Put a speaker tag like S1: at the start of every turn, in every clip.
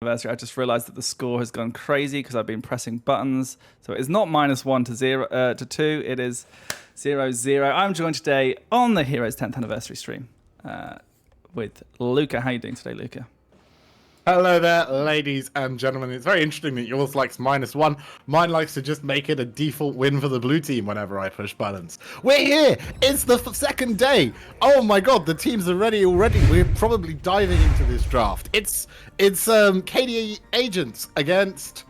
S1: anniversary, I just realized that the score has gone crazy because I've been pressing buttons. So it is not -1 to 2. It is 0-0. I'm joined today on the Heroes 10th anniversary stream with Luca. How are you doing today, Luca?
S2: Hello there, ladies and gentlemen. It's very interesting that yours likes -1. Mine likes to just make it a default win for the blue team whenever I push buttons. We're here. It's the second day. Oh my god, the teams are ready already. We're probably diving into this draft. It's KDA Agents against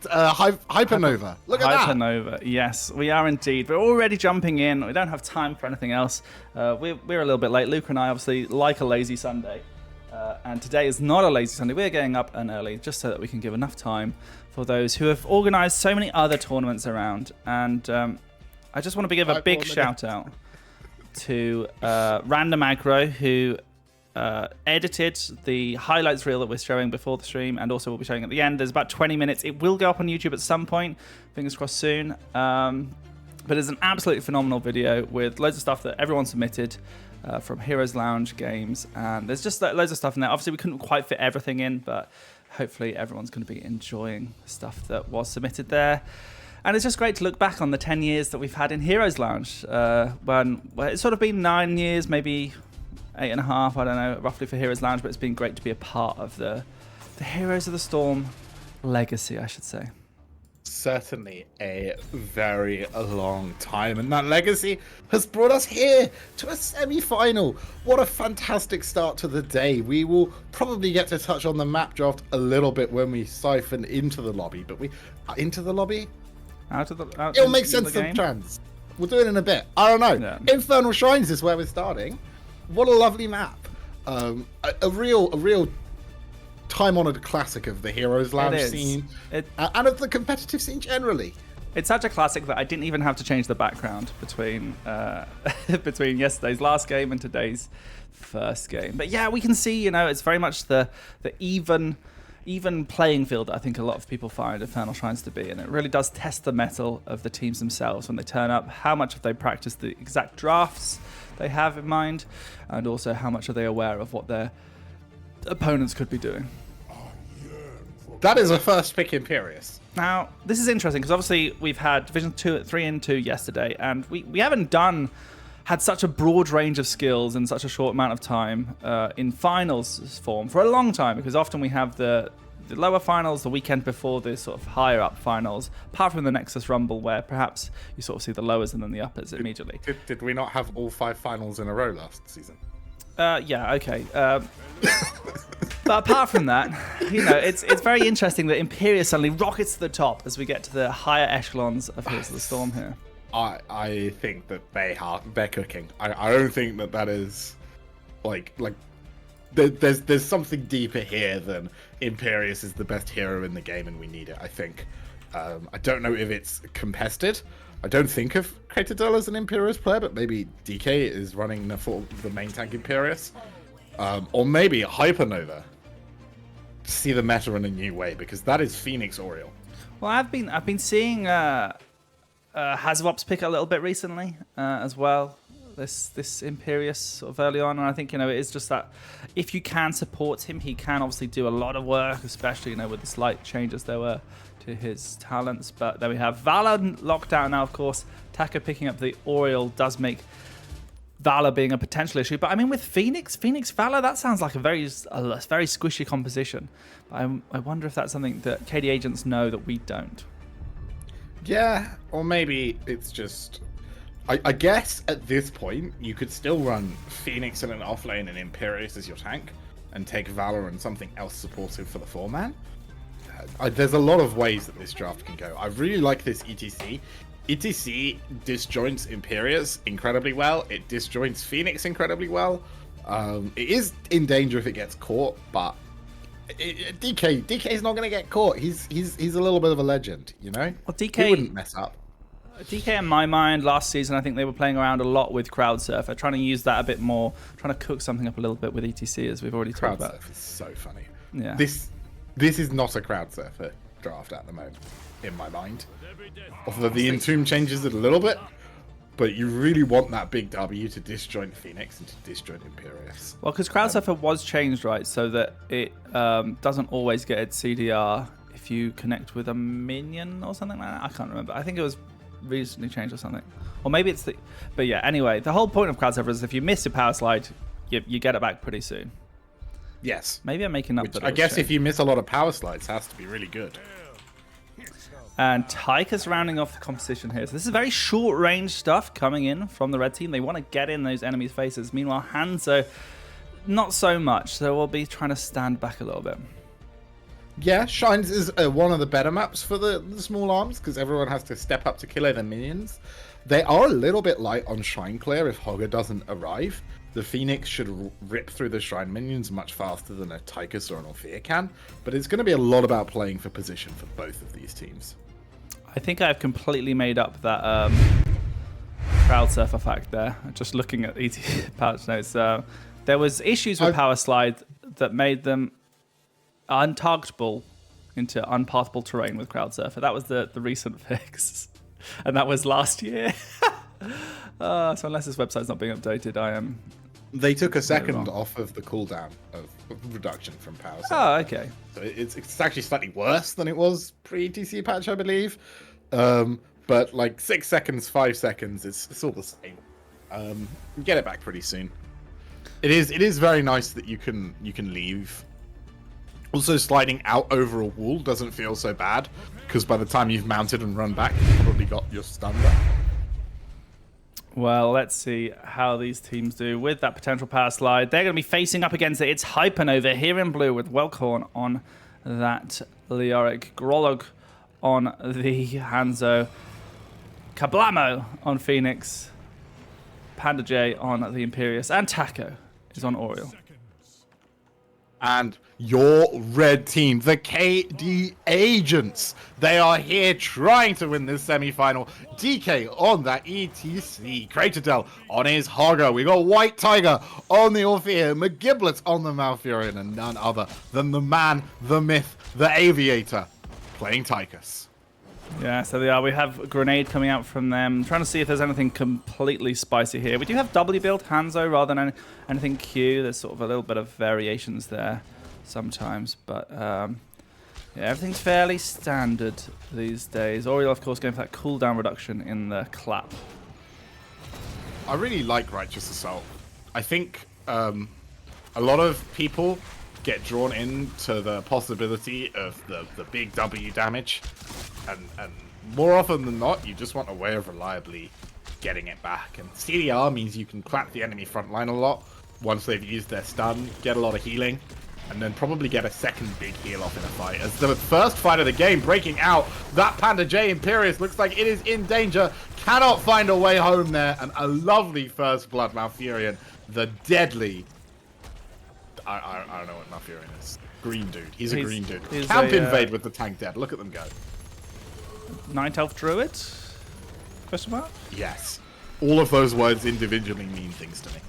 S2: Hypernova. Look at that.
S1: Hypernova, yes, we are indeed. We're already jumping in. We don't have time for anything else. We're a little bit late. Luca and I obviously like a lazy Sunday. And today is not a lazy Sunday. We're getting up and early just so that we can give enough time for those who have organised so many other tournaments around. And I just want to give a big shout out to Random Aggro, who edited the highlights reel that we're showing before the stream, and also we'll be showing at the end. There's about 20 minutes. It will go up on YouTube at some point. Fingers crossed soon. But it's an absolutely phenomenal video with loads of stuff that everyone submitted. From Heroes Lounge games, and there's just loads of stuff in there. Obviously, we couldn't quite fit everything in, but hopefully everyone's going to be enjoying stuff that was submitted there. And it's just great to look back on the 10 years that we've had in Heroes Lounge. When it's sort of been 9 years, maybe 8.5, I don't know, roughly for Heroes Lounge, but it's been great to be a part of the Heroes of the Storm legacy, I should say.
S2: Certainly a very long time, and that legacy has brought us here to a semi-final. What a fantastic start to the day. We will probably get to touch on the map draft a little bit when we siphon into the lobby, but into the lobby? It'll make sense to trans. We'll do it in a bit. I don't know. Yeah. Infernal Shrines is where we're starting. What a lovely map. A real time-honored classic of the Heroes Lounge scene and of the competitive scene generally.
S1: It's such a classic that I didn't even have to change the background between between yesterday's last game and today's first game. But yeah, we can see, it's very much the even playing field that I think a lot of people find Infernal Shrines to be, and it really does test the mettle of the teams themselves when they turn up. How much have they practiced the exact drafts they have in mind, and also how much are they aware of what their opponents could be doing.
S2: That is a first pick Imperius.
S1: Now, this is interesting because obviously we've had Division 3 and 2 yesterday, and we haven't had such a broad range of skills in such a short amount of time in finals form for a long time, because often we have the lower finals the weekend before the sort of higher up finals, apart from the Nexus Rumble where perhaps you sort of see the lowers and then the uppers immediately.
S2: Did we not have all 5 finals in a row last season?
S1: Yeah, okay. But apart from that, it's very interesting that Imperius suddenly rockets to the top as we get to the higher echelons of Heroes of the Storm here.
S2: I think that they're cooking. I don't think that is like there's something deeper here than Imperius is the best hero in the game and we need it. I think. I don't know if it's contested. I don't think of Craterdell as an Imperius player, but maybe DK is running the main tank Imperius. Or maybe Hypernova. See the meta in a new way, because that is Phoenix Oriole.
S1: Well, I've been seeing Hazvops pick a little bit recently as well. This Imperius sort of early on, and I think it is just that if you can support him, he can obviously do a lot of work, especially with the slight changes there were to his talents. But then we have Valor locked down now, of course. Taka picking up the Oriole does make Valor being a potential issue. But I mean, with Phoenix Valor, that sounds like a very squishy composition. I wonder if that's something that KD Agents know that we don't.
S2: Yeah, or maybe it's just... I guess at this point, you could still run Phoenix in an offlane and Imperius as your tank, and take Valor and something else supportive for the 4-man. There's a lot of ways that this draft can go. I really like this ETC. ETC disjoints Imperius incredibly well. It disjoints Phoenix incredibly well. It is in danger if it gets caught, but DK is not going to get caught. He's a little bit of a legend, Well,
S1: DK
S2: he wouldn't mess up.
S1: DK, in my mind, last season, I think they were playing around a lot with Crowd Surfer, trying to use that a bit more, trying to cook something up a little bit with ETC, as we've already talked about.
S2: Crowd Surfer is so funny.
S1: Yeah.
S2: This is not a Crowd Surfer draft at the moment, in my mind. Although the Entomb changes it a little bit, but you really want that big W to disjoint Phoenix and to disjoint Imperius.
S1: Well, because Crowd Surfer was changed, right, so that it doesn't always get its CDR if you connect with a minion or something like that. I can't remember. I think it was recently changed or something. Or maybe it's the... But yeah, anyway, the whole point of Crowd Surfer is if you miss your power slide, you get it back pretty soon.
S2: Yes.
S1: Maybe I'm making up
S2: Which
S1: that.
S2: I guess if you miss a lot of power slides, has to be really good.
S1: And Tychus rounding off the competition here. So this is very short range stuff coming in from the red team. They want to get in those enemies' faces. Meanwhile, Hanzo, not so much. So we'll be trying to stand back a little bit.
S2: Yeah, Shines is one of the better maps for the small arms because everyone has to step up to kill their minions. They are a little bit light on Shrine Clear if Hogger doesn't arrive. The Phoenix should rip through the Shrine minions much faster than a Tychus or an Orphea can, but it's going to be a lot about playing for position for both of these teams.
S1: I think I've completely made up that Crowd Surfer fact there. Just looking at ET patch notes. There was issues with Power Slide that made them untargetable into unpathable terrain with Crowd Surfer. That was the recent fix. And that was last year. So unless this website's not being updated, I am...
S2: They took a second off of the cooldown of reduction from Power Slide.
S1: Oh, okay.
S2: So it's actually slightly worse than it was pre-TC patch, I believe. But like 6 seconds, 5 seconds, it's all the same. Get it back pretty soon. It is very nice that you can leave. Also, sliding out over a wall doesn't feel so bad because by the time you've mounted and run back, you've probably got your stun back.
S1: Well, let's see how these teams do with that potential power slide. They're going to be facing up against it. It's Hypernova here in blue with Welkhorn on that Leoric, Grolog on the Hanzo, Kablamo on Phoenix, Panda J on the Imperius, and Taco is on Oriole.
S2: And your red team, the KD Agents, they are here trying to win this semi-final. DK on that ETC, Craterdell on his Hogger. We got White Tiger on the Orphea, McGiblets on the Malfurion, and none other than the man, the myth, the aviator, playing Tychus.
S1: Yeah, so they are. We have a grenade coming out from them. Trying to see if there's anything completely spicy here. We do have W build Hanzo rather than anything Q. There's sort of a little bit of variations there sometimes. But yeah, everything's fairly standard these days. Oriole, of course, going for that cooldown reduction in the clap.
S2: I really like Righteous Assault. I think a lot of people get drawn into the possibility of the big W damage. And more often than not, you just want a way of reliably getting it back. And CDR means you can clap the enemy front line a lot once they've used their stun, get a lot of healing, and then probably get a second big heal off in a fight. As the first fight of the game breaking out, that Panda J Imperius looks like it is in danger, cannot find a way home there, and a lovely first blood Malfurion, the deadly... I don't know what Malfurion is. Green dude. He's a green dude. Camp invade with the tank dead. Look at them go.
S1: Night Elf Druid? Question mark?
S2: Yes. All of those words individually mean things to me.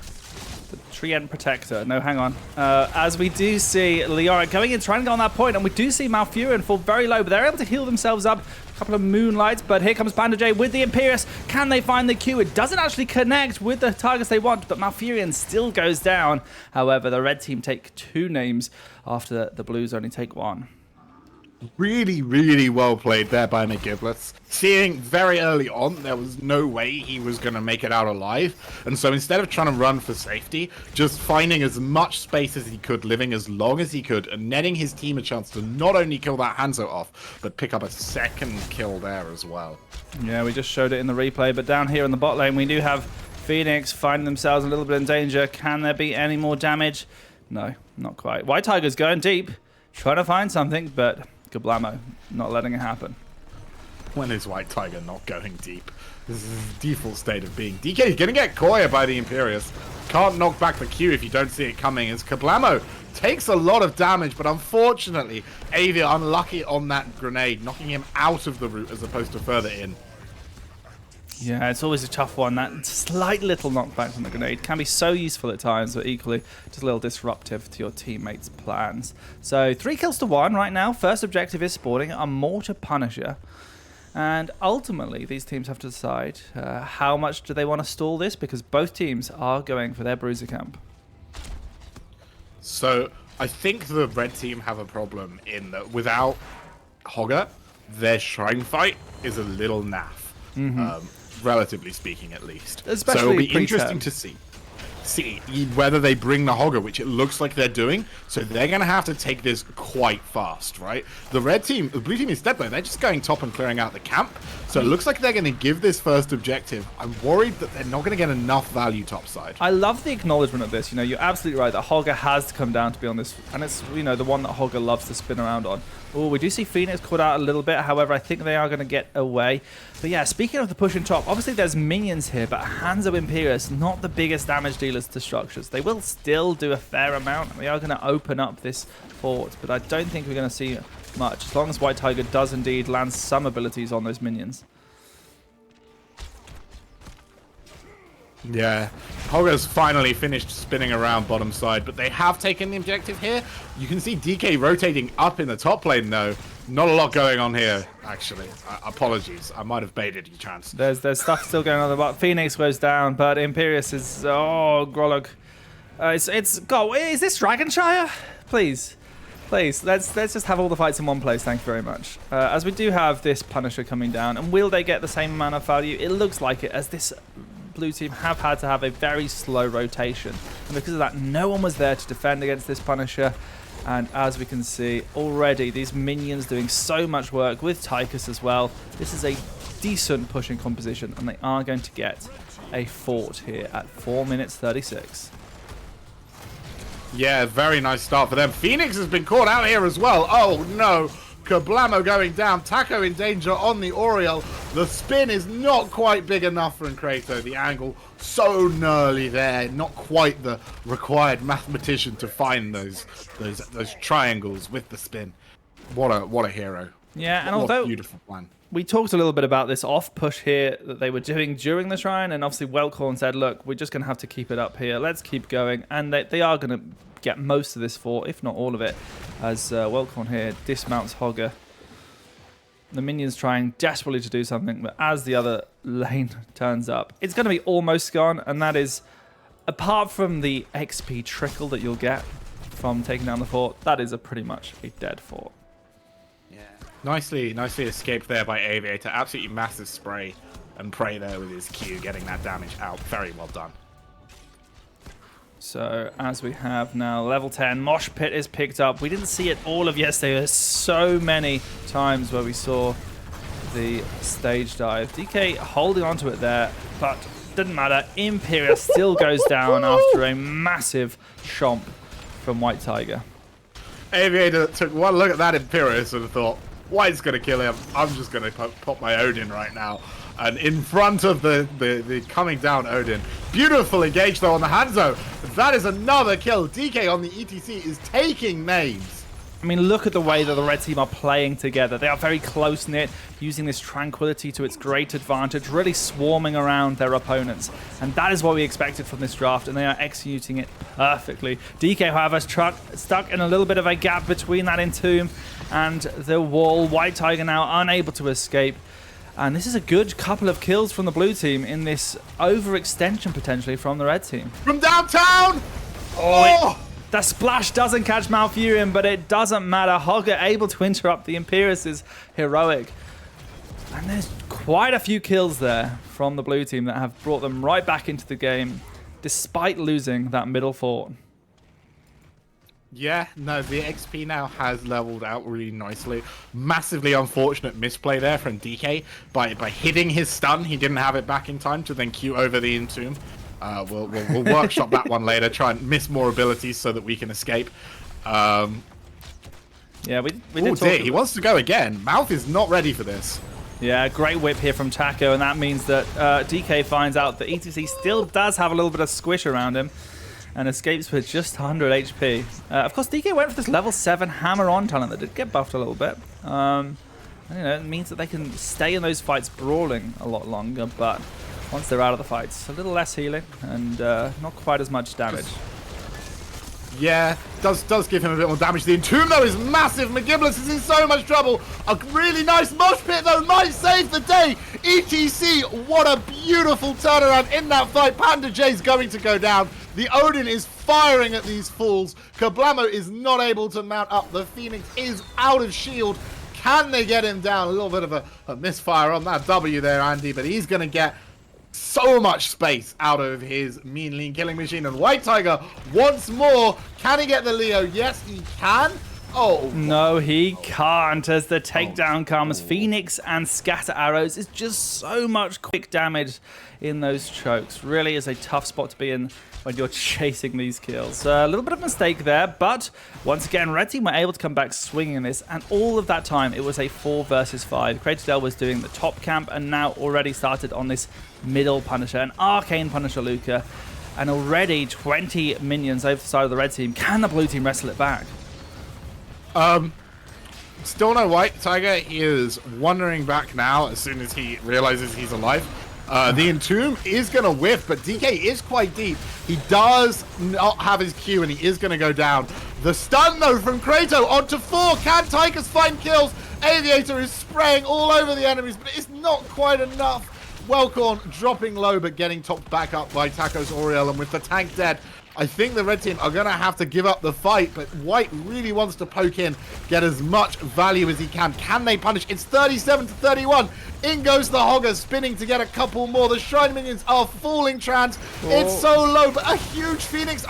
S1: The Treant Protector. No, hang on. As we do see Leoric going in, trying to go on that point, and we do see Malfurion fall very low, but they're able to heal themselves up. A couple of moonlights, but here comes Panda J with the Imperius. Can they find the Q? It doesn't actually connect with the targets they want, but Malfurion still goes down. However, the red team take 2 names after the blues only take 1.
S2: Really, really well played there by McGiblets. Seeing very early on there was no way he was going to make it out alive. And so instead of trying to run for safety, just finding as much space as he could, living as long as he could, and netting his team a chance to not only kill that Hanzo off, but pick up a second kill there as well. Yeah,
S1: we just showed it in the replay, but down here in the bot lane, we do have Phoenix finding themselves a little bit in danger. Can there be any more damage? No, not quite. White Tiger's going deep, trying to find something, but... Kablamo, not letting it happen.
S2: When is White Tiger not going deep? This is his default state of being. DK is going to get Koya by the Imperius. Can't knock back the Q if you don't see it coming. As Kablamo takes a lot of damage, but unfortunately, Avia unlucky on that grenade, knocking him out of the route as opposed to further in.
S1: Yeah, it's always a tough one. That slight little knockback from the grenade can be so useful at times, but equally just a little disruptive to your teammates' plans. So 3 kills to 1 right now. First objective is spawning a Mortar Punisher. And ultimately, these teams have to decide how much do they want to stall this, because both teams are going for their Bruiser Camp.
S2: So I think the red team have a problem in that without Hogger, their shrine fight is a little naff, relatively speaking, at least.
S1: Especially
S2: so it'll be
S1: pre-turn.
S2: interesting to see whether they bring the Hogger, which it looks like they're doing. So they're going to have to take this quite fast, right? The blue team instead, though, they're just going top and clearing out the camp. So it looks like they're going to give this first objective. I'm worried that they're not going to get enough value topside.
S1: I love the acknowledgement of this. You know, you're absolutely right that Hogger has to come down to be on this, and it's, you know, the one that Hogger loves to spin around on. Oh, we do see Phoenix caught out a little bit. However, I think they are going to get away. But yeah, speaking of the push and top, obviously there's minions here, but Hanzo Imperius, not the biggest damage dealers to structures. They will still do a fair amount, and they are going to open up this fort, but I don't think we're going to see much, as long as White Tiger does indeed land some abilities on those minions.
S2: Yeah, Hogger's finally finished spinning around bottom side, but they have taken the objective here. You can see DK rotating up in the top lane, though. Not a lot going on here, actually. Apologies, I might have baited you, Chance.
S1: There's stuff still going on. But Phoenix goes down, but Imperius is... Oh, Grolog. God, is this Dragonshire? Please. Please, let's just have all the fights in one place, thank you very much. As we do have this Punisher coming down, and will they get the same amount of value? It looks like it, as this blue team have had to have a very slow rotation. And because of that, no one was there to defend against this Punisher. And as we can see already, these minions doing so much work with Tychus as well. This is a decent pushing composition, and they are going to get a fort here at 4 minutes 36.
S2: Yeah, very nice start for them. Phoenix has been caught out here as well. Oh no, Kablamo going down. Taco in danger on the Oriel. The spin is not quite big enough for Kratos. The angle so gnarly there. Not quite the required mathematician to find those triangles with the spin. What a hero.
S1: Yeah, and
S2: what
S1: although
S2: a beautiful plan.
S1: We talked a little bit about this off push here that they were doing during the shrine, and obviously Welkhorn said, look, we're just going to have to keep it up here. Let's keep going. And they are going to get most of this fort, if not all of it, as Welkhorn here dismounts Hogger. The minions trying desperately to do something, but as the other lane turns up, it's going to be almost gone, and that is, apart from the XP trickle that you'll get from taking down the fort, that is pretty much a dead fort.
S2: Nicely escaped there by Aviator. Absolutely massive spray and pray there with his Q, getting that damage out. Very well done.
S1: So as we have now level 10, Mosh Pit is picked up. We didn't see it all of yesterday. There's so many times where we saw the stage dive. DK holding onto it there, but didn't matter. Imperius still goes down after a massive chomp from White Tiger.
S2: Aviator took one look at that Imperius and thought, White's going to kill him. I'm just going to pop my Odin right now. And in front of the coming down Odin. Beautiful engage though on the Hanzo. That is another kill. DK on the ETC is taking names.
S1: I mean, look at the way that the red team are playing together. They are very close-knit, using this tranquility to its great advantage, really swarming around their opponents. And that is what we expected from this draft, and they are executing it perfectly. DK, however, is stuck in a little bit of a gap between that Entomb and the wall. White Tiger now unable to escape. And this is a good couple of kills from the blue team in this overextension, potentially, from the red team.
S2: From downtown! Oh!
S1: The splash doesn't catch Malfurion, but it doesn't matter. Hogger able to interrupt the Imperius' heroic. And there's quite a few kills there from the blue team that have brought them right back into the game, despite losing that middle fort.
S2: Yeah, no, the XP now has leveled out really nicely. Massively unfortunate misplay there from DK. By hitting his stun, he didn't have it back in time to then Q over the Entomb. We'll workshop that one later, try and miss more abilities so that we can escape.
S1: Yeah, we did talk.
S2: He wants to go again. Mouth is not ready for this.
S1: Yeah, great whip here from Taco, and that means that DK finds out that ETC still does have a little bit of squish around him and escapes with just 100 HP. Of course, DK went for this level 7 hammer-on talent that did get buffed a little bit. And, you know, it means that they can stay in those fights brawling a lot longer, but once they're out of the fights, a little less healing and not quite as much damage.
S2: Yeah, does give him a bit more damage. The Entomb, though, is massive. McGiblets is in so much trouble. A really nice mosh pit, though, might save the day. ETC, what a beautiful turnaround in that fight. Panda J's going to go down. The Odin is firing at these fools. Kablamo is not able to mount up. The Phoenix is out of shield. Can they get him down? A little bit of a misfire on that W there, Andy, but he's going to get so much space out of his mean lean killing machine. And White Tiger once more. Can he get the Leo? Yes, he can. Oh
S1: no, he can't. As the takedown comes, Phoenix and scatter arrows is just so much quick damage in those chokes. Really is a tough spot to be in when you're chasing these kills. A little bit of a mistake there, but once again, Red Team were able to come back swinging this, and all of that time, it was a 4 versus 5. Kratos was doing the top camp, and now already started on this middle Punisher, an Arcane Punisher Luca, and already 20 minions over the side of the Red Team. Can the Blue Team wrestle it back?
S2: Still no White Tiger. He is wandering back now as soon as he realizes he's alive. The Entomb is going to whiff, but DK is quite deep. He does not have his Q, and he is going to go down. The stun, though, from Kratos onto 4. Can Tychus find kills? Aviator is spraying all over the enemies, but it's not quite enough. Wellcorn dropping low, but getting topped back up by Tacos Oriel, and with the tank dead, I think the Red Team are going to have to give up the fight, but White really wants to poke in, get as much value as he can. Can they punish? It's 37-31. In goes the Hogger, spinning to get a couple more. The Shrine minions are falling trans. It's so low, but a huge Phoenix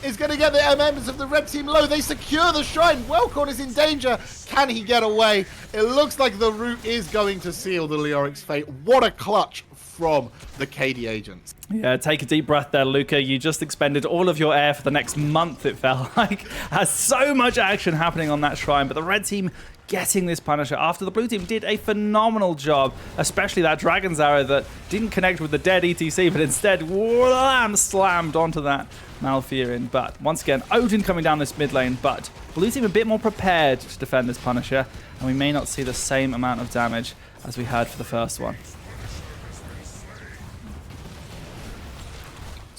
S2: is going to get the members of the Red Team low. They secure the Shrine. Wellcorn is in danger. Can he get away? It looks like the root is going to seal the Leoric's fate. What a clutch from the KD agents.
S1: Yeah, take a deep breath there, Luca. You just expended all of your air for the next month, it felt like. Has so much action happening on that Shrine, but the Red Team getting this Punisher after the Blue Team did a phenomenal job, especially that Dragon's Arrow that didn't connect with the dead ETC, but instead wham, slammed onto that Malfurion. But once again, Odin coming down this mid lane, but Blue Team a bit more prepared to defend this Punisher, and we may not see the same amount of damage as we had for the first one.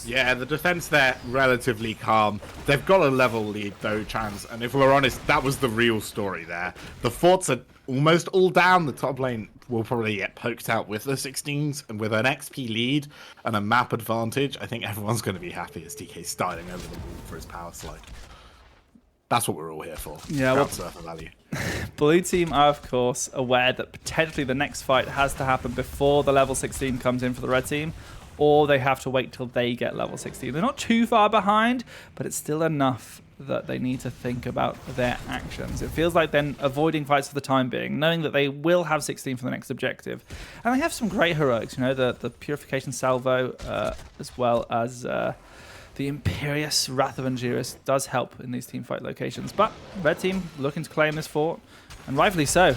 S2: Yeah, the defense there, relatively calm. They've got a level lead, though, Trans, and if we're honest, that was the real story there. The forts are almost all down. The top lane will probably get poked out with the 16s, and with an XP lead and a map advantage, I think everyone's going to be happy as DK's styling over the wall for his power slide. That's what we're all here for.
S1: Yeah, well,
S2: surfer value.
S1: Blue Team are, of course, aware that potentially the next fight has to happen before the level 16 comes in for the Red Team, or they have to wait till they get level 16. They're not too far behind, but it's still enough that they need to think about their actions. It feels like they're avoiding fights for the time being, knowing that they will have 16 for the next objective. And they have some great heroics, you know, the Purification Salvo, as well as the Imperious Wrath of Angiris does help in these team fight locations. But Red Team looking to claim this fort, and rightfully so,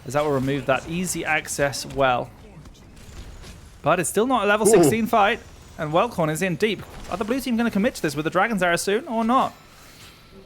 S1: as that will remove that easy access well. But it's still not a level 16 fight, and Wellcorn is in deep. Are the Blue Team going to commit to this with the Dragon's Arrow soon, or not?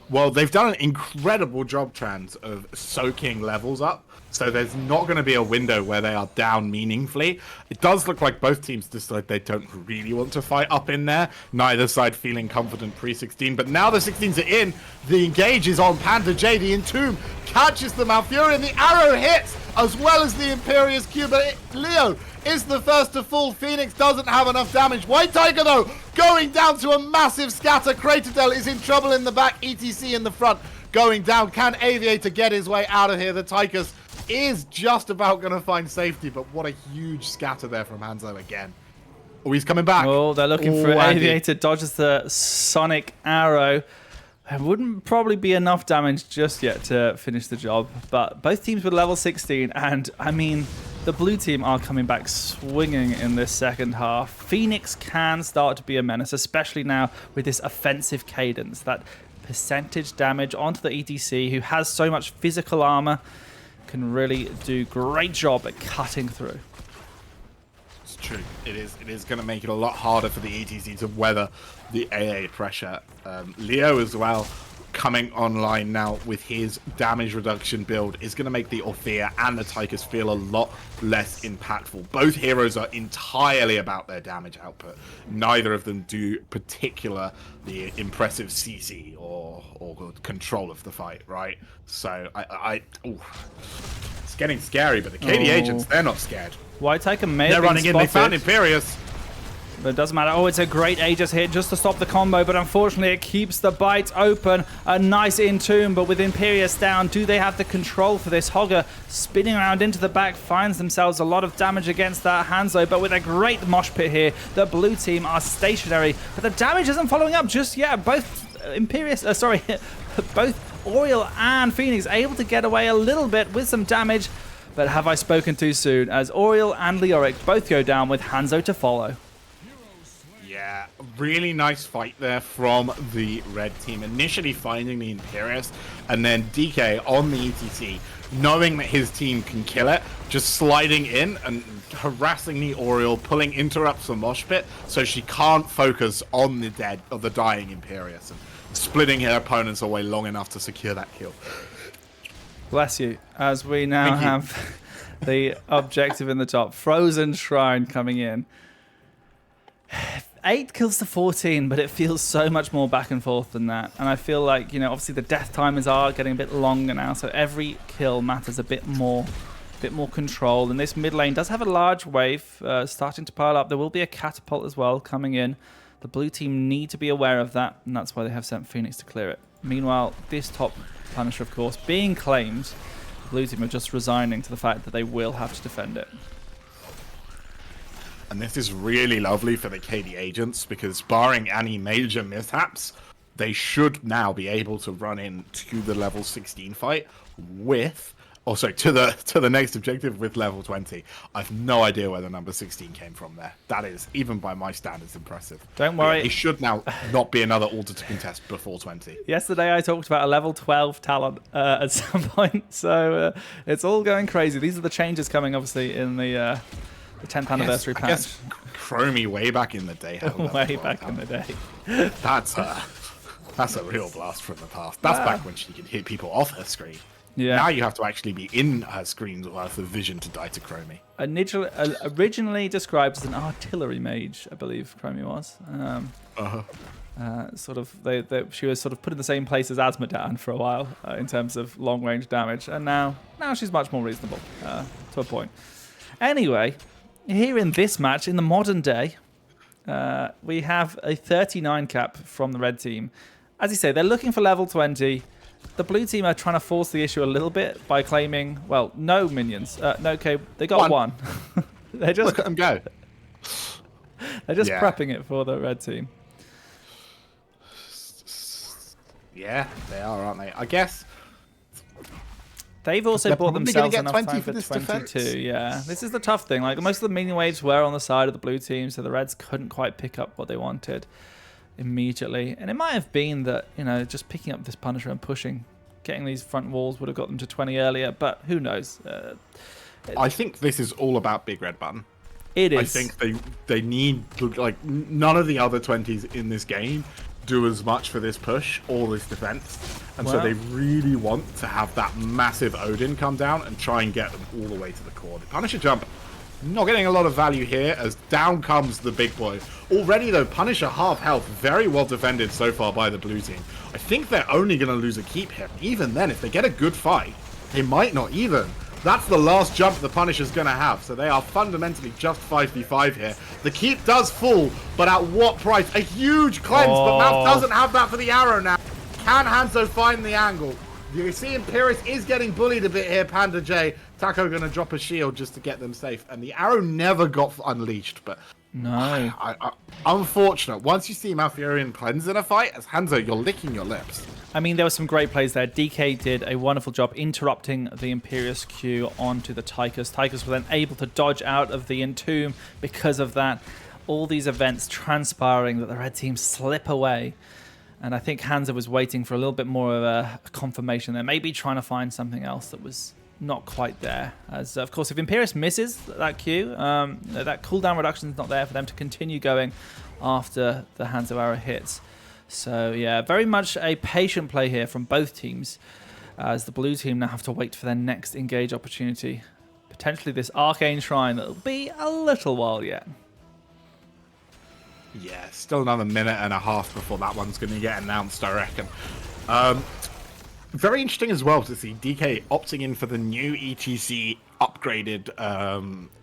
S2: Well, they've done an incredible job, Trans, of soaking levels up. So there's not going to be a window where they are down meaningfully. It does look like both teams decide they don't really want to fight up in there. Neither side feeling confident pre-16. But now the 16s are in. The engage is on Panda J. The Entomb catches the Malfurion. The arrow hits, as well as the Imperious Q. But Leo is the first to fall. Phoenix doesn't have enough damage. White Tiger, though, going down to a massive scatter. Kratadel is in trouble in the back. ETC in the front going down. Can Aviator get his way out of here? The Tychus is just about going to find safety, but what a huge scatter there from Hanzo again. Oh, he's coming back.
S1: Oh, they're looking for Aviator. Dodges the Sonic Arrow. There wouldn't probably be enough damage just yet to finish the job, but both teams with level 16, and I mean, the Blue Team are coming back swinging in this second half. Phoenix can start to be a menace, especially now with this offensive cadence, that percentage damage onto the ETC, who has so much physical armor, can really do great job at cutting through.
S2: It's true. It is going to make it a lot harder for the ETC to weather the AA pressure. Leo as well, coming online now with his damage reduction build is going to make the Orthea and the Tychus feel a lot less impactful. Both heroes are entirely about their damage output. Neither of them do particularly impressive CC or control of the fight, right? So it's getting scary, but the KD agents, they're not scared.
S1: White Tiger may
S2: They're
S1: have been
S2: running in, they found
S1: spotted.
S2: Imperius.
S1: But it doesn't matter. Oh, it's a great Aegis hit just to stop the combo, but unfortunately it keeps the bite open. A nice in-tomb, but with Imperius down, do they have the control for this? Hogger spinning around into the back, finds themselves a lot of damage against that Hanzo, but with a great mosh pit here, the blue team are stationary, but the damage isn't following up just yet. Both both Oriel and Phoenix able to get away a little bit with some damage, but have I spoken too soon, as Oriel and Leoric both go down with Hanzo to follow.
S2: Yeah, really nice fight there from the red team. Initially finding the Imperius, and then DK on the ETC, knowing that his team can kill it, just sliding in and harassing the Oriel, pulling interrupts from Mosh Pit, so she can't focus on the dying Imperius, and splitting her opponents away long enough to secure that kill.
S1: Bless you. As we now have the objective in the top, Frozen Shrine coming in. 8 kills to 14, but it feels so much more back and forth than that. And I feel like, obviously the death timers are getting a bit longer now, so every kill matters a bit more control. And this mid lane does have a large wave starting to pile up. There will be a catapult as well coming in. The blue team need to be aware of that, and that's why they have sent Phoenix to clear it. Meanwhile, this top Punisher, of course, being claimed, the blue team are just resigning to the fact that they will have to defend it.
S2: And this is really lovely for the KD agents, because barring any major mishaps, they should now be able to run into the level 16 fight with, to the next objective with level 20. I've no idea where the number 16 came from there. That is, even by my standards, impressive.
S1: Don't worry.
S2: It should now not be another order to contest before 20.
S1: Yesterday I talked about a level 12 talent at some point, so it's all going crazy. These are the changes coming, obviously, in the 10th anniversary patch.
S2: I guess Chromie way back in the day.
S1: Way back in the day.
S2: That's a real blast from the past. That's back when she could hit people off her screen.
S1: Yeah.
S2: Now you have to actually be in her screen's worth of vision to die to Chromie.
S1: Originally described as an artillery mage, I believe Chromie was. She was sort of put in the same place as Azmodan for a while in terms of long-range damage, and now she's much more reasonable to a point. Anyway, here in this match, in the modern day, we have a 39 cap from the red team. As you say, they're looking for level 20. The blue team are trying to force the issue a little bit by claiming, well, no minions. They got one. They're just
S2: look at them go.
S1: They're just prepping it for the red team.
S2: Yeah, they are, aren't they? I guess.
S1: They've also bought themselves enough
S2: 20
S1: time for
S2: this
S1: 22.
S2: defense.
S1: Yeah, this is the tough thing. Like, most of the minion waves were on the side of the blue team, so the Reds couldn't quite pick up what they wanted immediately. And it might have been that, just picking up this Punisher and pushing, getting these front walls would have got them to 20 earlier, but who knows?
S2: I think this is all about Big Red Button.
S1: It is.
S2: I think they need, none of the other 20s in this game do as much for this push or this defense, and so they really want to have that massive Odin come down and try and get them all the way to the core. The Punisher jump, not getting a lot of value here, as down comes the big boy. Already though, Punisher half health, very well defended so far by the blue team. I think they're only going to lose a keep here. Even then, if they get a good fight, they might not even. That's the last jump the Punisher's going to have, so they are fundamentally just 5v5 here. The keep does fall, but at what price? A huge cleanse, but Mouth doesn't have that for the arrow now. Can Hanzo find the angle? You see Imperius is getting bullied a bit here, Panda J. Taco going to drop a shield just to get them safe, and the arrow never got unleashed, but...
S1: No.
S2: Unfortunate. Once you see Malfurion cleanse in a fight, as Hanzo, you're licking your lips.
S1: I mean, there were some great plays there. DK did a wonderful job interrupting the Imperius Q onto the Tychus. Tychus was then able to dodge out of the Entomb because of that. All these events transpiring that the red team slip away. And I think Hanzo was waiting for a little bit more of a confirmation there. Maybe trying to find something else that was not quite there. As of course, if Imperius misses that Q, that cooldown reduction is not there for them to continue going after the Hanzo arrow hits. So yeah, very much a patient play here from both teams, as the blue team now have to wait for their next engage opportunity. Potentially this Arcane Shrine that'll be a little while yet.
S2: Yeah, still another minute and a half before that one's going to get announced, I reckon. Very interesting as well to see DK opting in for the new ETC upgraded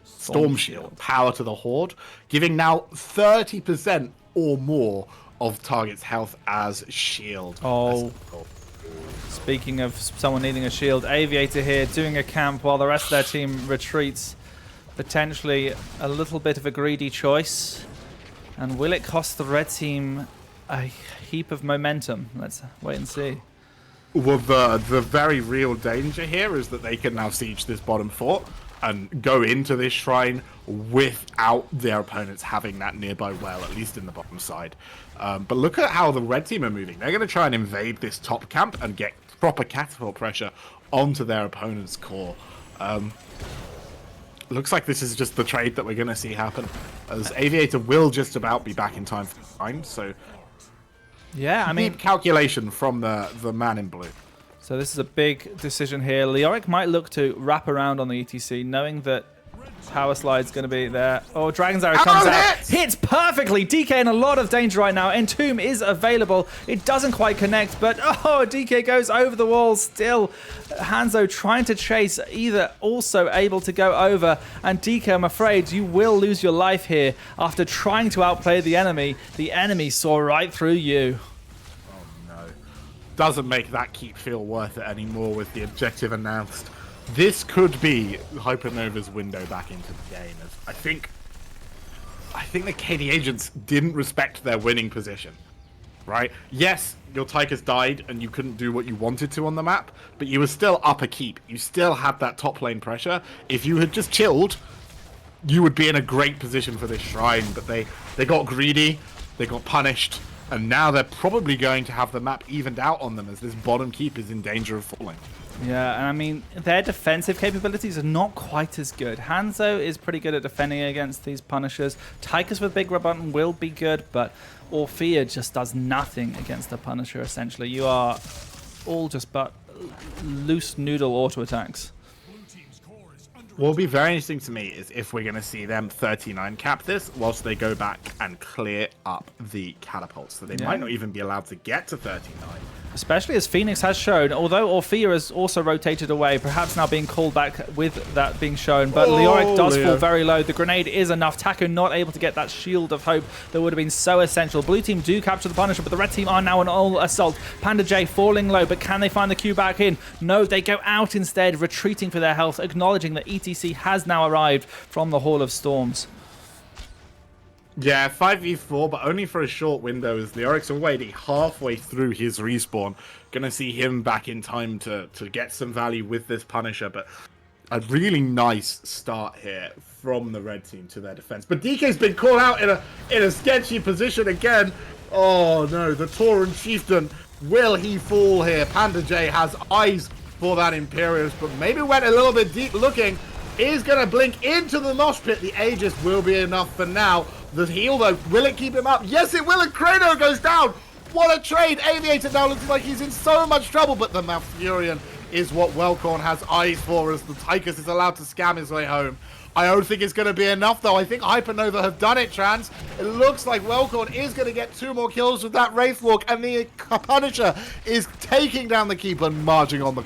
S2: Storm Shield, Power to the Horde, giving now 30% or more of target's health as shield.
S1: Oh, speaking of someone needing a shield, Aviator here doing a camp while the rest of their team retreats. Potentially a little bit of a greedy choice. And will it cost the red team a heap of momentum? Let's wait and see.
S2: Well, the very real danger here is that they can now siege this bottom fort and go into this shrine without their opponents having that nearby well, at least in the bottom side. But look at how the red team are moving. They're going to try and invade this top camp and get proper catapult pressure onto their opponent's core. Looks like this is just the trade that we're going to see happen, as Aviator will just about be back in time for the time. So
S1: yeah, I mean,
S2: calculation from the man in blue.
S1: So this is a big decision here. Leoric might look to wrap around on the ETC, knowing that Power Slide's going to be there. Oh, Dragon's Arrow comes out. Hits perfectly. DK in a lot of danger right now. Entomb is available. It doesn't quite connect, but oh, DK goes over the wall still. Hanzo trying to chase, either also able to go over. And DK, I'm afraid you will lose your life here after trying to outplay the enemy. The enemy saw right through you.
S2: Doesn't make that keep feel worth it anymore with the objective announced. This could be Hypernova's window back into the game. As I think the KD agents didn't respect their winning position, right? Yes, your Tychus died and you couldn't do what you wanted to on the map, but you were still up a keep. You still had that top lane pressure. If you had just chilled, you would be in a great position for this shrine, but they got greedy, they got punished, and now they're probably going to have the map evened out on them as this bottom keep is in danger of falling.
S1: Yeah, and I mean, their defensive capabilities are not quite as good. Hanzo is pretty good at defending against these Punishers. Tychus with Big Red Button will be good, but Orphea just does nothing against the Punisher, essentially. You are all just but loose noodle auto attacks.
S2: What will be very interesting to me is if we're going to see them 39 cap this whilst they go back and clear up the catapults. So they might not even be allowed to get to 39.
S1: Especially as Phoenix has shown, although Orphea has also rotated away, perhaps now being called back with that being shown. But Leoric does fall very low. The grenade is enough. Taco not able to get that shield of hope that would have been so essential. Blue team do capture the Punisher, but the red team are now on all assault. Panda J falling low, but can they find the Q back in? No, they go out instead, retreating for their health, acknowledging that ETC has now arrived from the Hall of Storms.
S2: Yeah, 5v4, but only for a short window, as Leoric's already halfway through his respawn. Gonna see him back in time to get some value with this Punisher, but a really nice start here from the red team to their defense. But DK's been caught out in a sketchy position again. Oh no, the Tauren Chieftain, will he fall here? Panda J has eyes for that Imperius, but maybe went a little bit deep looking. Is gonna blink into the mosh pit. The Aegis will be enough for now. The heal, though, will it keep him up? Yes, it will, and Crano goes down. What a trade. Aviator now looks like he's in so much trouble, but the Malfurion is what Wellcorn has eyes for as the Tychus is allowed to scam his way home. I don't think it's going to be enough, though. I think Hypernova have done it, Trans. It looks like Wellcorn is going to get 2 more kills with that Wraithwalk, and the Punisher is taking down the Keeper and marching on the...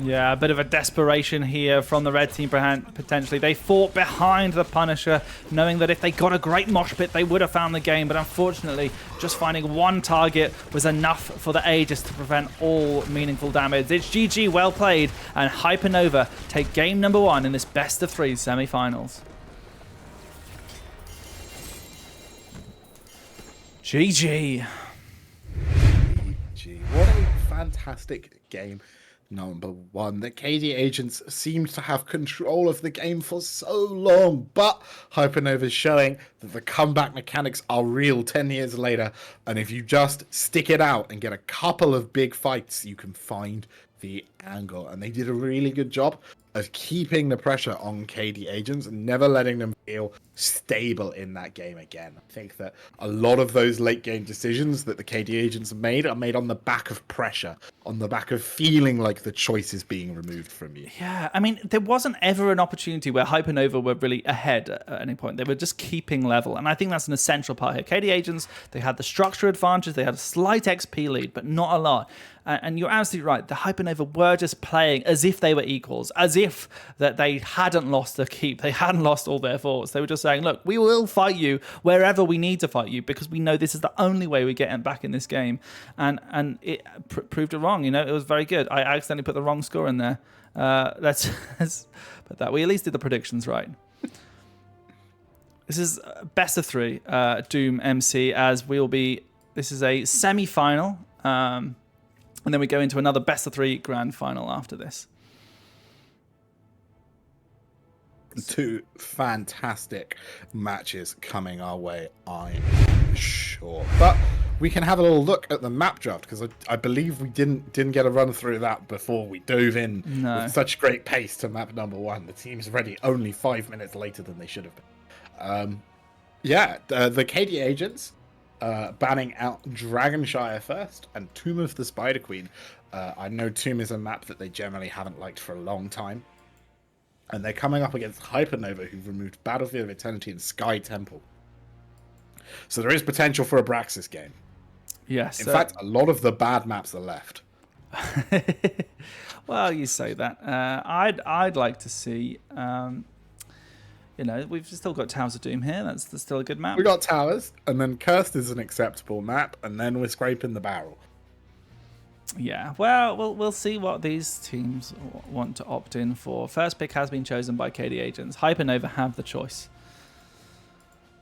S1: Yeah, a bit of a desperation here from the red team, potentially. They fought behind the Punisher, knowing that if they got a great mosh pit, they would have found the game. But unfortunately, just finding one target was enough for the Aegis to prevent all meaningful damage. It's GG, well played, and Hypernova take game number 1 in this best-of-3 semi-finals. GG.
S2: What a fantastic game. Number 1, the KD agents seemed to have control of the game for so long, but Hypernova's showing that the comeback mechanics are real 10 years later, and if you just stick it out and get a couple of big fights, you can find the angle. And they did a really good job of keeping the pressure on KD agents and never letting them feel stable in that game again. I think that a lot of those late game decisions that the KD agents have made are made on the back of pressure, on the back of feeling like the choice is being removed from you.
S1: Yeah, I mean, there wasn't ever an opportunity where Hypernova were really ahead at any point. They were just keeping level, and I think that's an essential part here. KD agents, they had the structure advantage, they had a slight XP lead, but not a lot. And you're absolutely right. The Hypernova were just playing as if they were equals, as if that they hadn't lost the keep, they hadn't lost all their forts. They were just saying, look, we will fight you wherever we need to fight you because we know this is the only way we get back in this game. And it proved it wrong. You know, it was very good. I accidentally put the wrong score in there. Let's put that. We at least did the predictions right. This is best of 3 Doom MC, as we'll be. This is a semi-final. And then we go into another best of 3 grand final after this.
S2: 2 fantastic matches coming our way, I'm sure. But we can have a little look at the map draft, because I believe we didn't get a run through that before we dove in with such great pace to map number 1. The team's ready only 5 minutes later than they should have been. The KD agents banning out Dragonshire first and Tomb of the Spider Queen. I know Tomb is a map that they generally haven't liked for a long time. And they're coming up against Hypernova, who've removed Battlefield of Eternity and Sky Temple. So there is potential for a Braxis game.
S1: Yes.
S2: In fact, a lot of the bad maps are left.
S1: Well, you say that. I'd like to see... we've still got Towers of Doom here. That's still a good map.
S2: We got Towers, and then Cursed is an acceptable map, and then we're scraping the barrel.
S1: Yeah, well, we'll see what these teams want to opt in for. First pick has been chosen by KD agents. Hypernova have the choice.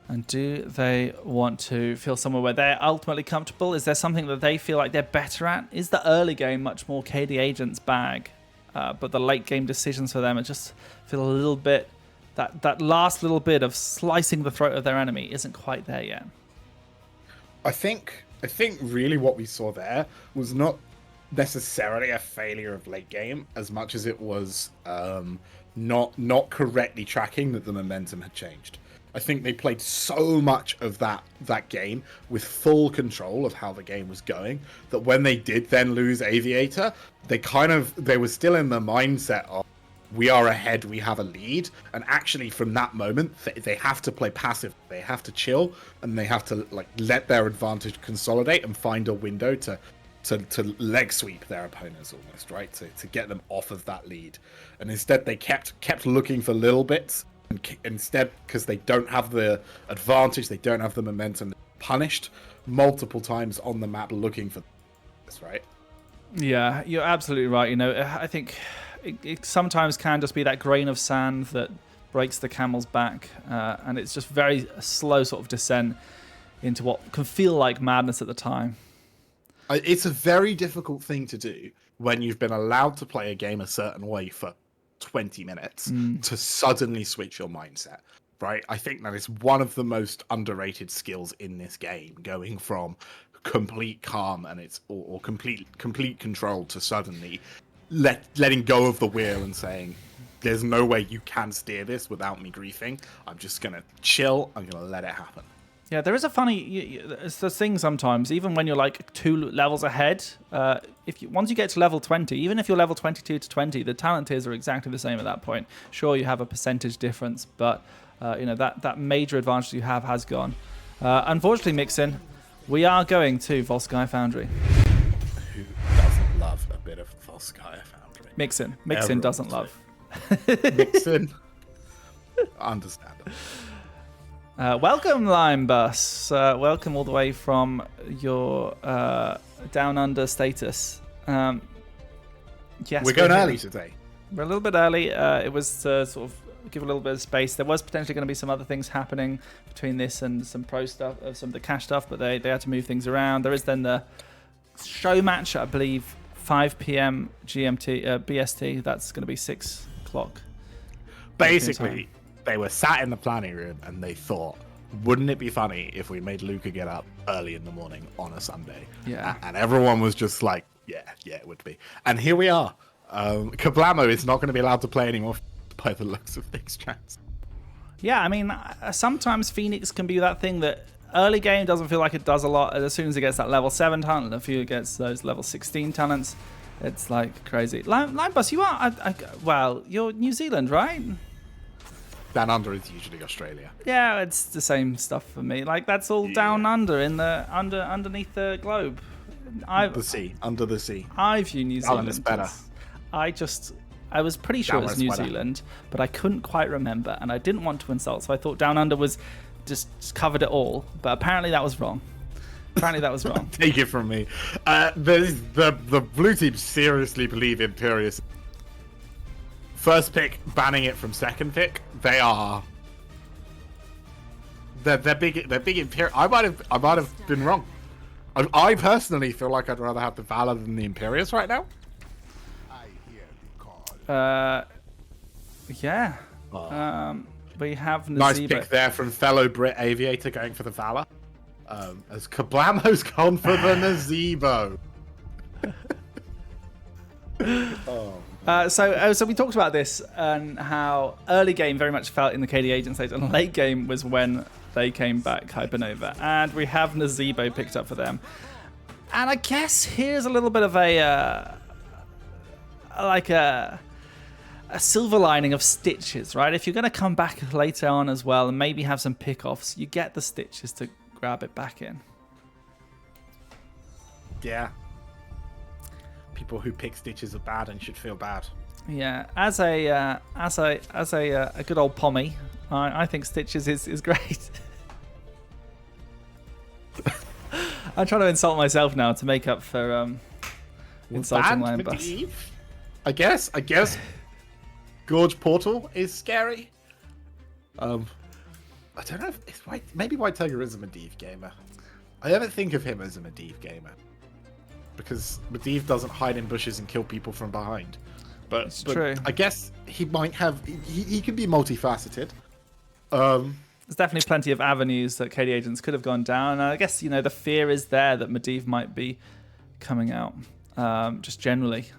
S1: And do they want to feel somewhere where they're ultimately comfortable? Is there something that they feel like they're better at? Is the early game much more KD agents' bag? But the late game decisions for them, it just feel a little bit... That last little bit of slicing the throat of their enemy isn't quite there yet. I
S2: think really what we saw there was not necessarily a failure of late game as much as it was not correctly tracking that the momentum had changed. I think they played so much of that game with full control of how the game was going that when they did then lose Aviator, they were still in the mindset of, we are ahead, we have a lead, and actually from that moment they have to play passive. They have to chill, and they have to let their advantage consolidate and find a window to leg sweep their opponents almost, right? To get them off of that lead. And instead they kept looking for little bits, and instead, because they don't have the advantage, they don't have the momentum, they're punished multiple times on the map looking for this, right?
S1: Yeah, you're absolutely right. I think it sometimes can just be that grain of sand that breaks the camel's back, and it's just very slow sort of descent into what can feel like madness at the time.
S2: It's a very difficult thing to do when you've been allowed to play a game a certain way for 20 minutes to suddenly switch your mindset, right? I think that is one of the most underrated skills in this game, going from complete calm and or complete control to suddenly letting go of the wheel and saying, there's no way you can steer this without me griefing. I'm just going to chill. I'm going to let it happen.
S1: Yeah, there is a funny... It's the thing sometimes, even when you're 2 levels ahead, once you get to level 20, even if you're level 22 to 20, the talent tiers are exactly the same at that point. Sure, you have a percentage difference, but that major advantage you have has gone. Unfortunately, Mixin, we are going to Volskaya Foundry.
S2: Who doesn't love a bit of Volskaya Foundry?
S1: Mixin doesn't love.
S2: Mixin. Understandable.
S1: Welcome, Lime Bus. Welcome all the way from your down under status. Yes,
S2: we're going early today.
S1: We're a little bit early. It was to sort of give a little bit of space. There was potentially going to be some other things happening between this and some pro stuff, some of the cash stuff, but they had to move things around. There is then the show match, I believe, 5 p.m. GMT, BST. That's going to be 6 o'clock.
S2: Basically, they were sat in the planning room and they thought, wouldn't it be funny if we made Luca get up early in the morning on a Sunday?
S1: Yeah.
S2: And everyone was just like, yeah, it would be. And here we are. Kablamo is not going to be allowed to play anymore by the looks of things, Trans.
S1: Yeah, I mean, sometimes Phoenix can be that thing that early game doesn't feel like it does a lot. As soon as it gets that level 7 talent, a few it gets those level 16 talents, it's like crazy. Linebus, you are, well, you're New Zealand, right?
S2: Down under is usually Australia.
S1: Yeah, it's the same stuff for me. Like, that's all down under in the underneath the globe.
S2: The sea, under the sea.
S1: I view New Zealand
S2: is better.
S1: I was pretty sure it was New Zealand, but I couldn't quite remember, and I didn't want to insult, so I thought Down Under was just covered it all. But apparently that was wrong.
S2: Take it from me. The blue team seriously believe Imperius. First pick, banning it from second pick. They're big. They're big Imperius. I might have been wrong. I personally feel like I'd rather have the Valor than the Imperius right now.
S1: Yeah. We have Nazeebo.
S2: Nice pick there from fellow Brit Aviator going for the Valor. As Kablamo's gone for the Nazeebo.
S1: So we talked about this and how early game very much felt in the KD Agent stage, and late game was when they came back, Hypernova, and we have Nazeebo picked up for them. And I guess here's a little bit of a silver lining of Stitches, right? If you're going to come back later on as well and maybe have some pickoffs, you get the Stitches to grab it back in.
S2: Yeah. People who pick Stitches are bad and should feel bad.
S1: Yeah, as a good old Pommy, I think Stitches is great. I'm trying to insult myself now to make up for insulting Linebus.
S2: I guess Gorge Portal is scary. I don't know if maybe White Tiger is a Medivh gamer. I never think of him as a Medivh gamer because Medivh doesn't hide in bushes and kill people from behind. But
S1: true.
S2: I guess he might have. He could be multifaceted.
S1: There's definitely plenty of avenues that KD Agents could have gone down. And I guess the fear is there that Medivh might be coming out, just generally.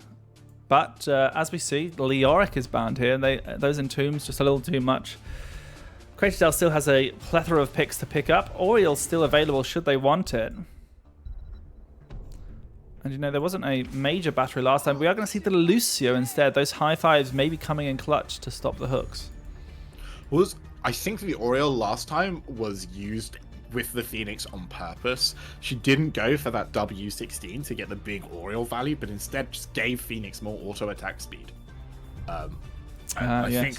S1: But as we see, Leoric is banned here. Those Entombs just a little too much. Craterdale still has a plethora of picks to pick up. Oriel's still available should they want it. And there wasn't a major battery last time. We are going to see the Lucio instead. Those high fives maybe coming in clutch to stop the hooks.
S2: I think the Oriel last time was used with the Phoenix on purpose. She didn't go for that W16 to get the big Oriel value, but instead just gave Phoenix more auto attack speed. I think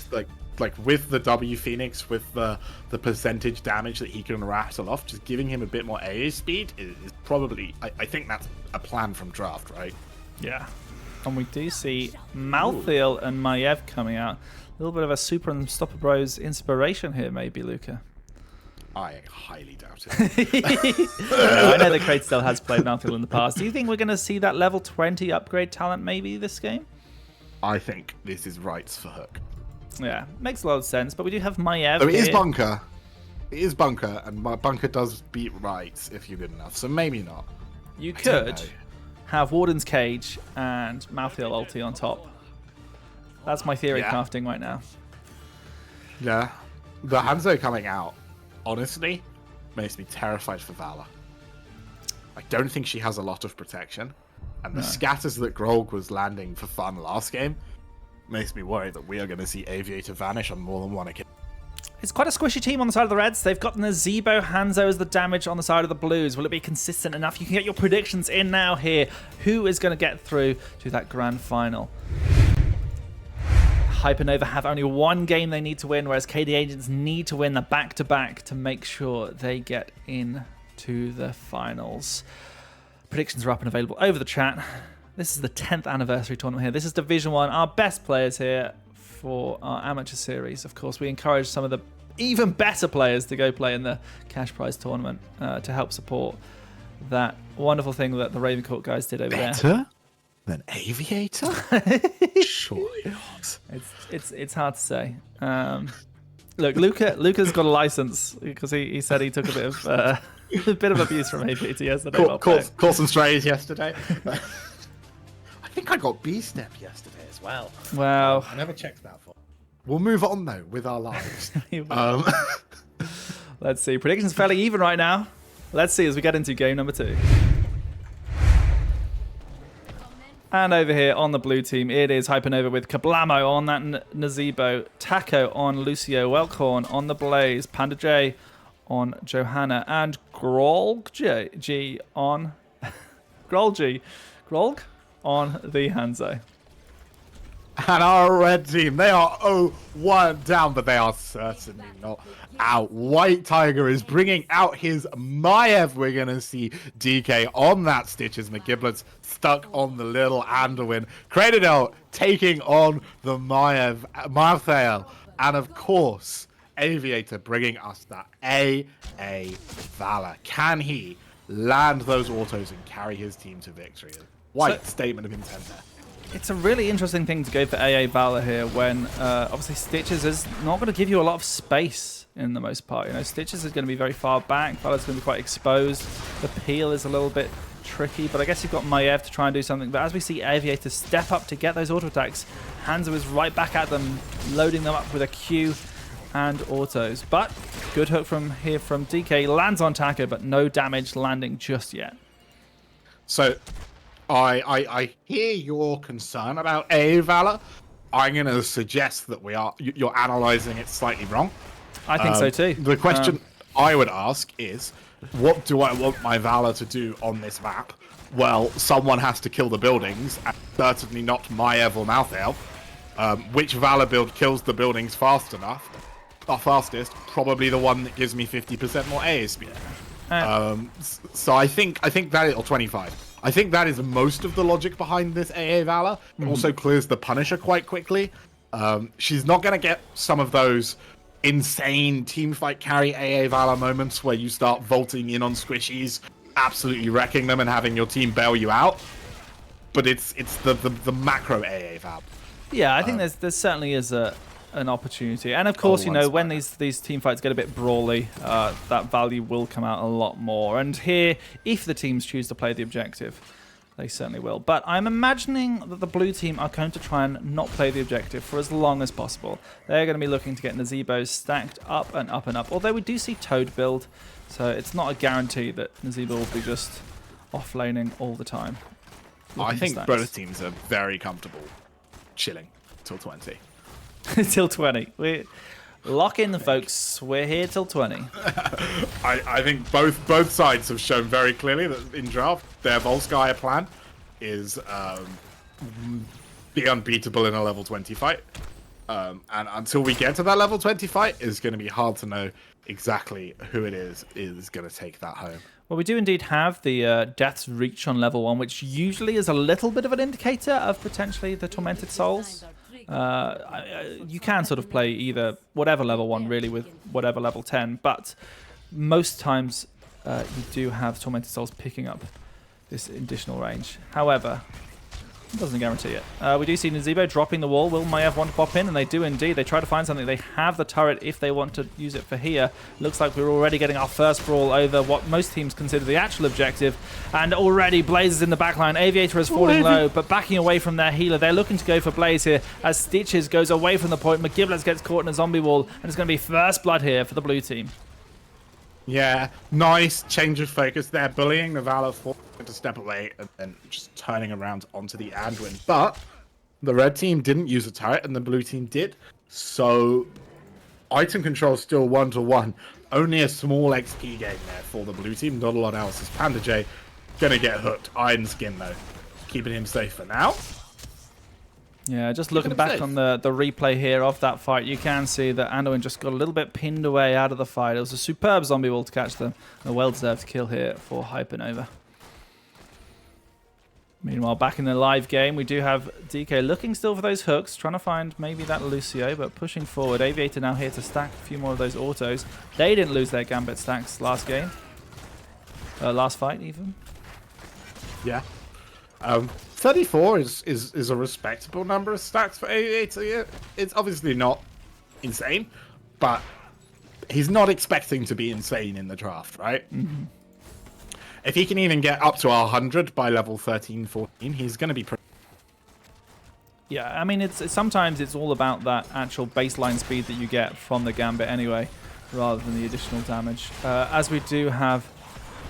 S2: like with the W Phoenix, with the percentage damage that he can rattle off, just giving him a bit more AA speed is probably, I think that's a plan from draft, right?
S1: Yeah. And we do see Malthael and Maiev coming out. A little bit of a Super Unstoppable Bros inspiration here, maybe, Luca.
S2: I highly doubt it.
S1: I know that Craterdale has played Malthael in the past. Do you think we're going to see that level 20 upgrade talent maybe this game?
S2: I think this is rights for Hook.
S1: Yeah, makes a lot of sense. But we do have Maiev.
S2: So it is Bunker. It is Bunker, and Bunker does beat rights if you're good enough. So maybe not.
S1: You could have Warden's Cage and Malthael ulti on top. That's my theory crafting right now.
S2: Yeah. The Hanzo coming out, honestly, makes me terrified for Valor. I don't think she has a lot of protection. And the scatters that Grolg was landing for fun last game makes me worried that we are going to see Aviator vanish on more than one occasion.
S1: It's quite a squishy team on the side of the Reds. They've got Nazeebo, Hanzo as the damage on the side of the Blues. Will it be consistent enough? You can get your predictions in now here. Who is going to get through to that grand final? Hypernova have only one game they need to win, whereas KD Agents need to win the back-to-back to make sure they get into the finals. Predictions are up and available over the chat. This is the 10th anniversary tournament here. This is Division 1. Our best players here for our amateur series. Of course, we encourage some of the even better players to go play in the cash prize tournament to help support that wonderful thing that the Ravencourt guys did over there.
S2: Better than Aviator? Surely not.
S1: It's hard to say. Look, Luca's got a license because he said he took a bit of abuse from Aviator yesterday.
S2: Caught some strays yesterday. I think I got B-step yesterday as well.
S1: Wow.
S2: I never checked that for. We'll move on though with our lives.
S1: Let's see. Predictions fairly even right now. Let's see as we get into game number 2. And over here on the blue team, it is Hypernova with Kablamo on that Nazeebo, Taco on Lucio, Welkhorn on the Blaze, Panda J on Johanna, and Grolg G on Grolg on the Hanzo.
S2: And our red team, they are 0-1 down, but they are certainly not out. White Tiger is bringing out his Maiev. We're going to see DK on that Stitches. McGiblets stuck on the little Anduin. Cradidel taking on the Maiev. Marthael. And of course, Aviator bringing us that AA Valor. Can he land those autos and carry his team to victory? White statement of intent there.
S1: It's a really interesting thing to go for AA Valor here when obviously Stitches is not going to give you a lot of space in the most part. You know, Stitches is going to be very far back. Valor's going to be quite exposed. The peel is a little bit tricky, but I guess you've got Maiev to try and do something. But as we see Aviator step up to get those auto attacks, Hanzo is right back at them, loading them up with a Q and autos. But good hook from here from DK. Lands on Taco, but no damage landing just yet.
S2: So I hear your concern about AA Valor. I'm going to suggest that you're analyzing it slightly wrong.
S1: I think so too.
S2: The question I would ask is, what do I want my Valor to do on this map? Well, someone has to kill the buildings, and certainly not Maiev or Malthael. Which Valor build kills the buildings fastest? Probably the one that gives me 50% more AA speed. So I think that it'll 25. I think that is most of the logic behind this AA Valor. It also clears the Punisher quite quickly. She's not going to get some of those insane teamfight carry AA Valor moments where you start vaulting in on squishies, absolutely wrecking them and having your team bail you out. But it's the macro AA Valor.
S1: Yeah, I think there certainly is an opportunity. And of course, you know, when these team fights get a bit brawly, that value will come out a lot more. And here, if the teams choose to play the objective, they certainly will. But I'm imagining that the blue team are going to try and not play the objective for as long as possible. They're going to be looking to get Nazeebo stacked up and up and up. Although we do see Toad build, so it's not a guarantee that Nazeebo will be just offlaning all the time.
S2: I think both teams are very comfortable chilling till 20.
S1: Till 20. We lock in, folks. We're here till 20.
S2: I think both sides have shown very clearly that in draft their Volskaya plan is be unbeatable in a level 20 fight. And until we get to that level 20 fight, it's going to be hard to know exactly who it is going to take that home.
S1: Well, we do indeed have the Death's Reach on level 1, which usually is a little bit of an indicator of potentially the Tormented Souls. You can sort of play either whatever level 1 really with whatever level 10, but most times you do have Tormented Souls picking up this additional range. However, it doesn't guarantee it. We do see Nazeebo dropping the wall. Will Maiev want to pop in? And they do indeed. They try to find something. They have the turret if they want to use it for here. Looks like we're already getting our first brawl over what most teams consider the actual objective. And already Blaze is in the backline. Aviator is falling low, but backing away from their healer. They're looking to go for Blaze here as Stitches goes away from the point. McGiblets gets caught in a zombie wall, and it's going to be first blood here for the blue team.
S2: Yeah, nice change of focus there. Bullying the Valor for to step away and then just turning around onto the Anduin. But the red team didn't use a turret and the blue team did. So item control still 1-1. Only a small XP gain there for the blue team. Not a lot else. As Panda J gonna get hooked. Iron Skin though, keeping him safe for now.
S1: Yeah, just looking back on the replay here of that fight, you can see that Anduin just got a little bit pinned away out of the fight. It was a superb zombie wall to catch them. A well-deserved kill here for Hypernova. Meanwhile, back in the live game, we do have DK looking still for those hooks, trying to find maybe that Lucio, but pushing forward. Aviator now here to stack a few more of those autos. They didn't lose their Gambit stacks last game. Last fight, even.
S2: Yeah. 34 is a respectable number of stacks for Aviator. It's obviously not insane, but he's not expecting to be insane in the draft, right? Mm-hmm. If he can even get up to 100 by level 13, 14, he's going to be pretty...
S1: Yeah, I mean, sometimes it's all about that actual baseline speed that you get from the Gambit anyway, rather than the additional damage. As we do have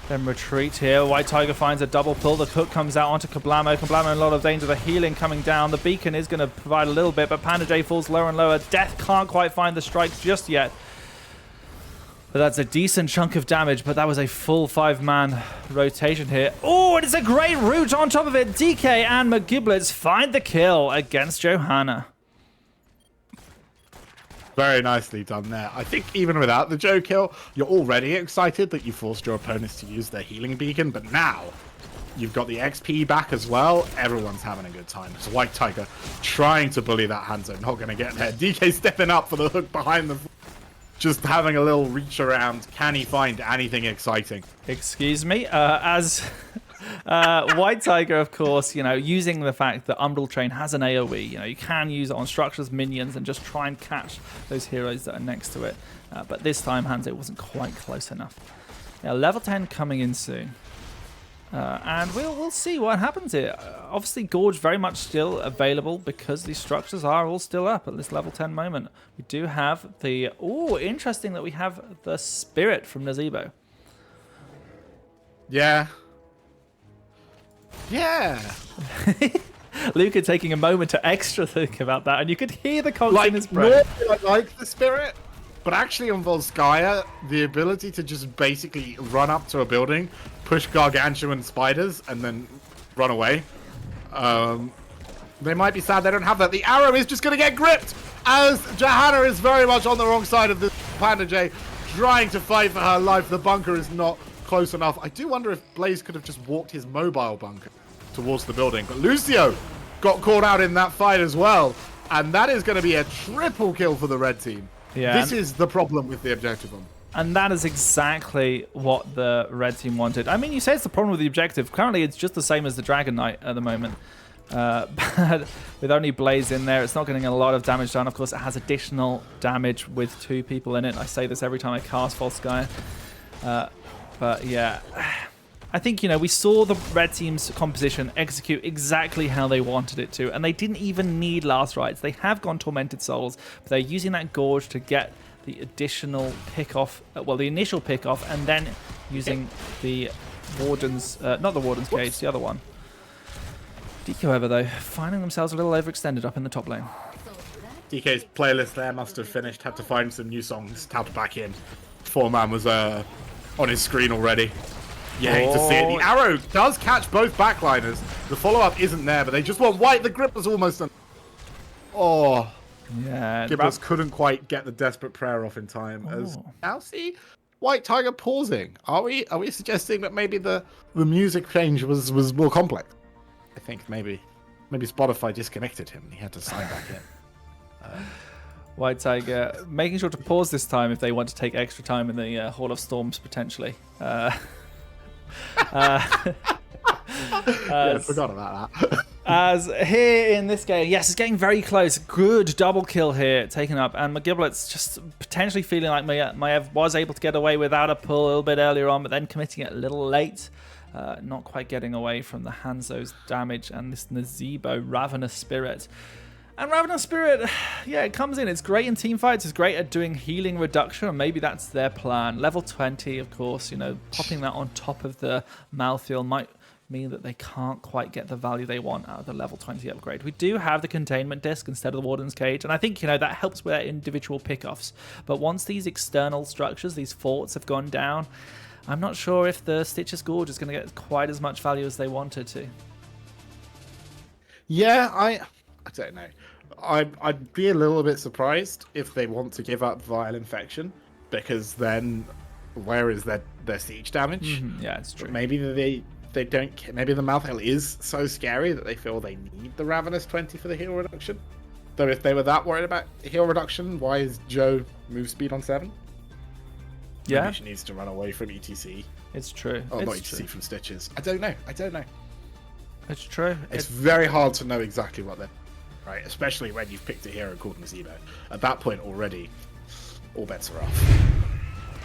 S1: them retreat here, White Tiger finds a double pull. The hook comes out onto Kablamo. Kablamo in a lot of danger. The healing coming down. The beacon is going to provide a little bit, but Panda J falls lower and lower. Death can't quite find the strike just yet. But that's a decent chunk of damage, but that was a full 5-man rotation here. Oh, and it's a great root on top of it. DK and McGiblets find the kill against Johanna.
S2: Very nicely done there. I think even without the Joe kill, you're already excited that you forced your opponents to use their healing beacon, but now you've got the XP back as well. Everyone's having a good time. It's White Tiger trying to bully that Hanzo, not going to get there. DK stepping up for the hook behind the... Just having a little reach around. Can he find anything exciting?
S1: Excuse me. As White Tiger, of course, using the fact that Umbral Train has an AoE, you can use it on structures, minions, and just try and catch those heroes that are next to it. But this time, Hanzo wasn't quite close enough. Yeah, level 10 coming in soon. And we'll see what happens here. Obviously, Gorge very much still available because these structures are all still up at this level 10 moment. We do have the... Oh, interesting that we have the Spirit from Nazeebo.
S2: Yeah. Yeah.
S1: Luca taking a moment to extra think about that, and you could hear the cogs in his brain.
S2: I like the Spirit, but actually on Volskaya, the ability to just basically run up to a building, push gargantuan spiders, and then run away. They might be sad they don't have that. The arrow is just going to get gripped, as Johanna is very much on the wrong side of this. Panda J trying to fight for her life. The bunker is not close enough. I do wonder if Blaze could have just walked his mobile bunker towards the building, but Lucio got caught out in that fight as well, and that is going to be a triple kill for the red team.
S1: Yeah.
S2: This is the problem with the objective one.
S1: And that is exactly what the red team wanted. I mean, you say it's the problem with the objective. Currently, it's just the same as the Dragon Knight at the moment. But with only Blaze in there, it's not getting a lot of damage done. Of course, it has additional damage with 2 people in it. I say this every time I cast Volskaya. But yeah, I think, we saw the red team's composition execute exactly how they wanted it to. And they didn't even need Last Rites. They have gone Tormented Souls, but they're using that Gorge to get the additional pick-off, well, the initial pick-off, and then using the Warden's, not the Warden's Cage, the other one. DK, however, though, finding themselves a little overextended up in the top lane.
S2: DK's playlist there must have finished, had to find some new songs, tapped back in. 4-man was on his screen already. You hate to see it. The arrow does catch both backliners. The follow-up isn't there, but they just want White. The grip was almost done. Oh.
S1: Yeah,
S2: Gibbous couldn't quite get the desperate prayer off in time. As now see White Tiger pausing. Are we suggesting that maybe the music change was more complex? I think maybe Spotify disconnected him and he had to sign back in.
S1: White Tiger making sure to pause this time if they want to take extra time in the Hall of Storms potentially.
S2: Yeah, I forgot about that.
S1: As here in this game, yes, it's getting very close. Good double kill here taken up. And McGiblet's just potentially feeling like Maiev was able to get away without a pull a little bit earlier on, but then committing it a little late. Not quite getting away from the Hanzo's damage and this Nazeebo Ravenous Spirit. And Ravenous Spirit, yeah, it comes in. It's great in team fights. It's great at doing healing reduction, and maybe that's their plan. Level 20, of course, popping that on top of the Malthael might mean that they can't quite get the value they want out of the level 20 upgrade. We do have the containment disc instead of the Warden's Cage, and I think, that helps with their individual pickoffs. But once these external structures, these forts have gone down, I'm not sure if the Stitcher's Gorge is going to get quite as much value as they wanted to.
S2: Yeah, I don't know. I'd be a little bit surprised if they want to give up Vile Infection, because then where is their siege damage?
S1: Yeah, it's true.
S2: But maybe they don't. Maybe the Malthael is so scary that they feel they need the Ravenous 20 for the heal reduction. Though if they were that worried about heal reduction, why is Joe move speed on 7?
S1: Yeah,
S2: maybe she needs to run away from ETC.
S1: It's true.
S2: Oh,
S1: it's
S2: not ETC,
S1: true.
S2: from Stitches. I don't know.
S1: It's true.
S2: It's very hard to know exactly what they're right, especially when you've picked a hero called Nazeebo. At that point already, all bets are off.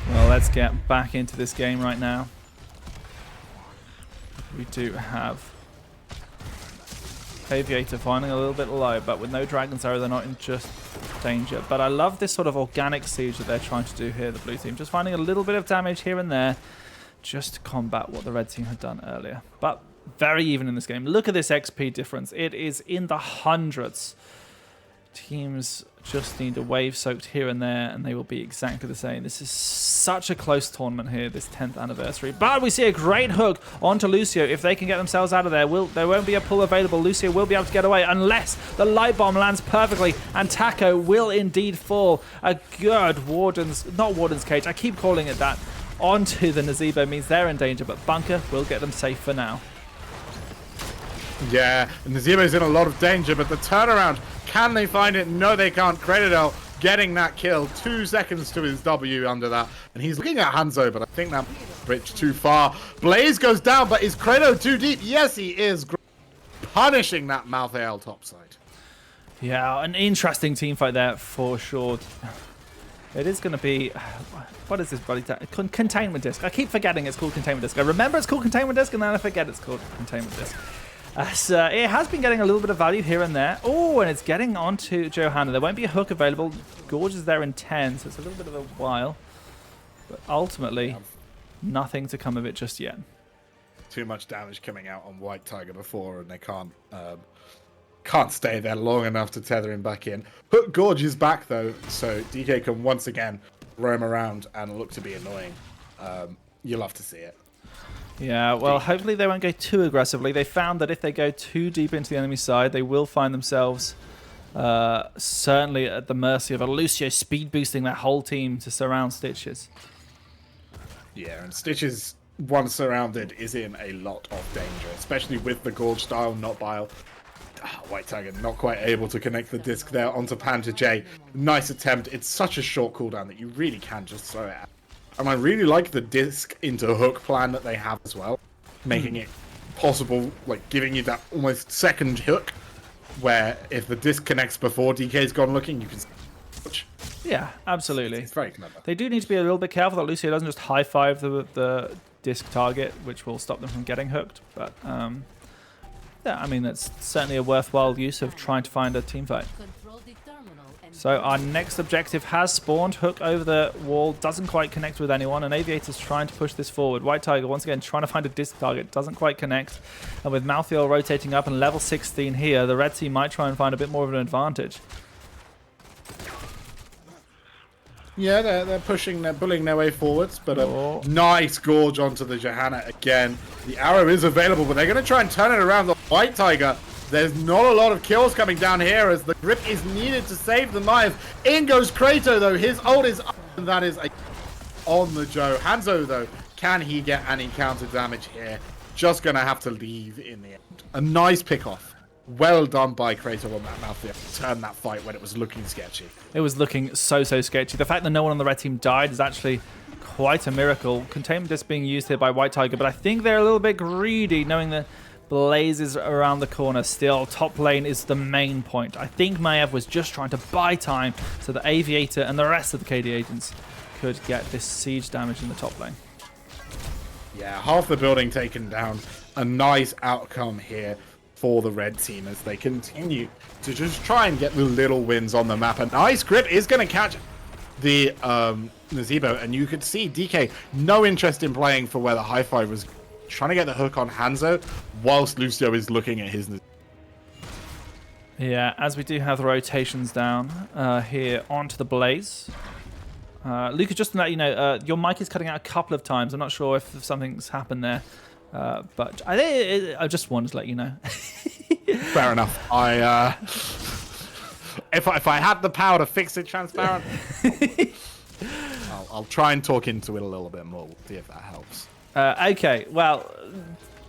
S1: Well, let's get back into this game right now. We do have Aviator finding a little bit low, but with no Dragon's Arrow, they're not in just danger. But I love this sort of organic siege that they're trying to do here, the blue team. Just finding a little bit of damage here and there just to combat what the red team had done earlier. But very even in this game. Look at this XP difference. It is in the hundreds. Teams just need a wave soaked here and there, and they will be exactly the same. This is such a close tournament here, this 10th anniversary. But we see a great hook onto Lucio. If they can get themselves out of there, there won't be a pull available. Lucio will be able to get away unless the light bomb lands perfectly, and Taco will indeed fall. A good not Warden's Cage, I keep calling it that, onto the Nazeebo means they're in danger, but Bunker will get them safe for now.
S2: Yeah, and Nazeebo's in a lot of danger, but the turnaround, can they find it? No, they can't. Cradle getting that kill. 2 seconds to his W under that. And he's looking at Hanzo, but I think that bridge too far. Blaze goes down, but is Cradle too deep? Yes, he is. Punishing that Malthael topside.
S1: Yeah, an interesting team fight there for sure. It is going to be... What is this bloody Containment Disc? I keep forgetting it's called Containment Disc. I remember it's called Containment Disc, and then I forget it's called Containment Disc. So it has been getting a little bit of value here and there. Oh, and it's getting onto Johanna. There won't be a hook available. Gorge is there in 10, so it's a little bit of a while. But ultimately, nothing to come of it just yet.
S2: Too much damage coming out on White Tiger before, and they can't stay there long enough to tether him back in. Hook Gorge is back, though, so DK can once again roam around and look to be annoying. You'll love to see it.
S1: Yeah, well, hopefully they won't go too aggressively. They found that if they go too deep into the enemy side, they will find themselves certainly at the mercy of a Lucio speed boosting that whole team to surround Stitches.
S2: Yeah, and Stitches, once surrounded, is in a lot of danger, especially with the Gorge style, not Bile. White Tiger not quite able to connect the disc there onto Panther J. Nice attempt. It's such a short cooldown that you really can just throw it out. And I really like the disc into hook plan that they have as well, making it possible, like giving you that almost second hook, where if the disc connects before DK's gone looking, you can.
S1: Yeah, absolutely.
S2: It's very clever.
S1: They do need to be a little bit careful that Lucio doesn't just high five the disc target, which will stop them from getting hooked. But yeah, I mean that's certainly a worthwhile use of trying to find a team fight. So our next objective has spawned. Hook over the wall, doesn't quite connect with anyone, and Aviator's trying to push this forward. White Tiger, once again, trying to find a disc target, doesn't quite connect. And with Malthael rotating up and level 16 here, the red team might try and find a bit more of an advantage.
S2: Yeah, they're pushing, they're bullying their way forwards, but a nice Gorge onto the Johanna again. The arrow is available, but they're going to try and turn it around the White Tiger. There's not a lot of kills coming down here as the grip is needed to save the knives. In goes Kratos, though. His ult is up, and that is on the Joe. Hanzo, though, can he get any counter damage here? Just going to have to leave in the end. A nice pick-off. Well done by Kratos on that mouth. Turn that fight when it was looking sketchy.
S1: It was looking so sketchy. The fact that no one on the red team died is actually quite a miracle. Containment Disc being used here by White Tiger, but I think they're a little bit greedy, knowing that Blaze is around the corner still. Top lane is the main point. I think Maiev was just trying to buy time so that Aviator and the rest of the KD agents could get this siege damage in the top lane.
S2: Yeah, half the building taken down. A nice outcome here for the red team as they continue to just try and get the little wins on the map. A nice grip is going to catch the Nazeebo, and you could see DK no interest in playing for where the high five was, trying to get the hook on Hanzo whilst Lucio is looking at his.
S1: Yeah, as we do have the rotations down here onto the Blaze. Luca, just to let you know, your mic is cutting out a couple of times. I'm not sure if something's happened there, but I just wanted to let you know.
S2: Fair enough. If I had the power to fix it transparent, I'll try and talk into it a little bit more. We'll see if that helps.
S1: Okay, well,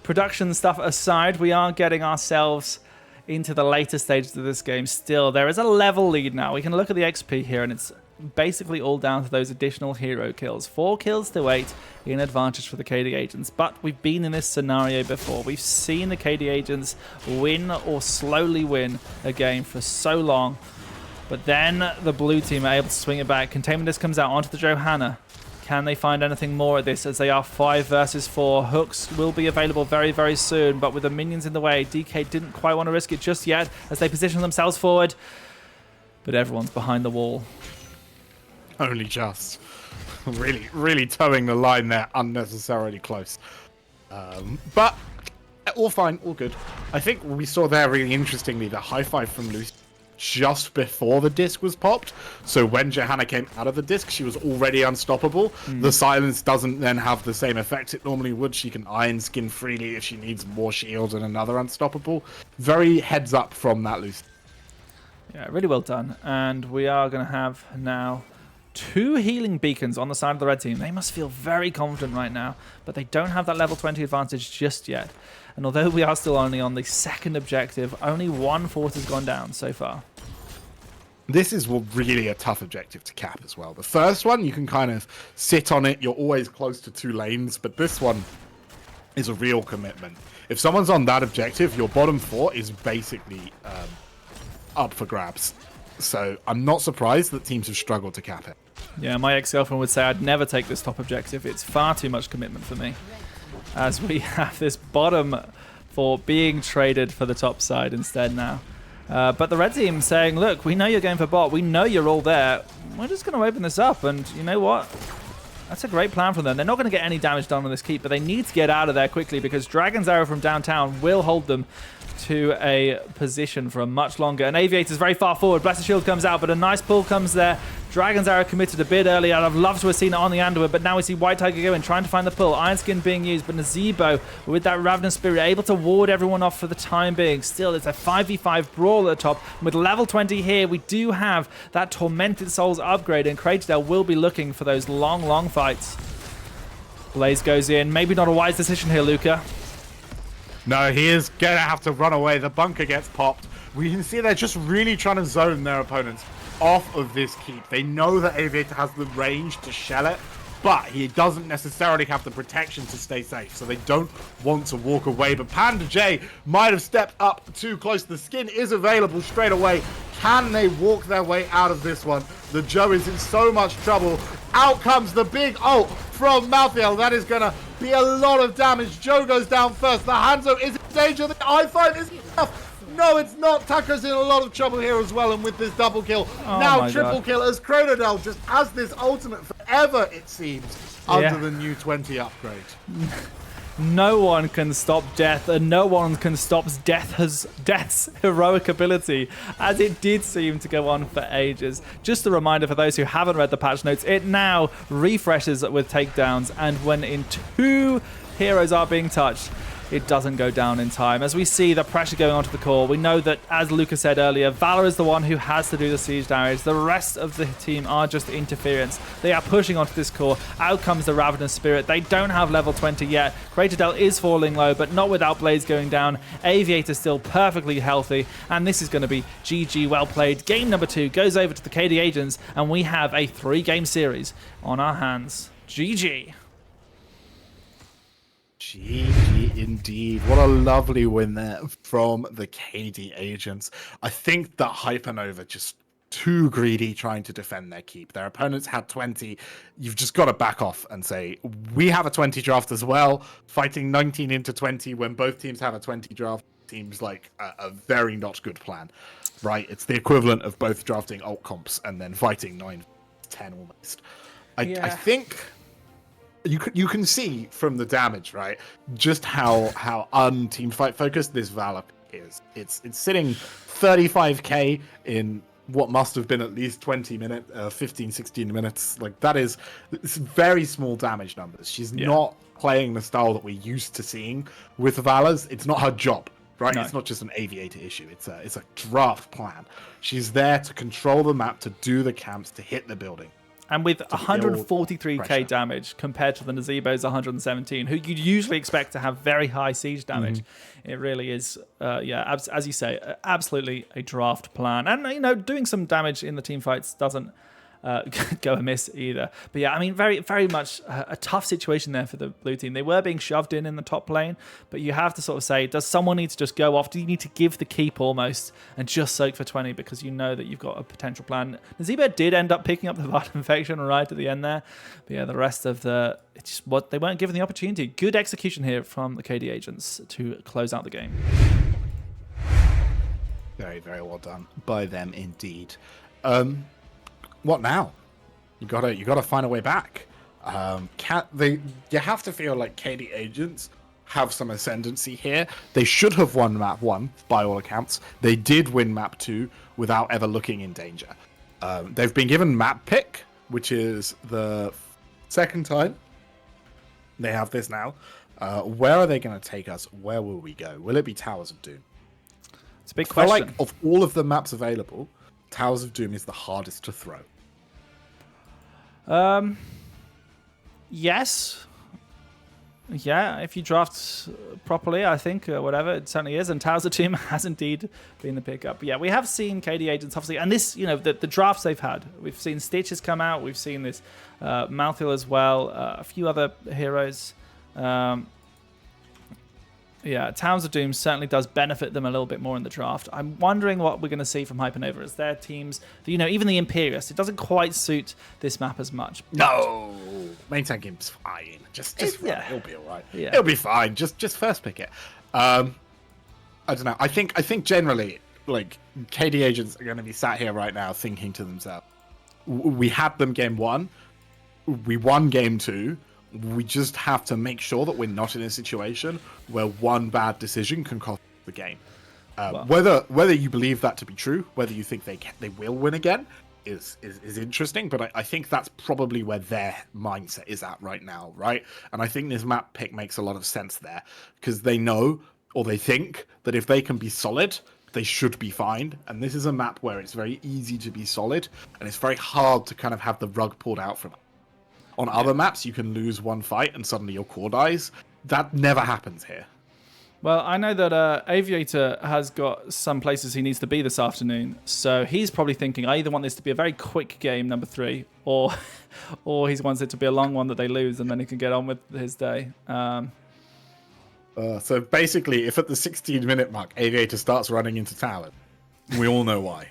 S1: production stuff aside, we are getting ourselves into the later stages of this game still. There is a level lead now. We can look at the XP here, and it's basically all down to those additional hero kills. 4 kills to 8 in advantage for the KD agents, but we've been in this scenario before. We've seen the KD agents win or slowly win a game for so long, but then the blue team are able to swing it back. Containment Disc comes out onto the Johanna. Can they find anything more at this, as they are 5 versus 4? Hooks will be available very, very soon, but with the minions in the way, DK didn't quite want to risk it just yet as they position themselves forward. But everyone's behind the wall.
S2: Only just. Really, really towing the line there unnecessarily close. But all fine, all good. I think we saw there really interestingly the high five from Lucy just before the disc was popped. So when Johanna came out of the disc, she was already unstoppable. The silence doesn't then have the same effect it normally would. She can iron skin freely if she needs more shield and another unstoppable. Very heads up from that Lucy.
S1: Yeah, really well done. And we are going to have now 2 healing beacons on the side of the red team. They must feel very confident right now, but they don't have that level 20 advantage just yet. And although we are still only on the second objective, only 1 fort has gone down so far.
S2: This is really a tough objective to cap as well. The first one, you can kind of sit on it. You're always close to 2 lanes, but this one is a real commitment. If someone's on that objective, your bottom fort is basically up for grabs. So I'm not surprised that teams have struggled to cap it.
S1: Yeah, my ex-girlfriend would say I'd never take this top objective. It's far too much commitment for me. As we have this bottom fort being traded for the top side instead now. But the red team saying, look, we know you're going for bot. We know you're all there. We're just going to open this up. And you know what? That's a great plan from them. They're not going to get any damage done on this keep, but they need to get out of there quickly because Dragon's Arrow from downtown will hold them to a position for a much longer. And Aviator's very far forward. Blessed Shield comes out, but a nice pull comes there. Dragon's Arrow committed a bit early. I'd have loved to have seen it on the Underwood, but now we see White Tiger going, trying to find the pull. Iron Skin being used, but Nazeebo, with that Ravenous Spirit, able to ward everyone off for the time being. Still, it's a 5v5 brawl at the top. With level 20 here, we do have that Tormented Souls upgrade, and Kratos will be looking for those long, long fights. Blaze goes in. Maybe not a wise decision here, Luca.
S2: No, he is going to have to run away. The bunker gets popped. We can see they're just really trying to zone their opponents off of this keep. They know that Aviator has the range to shell it, but he doesn't necessarily have the protection to stay safe, so they don't want to walk away. But Panda J might have stepped up too close. The skin is available straight away. Can they walk their way out of this one? The Joe is in so much trouble. Out comes the big ult from Malthael. That is going to be a lot of damage. Joe goes down first. The Hanzo is in danger. The I5 is enough. No, it's not. Tucker's in a lot of trouble here as well, and with this double kill. Now triple kill as Cronodel just has this ultimate forever, it seems, under the new 20 upgrade.
S1: No one can stop Death, and no one can stop Death's heroic ability, as it did seem to go on for ages. Just a reminder for those who haven't read the patch notes, it now refreshes with takedowns, and when in 2 heroes are being touched, it doesn't go down in time. As we see the pressure going onto the core, we know that, as Lucas said earlier, Valor is the one who has to do the siege damage. The rest of the team are just interference. They are pushing onto this core. Out comes the Ravenous Spirit. They don't have level 20 yet. Craterdale is falling low, but not without Blaze going down. Aviator still perfectly healthy, and this is going to be GG. Well played. Game number 2 goes over to the KD Agents, and we have a 3-game series on our hands. GG.
S2: GG indeed. What a lovely win there from the KD Agents. I think that Hypernova just too greedy trying to defend their keep. Their opponents had 20. You've just got to back off and say, we have a 20 draft as well. Fighting 19 into 20 when both teams have a 20 draft seems like a very not good plan, right? It's the equivalent of both drafting alt comps and then fighting 9-10 almost. I think... You can see from the damage, right, just how un-team fight focused this Valor is. It's sitting 35k in what must have been at least 20 minutes, 15, 16 minutes. Like, that is, it's very small damage numbers. She's not playing the style that we're used to seeing with Valors. It's not her job, right? No. It's not just an Aviator issue. It's a draft plan. She's there to control the map, to do the camps, to hit the building.
S1: And with 143k damage compared to the Nazeebo's 117, who you'd usually expect to have very high siege damage, it really is, as you say, absolutely a draft plan. And, you know, doing some damage in the team fights doesn't go amiss either. But yeah, I mean, very, very much a tough situation there for the blue team. They were being shoved in the top lane, but you have to sort of say, does someone need to just go off? Do you need to give the keep almost and just soak for 20 because you know that you've got a potential plan? Nazeebo did end up picking up the Vital Infection right at the end there. But yeah, the rest of it's just what they weren't given the opportunity. Good execution here from the KD agents to close out the game.
S2: Very, very well done by them indeed. What now? You gotta find a way back. You have to feel like KD agents have some ascendancy here. They should have won map 1 by all accounts. They did win map 2 without ever looking in danger. They've been given map pick, which is the second time they have this now. Where are they going to take us? Where will we go? Will it be Towers of Doom?
S1: It's a big
S2: I
S1: question.
S2: feel like of all of the maps available, Towers of Doom is the hardest to throw.
S1: Yes. Yeah, if you draft properly, I think, whatever, it certainly is. And Towers of Doom has indeed been the pickup. But yeah, we have seen KD agents, obviously, and this, the drafts they've had. We've seen Stitches come out. We've seen this Malthael as well. A few other heroes. Yeah, Towers of Doom certainly does benefit them a little bit more in the draft. I'm wondering what we're going to see from Hypernova as their teams. Even the Imperious, it doesn't quite suit this map as much.
S2: No, main tank game's fine. Just
S1: yeah.
S2: It'll be all right.
S1: Yeah.
S2: It'll be fine. Just first pick it. I don't know. I think generally, like, KD agents are going to be sat here right now thinking to themselves, we had them game 1, we won game 2. We just have to make sure that we're not in a situation where one bad decision can cost the game. Whether you believe that to be true, whether you think they will win again, is interesting. But I think that's probably where their mindset is at right now, right? And I think this map pick makes a lot of sense there because they know or they think that if they can be solid, they should be fine. And this is a map where it's very easy to be solid, and it's very hard to kind of have the rug pulled out from it. On other maps, you can lose one fight and suddenly your core dies. That never happens here.
S1: Well, I know that Aviator has got some places he needs to be this afternoon, so he's probably thinking, I either want this to be a very quick game, number 3, or he wants it to be a long one that they lose, and then he can get on with his day.
S2: So basically, if at the 16-minute mark, Aviator starts running into tower, we all know why.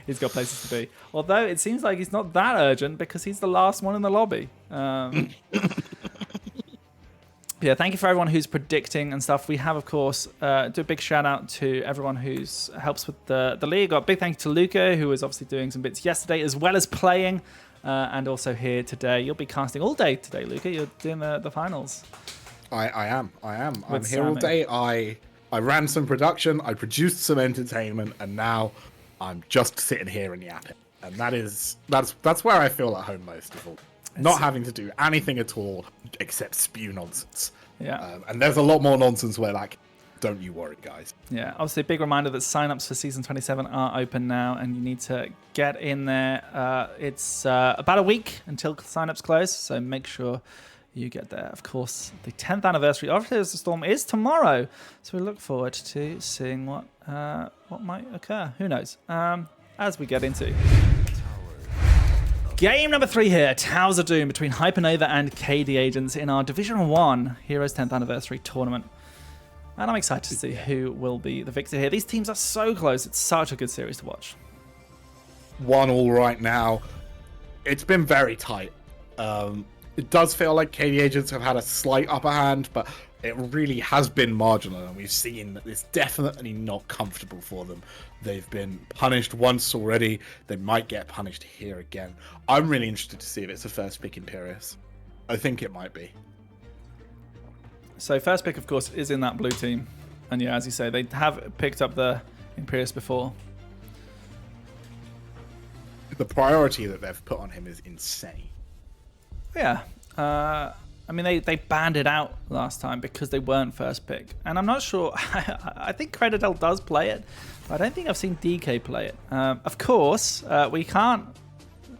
S1: He's got places to be. Although it seems like he's not that urgent because he's the last one in the lobby. Yeah, thank you for everyone who's predicting and stuff. We have, of course, do a big shout out to everyone who's helps with the league. Got a big thank you to Luca, who was obviously doing some bits yesterday as well as playing, and also here today. You'll be casting all day today, Luca. You're doing the finals.
S2: I am. I'm here
S1: Sammy.
S2: all day. I ran some production, I produced some entertainment, and now I'm just sitting here and yapping. And that's where I feel at home most of all. Not having to do anything at all except spew nonsense.
S1: Yeah.
S2: And there's a lot more nonsense where, like, don't you worry, guys.
S1: Yeah, obviously a big reminder that sign-ups for Season 27 are open now, and you need to get in there. It's about a week until sign-ups close, so make sure you get there. Of course, the 10th anniversary of Heroes of the Storm is tomorrow, so we look forward to seeing what might occur. Who knows? As we get into game number 3 here, Towers of Doom between Hypernova and KD agents in our Division 1 Heroes 10th anniversary tournament. And I'm excited to see who will be the victor here. These teams are so close. It's such a good series to watch.
S2: 1-1 right now. It's been very tight. It does feel like KD agents have had a slight upper hand, but it really has been marginal, and we've seen that it's definitely not comfortable for them. They've been punished once already. They might get punished here again. I'm really interested to see if it's a first pick Imperious. I think it might be.
S1: So first pick, of course, is in that blue team. And yeah, as you say, they have picked up the Imperious before.
S2: The priority that they've put on him is insane.
S1: Yeah. I mean, they banned it out last time because they weren't first pick. And I'm not sure. I think Credidel does play it, but I don't think I've seen DK play it. Of course, we can't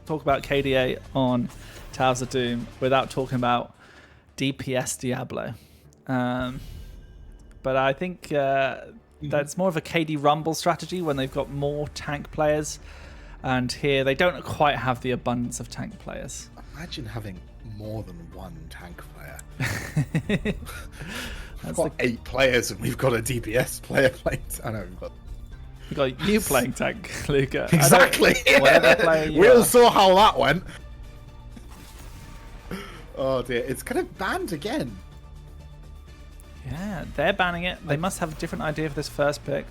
S1: talk about KDA on Towers of Doom without talking about DPS Diablo. But I think that's more of a KD Rumble strategy when they've got more tank players. And here they don't quite have the abundance of tank players.
S2: Imagine having more than one tank player. We've got 8 players and we've got a DPS player playing. I know
S1: We've got you playing tank, Luca.
S2: Exactly. We all saw how that went. Oh dear, it's kind of banned again.
S1: Yeah, they're banning it. They must have a different idea for this first pick.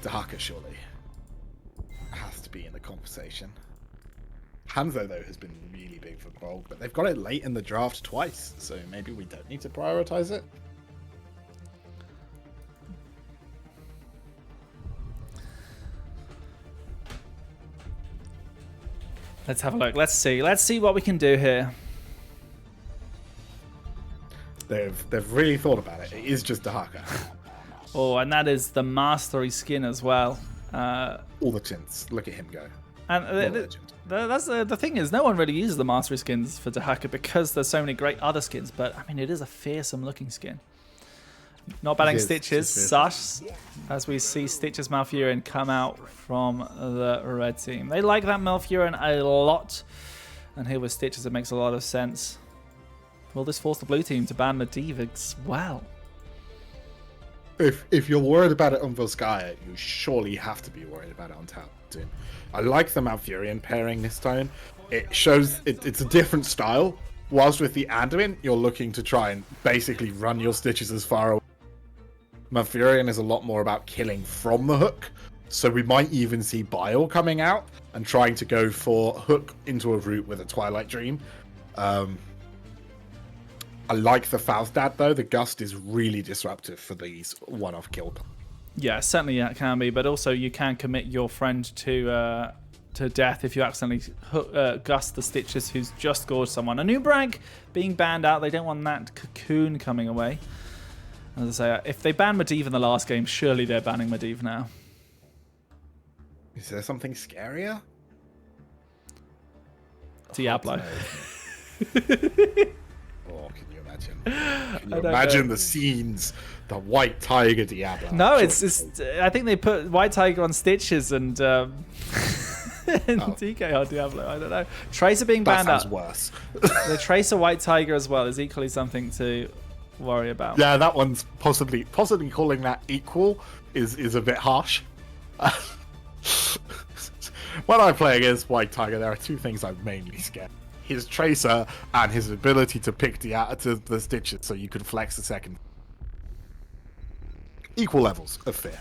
S2: Dahaka surely has to be in the conversation. Hanzo, though, has been really big for Krog, but they've got it late in the draft twice, so maybe we don't need to prioritize it.
S1: Let's have a look. Let's see. Let's see what we can do here.
S2: They've really thought about it. It is just Dahaka.
S1: Oh, and that is the mastery skin as well.
S2: All the tints. Look at him go.
S1: And that's the thing is, no one really uses the mastery skins for Dahaka because there's so many great other skins. But I mean, it is a fearsome looking skin. Not batting Stitches, Sus, as we see Stitches Malfurion come out from the red team. They like that Malfurion a lot. And here with Stitches, it makes a lot of sense. Will this force the blue team to ban Medivh as well?
S2: If you're worried about it on Volskaya, you surely have to be worried about it on Tap team. I like the Malfurion pairing this time. It shows it's a different style. Whilst with the Anduin, you're looking to try and basically run your Stitches as far away. Malfurion is a lot more about killing from the hook. So we might even see Bile coming out and trying to go for hook into a route with a Twilight Dream. I like the Falstad though. The Gust is really disruptive for these one-off kill.
S1: Yeah, certainly it can be, but also you can commit your friend to death if you accidentally gust the Stitches who's just scored someone. A new brag being banned out. They don't want that cocoon coming away. As I say, if they banned Medivh in the last game, surely they're banning Medivh now.
S2: Is there something scarier?
S1: Diablo.
S2: Oh, can you imagine? Can you imagine the scenes? The White Tiger Diablo.
S1: No, it's I think they put White Tiger on Stitches and TK on Diablo. I don't know. Tracer being banned out.
S2: That sounds worse.
S1: The Tracer White Tiger as well is equally something to worry about.
S2: Yeah, that one's possibly calling that equal is a bit harsh. When I play against White Tiger, there are two things I'm mainly scared: his Tracer and his ability to pick the Stitches, so you could flex a second. Equal levels of fear.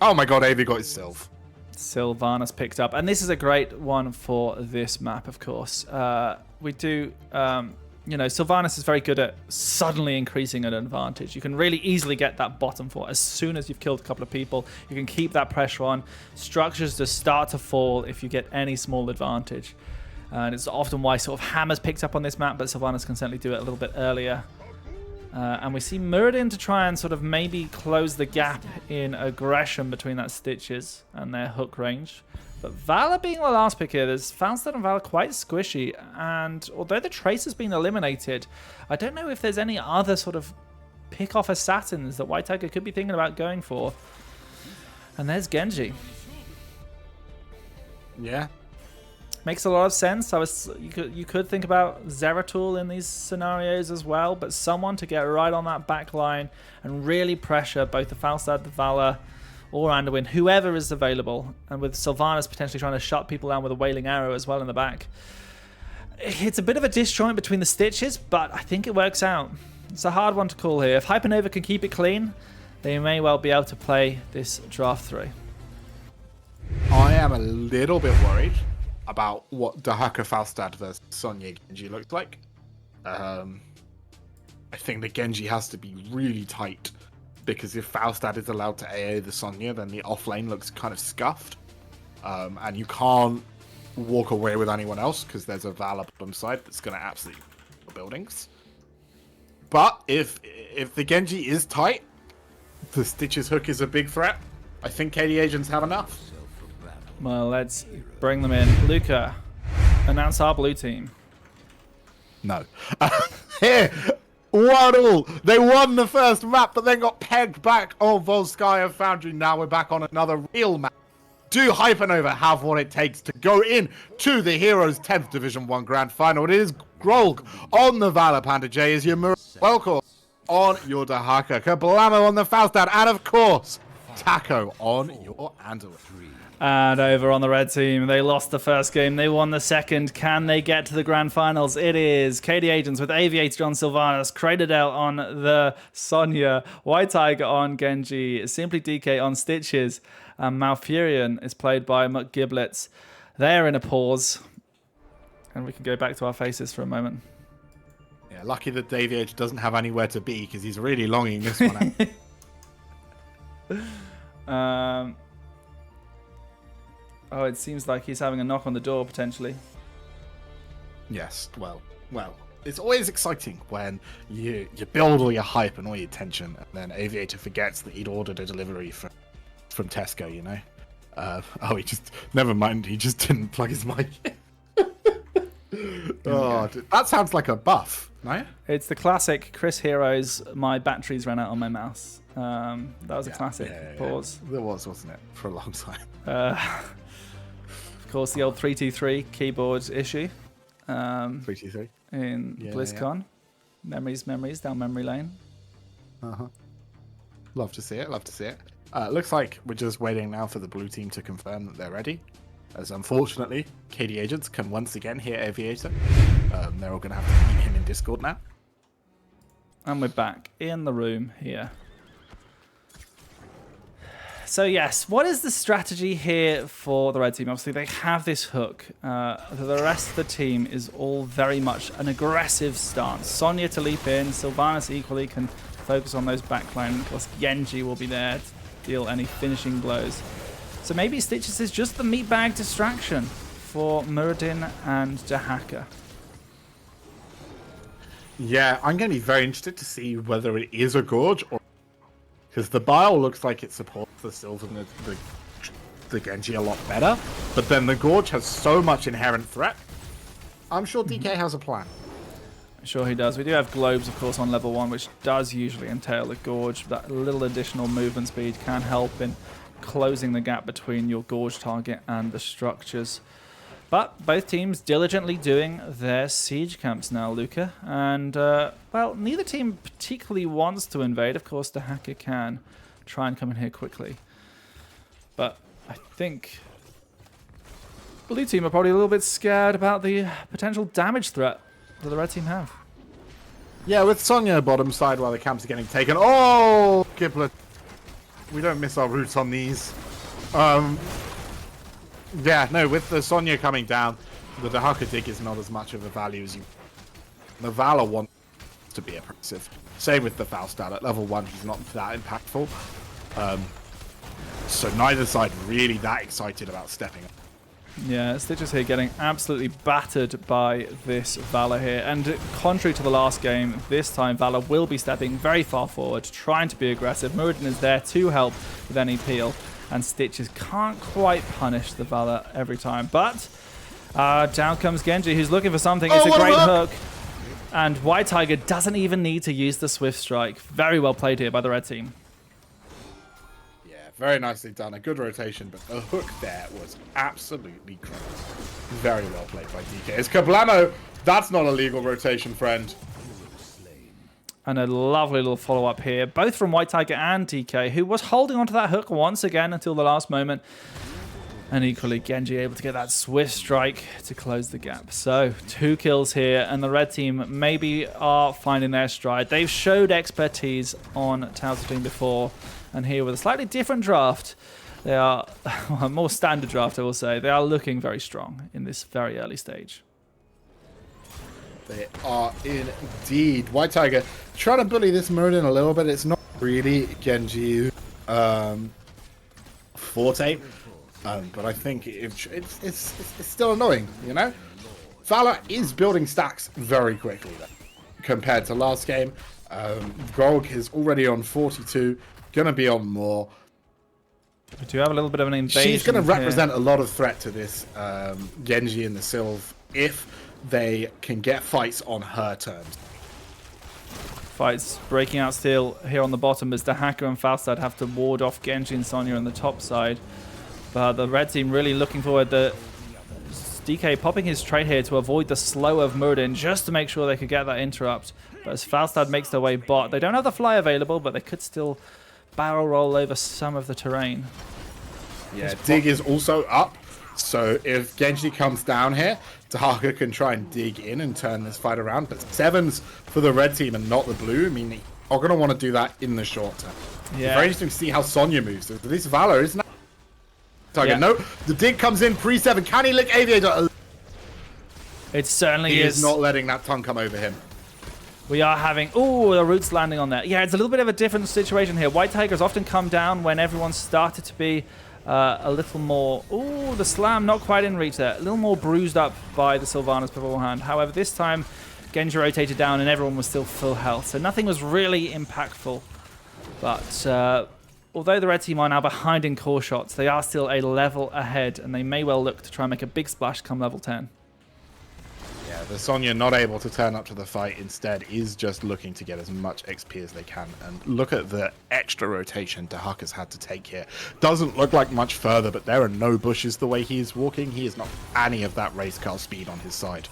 S2: Oh my god, Avi got his Sylv.
S1: Sylvanas picked up, and this is a great one for this map, of course. We do, Sylvanas is very good at suddenly increasing an advantage. You can really easily get that bottom four as soon as you've killed a couple of people. You can keep that pressure on. Structures just start to fall if you get any small advantage. And it's often why sort of Hammer's picked up on this map, but Sylvanas can certainly do it a little bit earlier. And we see Muradin to try and sort of maybe close the gap in aggression between that Stitches and their hook range. But Valor being the last pick here, there's Falstad and Valor quite squishy. And although the Tracer's been eliminated, I don't know if there's any other sort of pick-off assassins that White Tiger could be thinking about going for. And there's Genji.
S2: Yeah.
S1: Makes a lot of sense. You could think about Zeratul in these scenarios as well, but someone to get right on that back line and really pressure both the Falstad, the Valor, or Anduin, whoever is available, and with Sylvanas potentially trying to shut people down with a Wailing Arrow as well in the back. It's a bit of a disjoint between the Stitches, but I think it works out. It's a hard one to call here. If Hypernova can keep it clean, they may well be able to play this draft through.
S2: I am a little bit worried about what Dahaka Falstad versus Sonya Genji looked like. I think the Genji has to be really tight, because if Falstad is allowed to AA the Sonya, then the offlane looks kind of scuffed. And you can't walk away with anyone else, because there's a Valor bottom side that's going to absolutely buildings. But if the Genji is tight, the Stitches hook is a big threat. I think KD agents have enough.
S1: Well, let's bring them in. Luca, announce our blue team.
S2: No. Here, 1-1. They won the first map, but then got pegged back on Volskaya Foundry. Now we're back on another real map. Do Hypernova have what it takes to go in to the Heroes 10th Division 1 Grand Final? It is Grolg on the Valor, Panda J is your Welcome on your Dehaka, Kablamo on the Faustad, and of course, Taco on your Anduin.
S1: And over on the red team, they lost the first game, they won the second. Can they get to the grand finals? It is KD Agents with Aviator on Sylvanas, Cradadel on the Sonya, White Tiger on Genji, Simply DK on Stitches, and Malfurion is played by McGiblets. They're in a pause, and we can go back to our faces for a moment.
S2: Yeah, lucky that Aviator doesn't have anywhere to be because he's really longing this one out.
S1: Oh, it seems like he's having a knock on the door, potentially.
S2: Yes, well, it's always exciting when you build all your hype and all your tension, and then Aviator forgets that he'd ordered a delivery from Tesco, you know? Never mind, he just didn't plug his mic in. That sounds like a buff, no?
S1: It's the classic Chris Heroes, my batteries ran out on my mouse. That was a classic pause.
S2: There was, wasn't it? For a long time.
S1: Of course, the old 323 keyboard issue.
S2: 323
S1: in BlizzCon. Yeah. Memories down memory lane.
S2: Love to see it. Looks like we're just waiting now for the blue team to confirm that they're ready. As unfortunately, KD Agents can once again hear Aviator. They're all going to have to meet him in Discord now.
S1: And we're back in the room here. So yes, what is the strategy here for the red team? Obviously, they have this hook. The rest of the team is all very much an aggressive stance. Sonya to leap in. Sylvanas equally can focus on those backline. Of course, Genji will be there to deal any finishing blows. So maybe Stitches is just the meatbag distraction for Muradin and Dehaka.
S2: Yeah, I'm going to be very interested to see whether it is a Gorge or... Because the Bile looks like it supports the Sylv and the Genji a lot better. But then the Gorge has so much inherent threat. I'm sure DK has a plan.
S1: Sure he does. We do have globes, of course, on level 1, which does usually entail the Gorge. That little additional movement speed can help in closing the gap between your Gorge target and the structures. But both teams diligently doing their siege camps now, Luca. And, well, neither team particularly wants to invade. Of course, Dehaka can try and come in here quickly. But I think blue team are probably a little bit scared about the potential damage threat that the red team have.
S2: Yeah, with Sonya bottom side while the camps are getting taken. Oh, Giblet. We don't miss our roots on these. Yeah, no, with the Sonya coming down, the Dehaka dig is not as much of a value as you... The Valor wants to be oppressive. Same with the Faustad. At level 1, he's not that impactful. So neither side really that excited about stepping up.
S1: Yeah, Stitches here getting absolutely battered by this Valor here. And contrary to the last game, this time Valor will be stepping very far forward, trying to be aggressive. Muradin is there to help with any peel. And Stitches can't quite punish the Valor every time. But down comes Genji, who's looking for something. It's a great hook. And White Tiger doesn't even need to use the Swift Strike. Very well played here by the red team.
S2: Yeah, very nicely done. A good rotation, but the hook there was absolutely great. Very well played by DK. It's Kablamo. That's not a legal rotation, friend.
S1: And a lovely little follow-up here, both from White Tiger and DK, who was holding onto that hook once again until the last moment. And equally, Genji able to get that Swift Strike to close the gap. So, 2 kills here, and the red team maybe are finding their stride. They've showed expertise on Towser Team before, and here with a slightly different draft, they are, well, a more standard draft, I will say, they are looking very strong in this very early stage.
S2: They are indeed. White Tiger trying to bully this Muradin a little bit. It's not really Genji forte, but I think it's still annoying, you know? Valor is building stacks very quickly, though, compared to last game. Grolg is already on 42, going to be on more.
S1: We do have a little bit of an invasion.
S2: She's going to represent a lot of threat to this Genji and the Sylv if they can get fights on her terms.
S1: Fights breaking out still here on the bottom as Dehaka and Faustad have to ward off Genji and Sonya on the top side. But the red team really looking forward. The DK popping his trade here to avoid the slow of Muradin, just to make sure they could get that interrupt. But as Falstad makes their way bot, they don't have the fly available, but they could still barrel roll over some of the terrain.
S2: Yeah, dig is also up. So if Genji comes down here, Dahaka can try and dig in and turn this fight around. But 7s for the red team and not the blue. I mean, they are going to want to do that in the short term.
S1: Yeah.
S2: It's very interesting to see how Sonya moves. This Valor isn't target.
S1: Yeah.
S2: No, the dig comes in pre-7. Can he lick Aviator?
S1: It certainly
S2: He
S1: is.
S2: is not letting that tongue come over him.
S1: We are having... Oh, the roots landing on there. Yeah, it's a little bit of a different situation here. White Tigers often come down when everyone started to be a little more... Oh, the slam not quite in reach there. A little more bruised up by the Sylvanas beforehand. However, this time, Genji rotated down and everyone was still full health. So nothing was really impactful. But although the red team are now behind in core shots, they are still a level ahead. And they may well look to try and make a big splash come level 10.
S2: Yeah, the Sonya not able to turn up to the fight, instead is just looking to get as much XP as they can. And look at the extra rotation Dahaka's had to take here. Doesn't look like much further, but there are no bushes the way he is walking. He is not any of that race car speed on his side.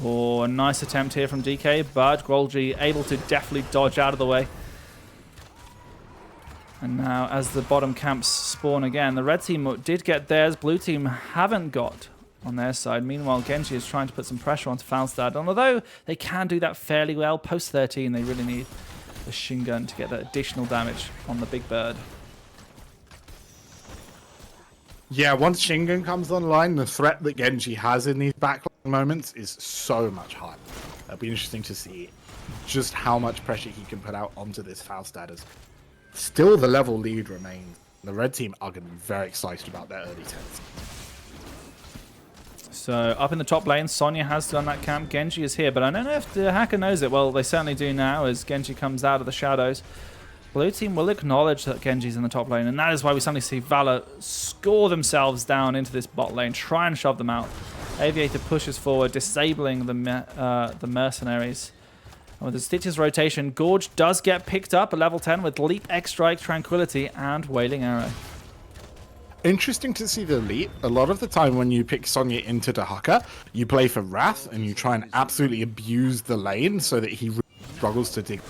S1: Oh, a nice attempt here from DK, but Grolgi able to definitely dodge out of the way. And now, as the bottom camps spawn again, the red team did get theirs, blue team haven't got on their side. Meanwhile, Genji is trying to put some pressure onto Falstad. And although they can do that fairly well, post 13, they really need the Shin Gun to get that additional damage on the big bird.
S2: Yeah, once Shingun comes online, the threat that Genji has in these backline moments is so much higher. It'll be interesting to see just how much pressure he can put out onto this Falstad. As still the level lead remains. The red team are going to be very excited about their early 10s.
S1: So up in the top lane, Sonya has done that camp. Genji is here, but I don't know if the hacker knows it. Well, they certainly do now as Genji comes out of the shadows. Blue team will acknowledge that Genji's in the top lane, and that is why we suddenly see Valor score themselves down into this bot lane, try and shove them out. Aviator pushes forward, disabling the mercenaries. And with the Stitches rotation, Gorge does get picked up at level 10 with Leap, X-Strike, Tranquility, and Wailing Arrow.
S2: Interesting to see the leap. A lot of the time when you pick Sonya into Dahaka, you play for Wrath and you try and absolutely abuse the lane so that he really struggles to dig.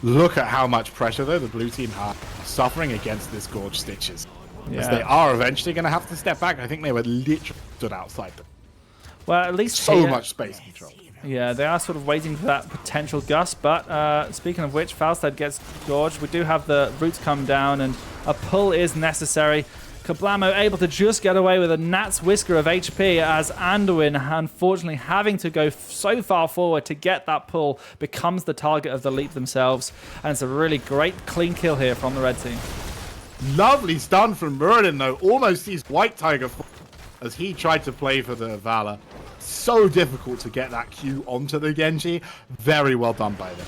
S2: Look at how much pressure, though, the blue team are suffering against this Gorge Stitches.
S1: Yeah.
S2: As they are eventually going to have to step back. I think they were literally stood outside them.
S1: Well, at least
S2: So
S1: here,
S2: much space control.
S1: Yeah, they are sort of waiting for that potential gust, but speaking of which, Falstad gets Gorge. We do have the roots come down, and a pull is necessary. Kablamo able to just get away with a gnat's whisker of HP as Anduin, unfortunately having to go so far forward to get that pull, becomes the target of the leap themselves. And it's a really great clean kill here from the red team.
S2: Lovely stun from Muradin, though. Almost sees White Tiger as he tried to play for the Valor. So difficult to get that Q onto the Genji. Very well done by them.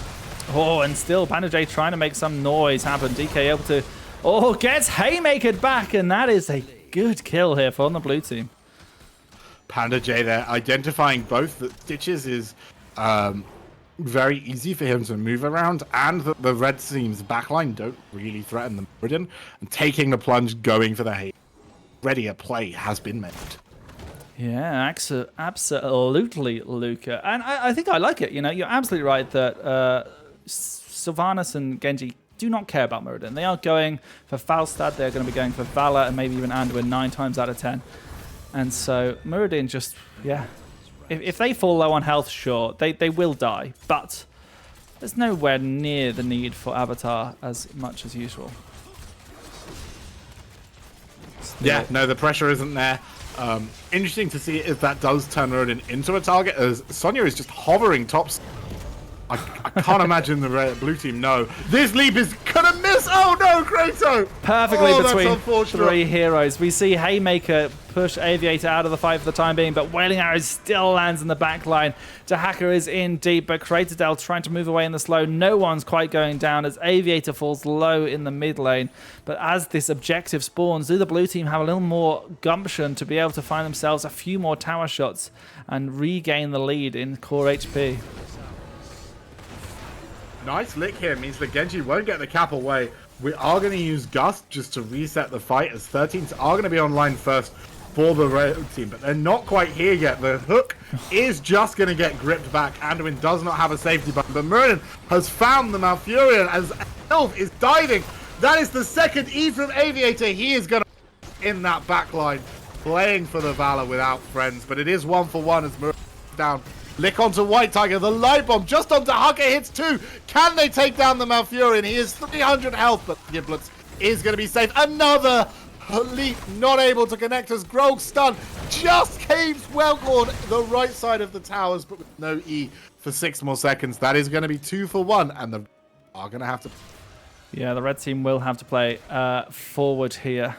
S1: Oh, and still Bandage trying to make some noise happen. DK able to... Oh, gets Haymakered back, and that is a good kill here from the blue team.
S2: Panda J there, identifying both that Stitches is very easy for him to move around, and that the red team's backline don't really threaten the Muradin, and taking the plunge, going for the hate. Ready a play has been made.
S1: Yeah, absolutely, Luca. And I think I like it. You know, you're absolutely right that Sylvanas and Genji do not care about Muradin. They are going for Falstad, they're going to be going for Valor, and maybe even Anduin 9 times out of 10. And so Muradin just, yeah. If they fall low on health, sure, they will die. But there's nowhere near the need for Avatar as much as usual.
S2: Yeah, no, the pressure isn't there. Interesting to see if that does turn Muradin into a target, as Sonya is just hovering tops. I can't imagine the blue team know. This leap is gonna miss! Oh no, Kratos!
S1: Perfectly between
S2: unfortunate.
S1: 3 heroes. We see Haymaker push Aviator out of the fight for the time being, but Wailing Arrow still lands in the back line. Dahaka is in deep, but Kratos trying to move away in the slow. No one's quite going down as Aviator falls low in the mid lane. But as this objective spawns, do the blue team have a little more gumption to be able to find themselves a few more tower shots and regain the lead in core HP?
S2: Nice lick here means that Genji won't get the cap away. We are going to use Gust just to reset the fight, as 13s are going to be online first for the red team, but they're not quite here yet. The hook is just going to get gripped back. Anduin does not have a safety button, but Muradin has found the Malfurion as Elf is diving. That is the second E from Aviator. He is going to in that backline, playing for the Valor without friends, but it is 1-for-1 as Muradin down. Lick onto White Tiger, the light bomb just onto Haka, hits 2. Can they take down the Malfurion? He is 300 health, but Giblets is going to be safe. Another leap not able to connect as Grog stun just came well on the right side of the towers, but with no E for 6 more seconds. That is going to be 2-for-1, and the are going to have to.
S1: Yeah, the red team will have to play forward here.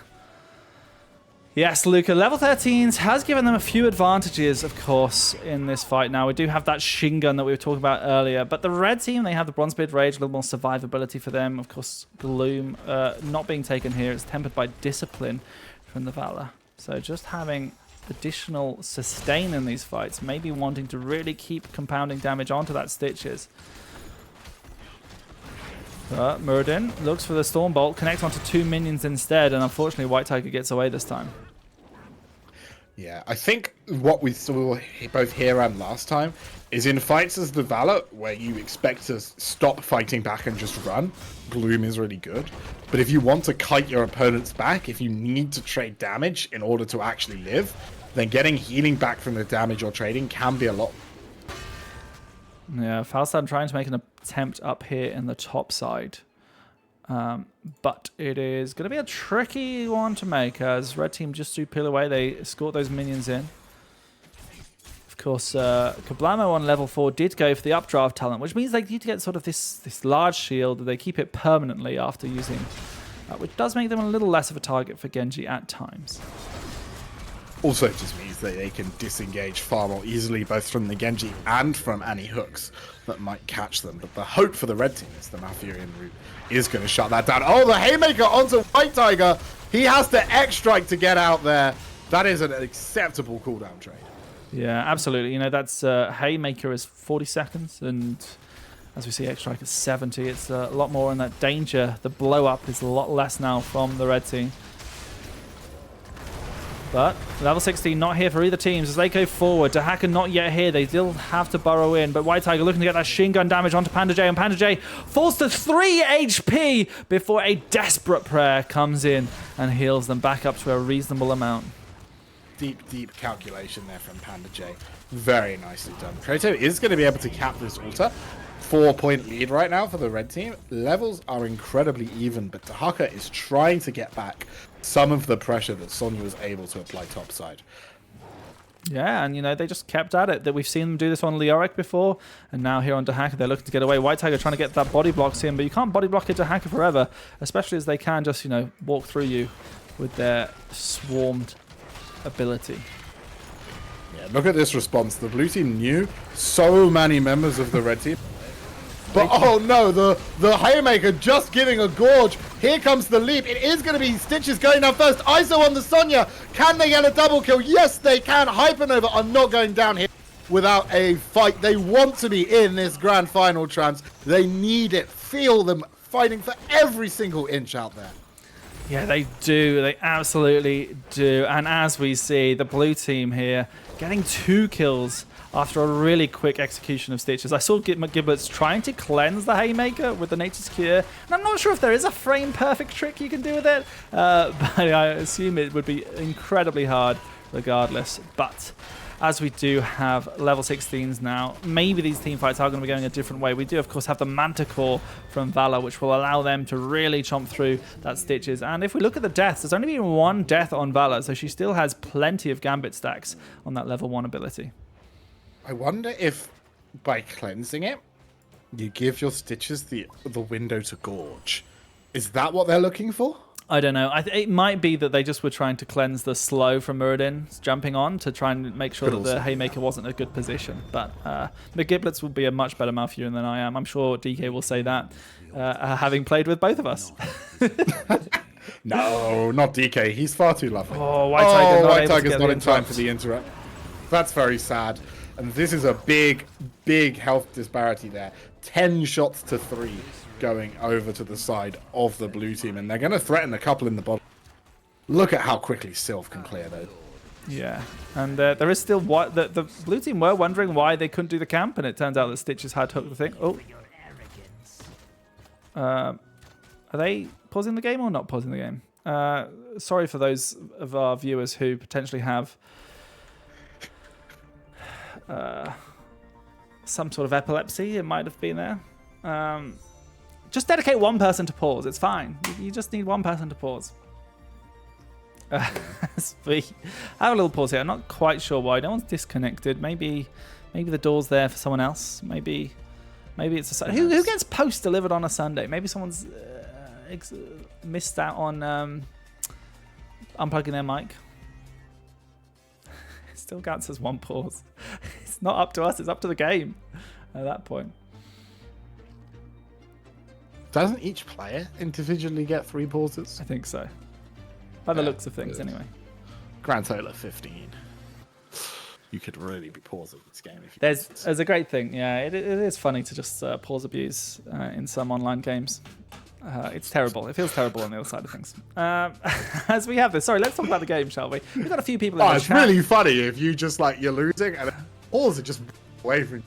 S1: Yes, Luca, level 13s has given them a few advantages, of course, in this fight now. We do have that Shin Gun that we were talking about earlier, but the red team, they have the Bronzebeard Rage, a little more survivability for them. Of course, Gloom not being taken here. It's tempered by Discipline from the Valor. So just having additional sustain in these fights, maybe wanting to really keep compounding damage onto that Stitches. Muradin looks for the Stormbolt, connects onto 2 minions instead, and unfortunately White Tiger gets away this time.
S2: Yeah, I think what we saw both here and last time is in fights as the Valor, where you expect to stop fighting back and just run, Gloom is really good. But if you want to kite your opponents back, if you need to trade damage in order to actually live, then getting healing back from the damage you're trading can be a lot.
S1: Yeah, Falstad trying to make an attempt up here in the top side. But it is going to be a tricky one to make as red team just do peel away. They escort those minions in. Of course, Kablamo on level 4 did go for the updraft talent, which means they need to get sort of this large shield. They keep it permanently after using, which does make them a little less of a target for Genji at times.
S2: Also, it just means that they can disengage far more easily, both from the Genji and from any hooks that might catch them. But the hope for the red team is the Malfurion route is going to shut that down. Oh, the Haymaker onto White Tiger. He has to X-Strike to get out there. That is an acceptable cooldown trade.
S1: Yeah, absolutely. You know, that's Haymaker is 40 seconds, and as we see, X-Strike is 70. It's a lot more in that danger. The blow-up is a lot less now from the red team. But level 16 not here for either teams as they go forward. Dehaka not yet here. They still have to burrow in. But White Tiger looking to get that Shin Gun damage onto Panda J. And Panda J falls to 3 HP before a desperate prayer comes in and heals them back up to a reasonable amount.
S2: Deep calculation there from Panda J. Very nicely done. Kratos is going to be able to cap this altar. 4-point lead right now for the red team. Levels are incredibly even, but Dehaka is trying to get back some of the pressure that Sonya was able to apply topside.
S1: Yeah, and you know, they just kept at it. That we've seen them do this on Leoric before, and now here on Dehaka, they're looking to get away. White Tiger trying to get that body blocks in, but you can't body block a Dehaka forever, especially as they can just, you know, walk through you with their swarmed ability.
S2: Yeah, look at this response. The blue team knew so many members of the red team. But oh no, the Haymaker just giving a gorge. Here comes the leap. It is going to be Stitches going down first. ISO on the Sonya. Can they get a double kill? Yes, they can. Hypernova are not going down here without a fight. They want to be in this grand final, Trans. They need it. Feel them fighting for every single inch out there.
S1: Yeah, they do. They absolutely do. And as we see, the blue team here getting 2 kills after a really quick execution of Stitches. I saw Giblets trying to cleanse the Haymaker with the Nature's Cure, and I'm not sure if there is a frame-perfect trick you can do with it, but I assume it would be incredibly hard regardless. But as we do have level 16s now, maybe these team fights are going to be going a different way. We do, of course, have the Manticore from Valor, which will allow them to really chomp through that Stitches. And if we look at the deaths, there's only been 1 death on Valor, so she still has plenty of Gambit stacks on that level 1 ability.
S2: I wonder if by cleansing it, you give your Stitches the window to gorge. Is that what they're looking for?
S1: I don't know. It might be that they just were trying to cleanse the slow from Muradin jumping on to try and make sure that the Haymaker wasn't a good position. But the Giblets will be a much better Malfurion than I am. I'm sure DK will say that, having played with both of us.
S2: No, not DK. He's far too lovely.
S1: Oh, White Tiger's
S2: not in time for the interrupt. That's very sad. And this is a big, big health disparity there. 10 shots to 3 going over to the side of the blue team. And they're going to threaten a couple in the bottom. Look at how quickly Sylph can clear, though.
S1: Yeah, and there is still what the blue team were wondering why they couldn't do the camp, and it turns out that Stitches had hooked the thing. Oh. Are they pausing the game or not pausing the game? Sorry for those of our viewers who potentially have some sort of epilepsy. It might have been there. Just dedicate one person to pause. It's fine. You just need one person to pause. We have a little pause here. I'm not quite sure why. No one's disconnected. Maybe the door's there for someone else. Maybe it's a Sunday. Who gets post delivered on a Sunday? Maybe someone's missed out on unplugging their mic. It still counts as one pause. It's not up to us. It's up to the game at that point.
S2: Doesn't each player individually get 3 pauses?
S1: I think so. By the looks of things, anyway.
S2: Grand total of 15. You could really be pausing this game if you
S1: There's a great thing. Yeah, it is funny to just pause abuse in some online games. It's terrible. It feels terrible on the other side of things. As we have this, sorry, let's talk about the game, shall we? We've got a few people in the chat.
S2: It's really funny if you just you're losing and pause it just away from you.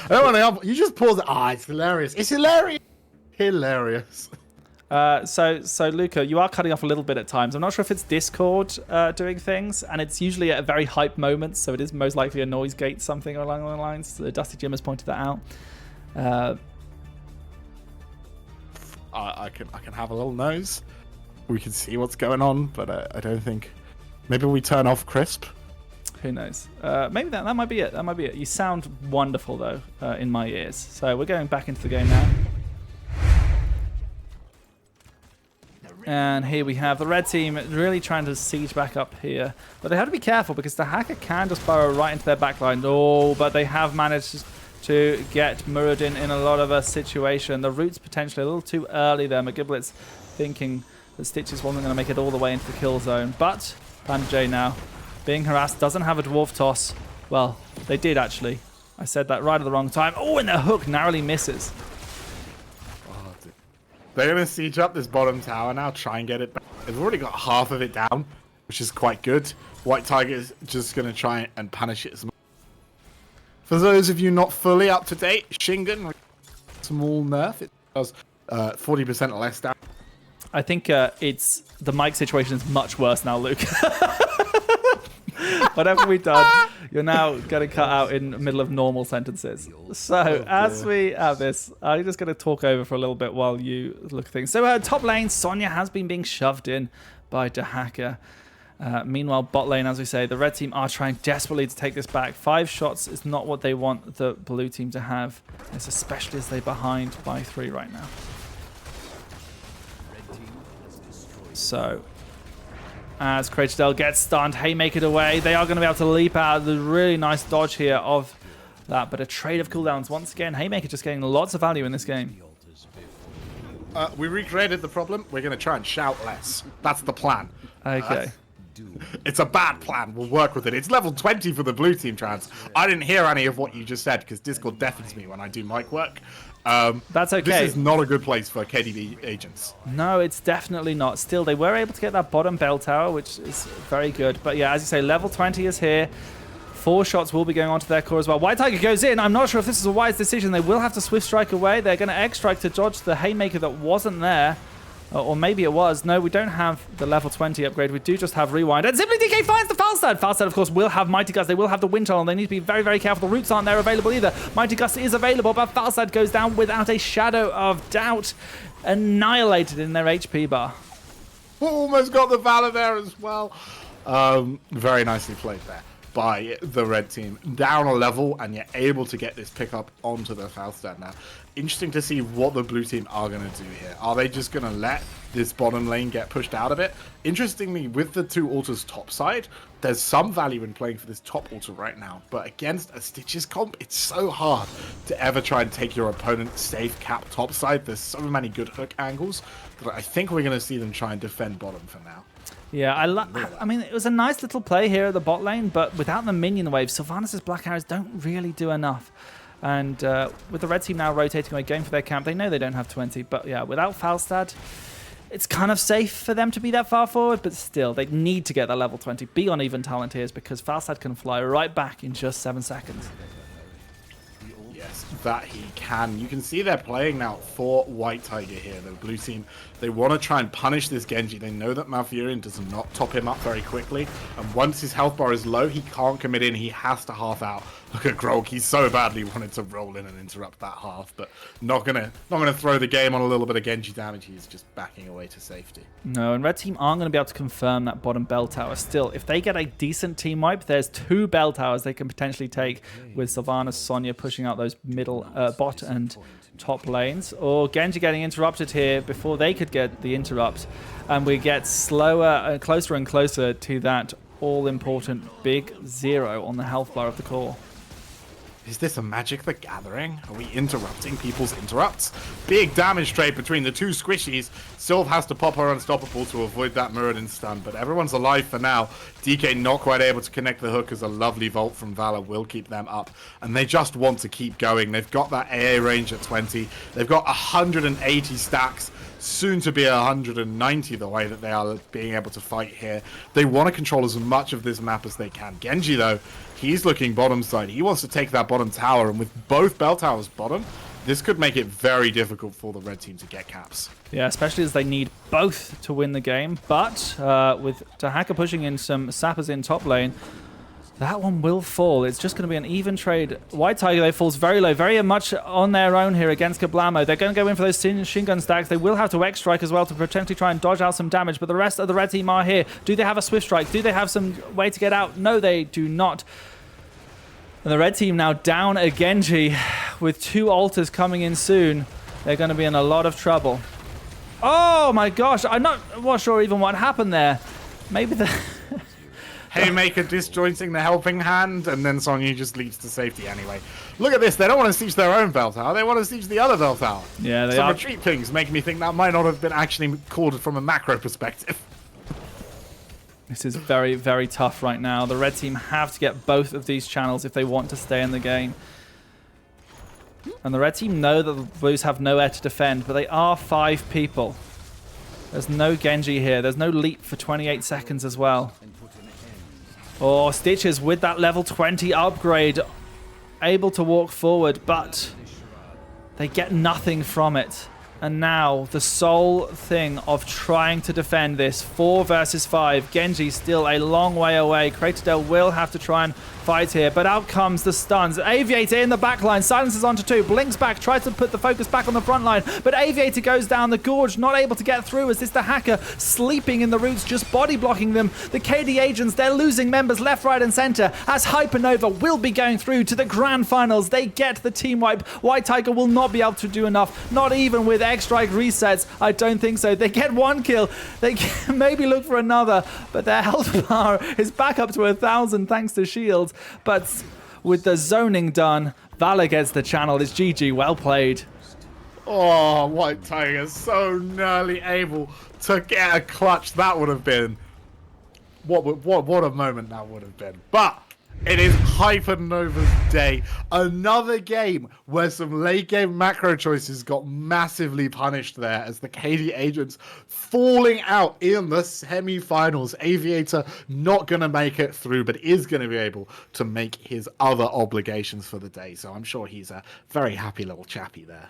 S2: I don't want to. You just pause it. It's hilarious. It's hilarious. Hilarious.
S1: So Luca, you are cutting off a little bit at times. I'm not sure if it's Discord doing things, and it's usually at a very hype moment, so it is most likely a noise gate, something along the lines. Dusty Jim has pointed that out.
S2: I can have a little nose. We can see what's going on, but I don't think. Maybe we turn off Crisp.
S1: Who knows? Maybe that might be it. That might be it. You sound wonderful though in my ears. So we're going back into the game now. And here we have the red team really trying to siege back up here. But they have to be careful because the hacker can just burrow right into their backline. Oh, but they have managed to get Muradin in a lot of a situation. The root's potentially a little too early there. McGiblet's thinking that Stitches wasn't going to make it all the way into the kill zone. But Bandaj now being harassed, doesn't have a dwarf toss. Well, they did actually. I said that right at the wrong time. Oh, and the hook narrowly misses.
S2: They're going to siege up this bottom tower now, try and get it back. They've already got half of it down, which is quite good. White Tiger is just going to try and punish it as much. For those of you not fully up to date, Shingen, small nerf. It does 40% less damage.
S1: I think it's the mic situation is much worse now, Luke. Whatever we've done, you're now going to cut out in the middle of normal sentences. So as we have this, I'm just going to talk over for a little bit while you look at things. So top lane, Sonya has been being shoved in by Dehaka. Meanwhile, bot lane, as we say, the red team are trying desperately to take this back. 5 shots is not what they want the blue team to have, especially as they're behind by 3 right now. So as Kraitadel gets stunned, Haymaker away. They are going to be able to leap out. The really nice dodge here of that, but a trade of cooldowns once again. Haymaker just getting lots of value in this game.
S2: We recreated the problem. We're going to try and shout less. That's the plan.
S1: Okay.
S2: It's a bad plan. We'll work with it. It's level 20 for the blue team, Trans. I didn't hear any of what you just said because Discord deafens me when I do mic work.
S1: That's okay.
S2: This is not a good place for KDB agents.
S1: No, it's definitely not. Still, they were able to get that bottom bell tower, which is very good. But yeah, as you say, level 20 is here. 4 shots will be going onto their core as well. White Tiger goes in. I'm not sure if this is a wise decision. They will have to Swift Strike away. They're going to X Strike to dodge the Haymaker that wasn't there. Or maybe it was. No, we don't have the level 20 upgrade. We do just have Rewind. And Simply DK finds the Falstad. Falstad, of course, will have Mighty Gust. They will have the Wind Tunnel. They need to be very, very careful. The roots aren't there available either. Mighty Gust is available, but Falstad goes down without a shadow of doubt. Annihilated in their HP bar.
S2: Almost got the Valor there as well. Very nicely played there by the red team. Down a level, and you're able to get this pickup onto the Falstad now. Interesting to see what the blue team are going to do here. Are they just going to let this bottom lane get pushed out of it? Interestingly, with the 2 altars top side, there's some value in playing for this top altar right now. But against a Stitches comp, it's so hard to ever try and take your opponent safe cap top side. There's so many good hook angles that I think we're going to see them try and defend bottom for now.
S1: Yeah, I mean, it was a nice little play here at the bot lane, but without the minion wave, Sylvanas' Black Arrows don't really do enough. And with the red team now rotating away, going for their camp, they know they don't have 20. But yeah, without Falstad, it's kind of safe for them to be that far forward, but still, they need to get that level 20, be on even talent tiers, because Falstad can fly right back in just 7 seconds.
S2: Yes, that he can. You can see they're playing now for White Tiger here. The blue team, they want to try and punish this Genji. They know that Malfurion does not top him up very quickly. And once his health bar is low, he can't commit in. He has to half out. Look at Grog. He so badly wanted to roll in and interrupt that half, but not gonna throw the game on a little bit of Genji damage. He's just backing away to safety.
S1: No, and red team aren't going to be able to confirm that bottom bell tower. Still, if they get a decent team wipe, there's 2 bell towers they can potentially take with Sylvanas, Sonya pushing out those middle bot and top lanes, or Genji getting interrupted here before they could get the interrupt, and we get slower, closer and closer to that all-important big 0 on the health bar of the core.
S2: Is this a Magic the Gathering? Are we interrupting people's interrupts? Big damage trade between the 2 squishies. Sylv has to pop her unstoppable to avoid that Muradin stun, but everyone's alive for now. DK not quite able to connect the hook as a lovely Volt from Valor will keep them up. And they just want to keep going. They've got that AA range at 20. They've got 180 stacks. Soon to be 190 the way that they are being able to fight here. They want to control as much of this map as they can. Genji, though, he's looking bottom side. He wants to take that bottom tower, and with both bell towers bottom, this could make it very difficult for the red team to get caps.
S1: Yeah, especially as they need both to win the game. But with Dehaka pushing in some sappers in top lane, that one will fall. It's just going to be an even trade. White Tiger, though, falls very low, very much on their own here against Kablamo. They're going to go in for those shin gun stacks. They will have to X-Strike as well to potentially try and dodge out some damage, but the rest of the red team are here. Do they have a Swift Strike? Do they have some way to get out? No, they do not. And the red team now down a Genji with 2 altars coming in soon. They're going to be in a lot of trouble. Oh my gosh, I'm not sure even what happened there. Maybe the...
S2: Haymaker disjointing the helping hand, and then Sonya just leads to safety anyway. Look at this. They don't want to siege their own bell tower. They want to siege the other bell tower.
S1: Yeah, they
S2: Some
S1: are.
S2: retreat things make me think that might not have been actually called from a macro perspective.
S1: This is very, very tough right now. The red team have to get both of these channels if they want to stay in the game. And the red team know that the blues have nowhere to defend, but they are 5 people. There's no Genji here. There's no leap for 28 seconds as well. Oh, Stitches with that level 20 upgrade, able to walk forward, but they get nothing from it. And now the sole thing of trying to defend this 4 versus 5. Genji still a long way away. Craterdale will have to try and fight here, but out comes the stuns. Aviator in the back line, silences onto 2, blinks back, tries to put the focus back on the front line, but Aviator goes down. The Gorge not able to get through as this Dehaka sleeping in the roots, just body blocking them. The KD agents, they're losing members left, right and center as Hypernova will be going through to the grand finals. They get the team wipe. White Tiger will not be able to do enough, not even with X-Strike resets. I don't think so. They get 1 kill. They can maybe look for another, but their health bar is back up to 1,000 thanks to shields. But with the zoning done, Valor gets the channel. It's GG. Well played.
S2: Oh, White Tiger so nearly able to get a clutch. That would have been what a moment that would have been. But it is Hypernova's day. Another game where some late game macro choices got massively punished there as the KD agents falling out in the semi-finals. Aviator not going to make it through, but is going to be able to make his other obligations for the day. So I'm sure he's a very happy little chappy there.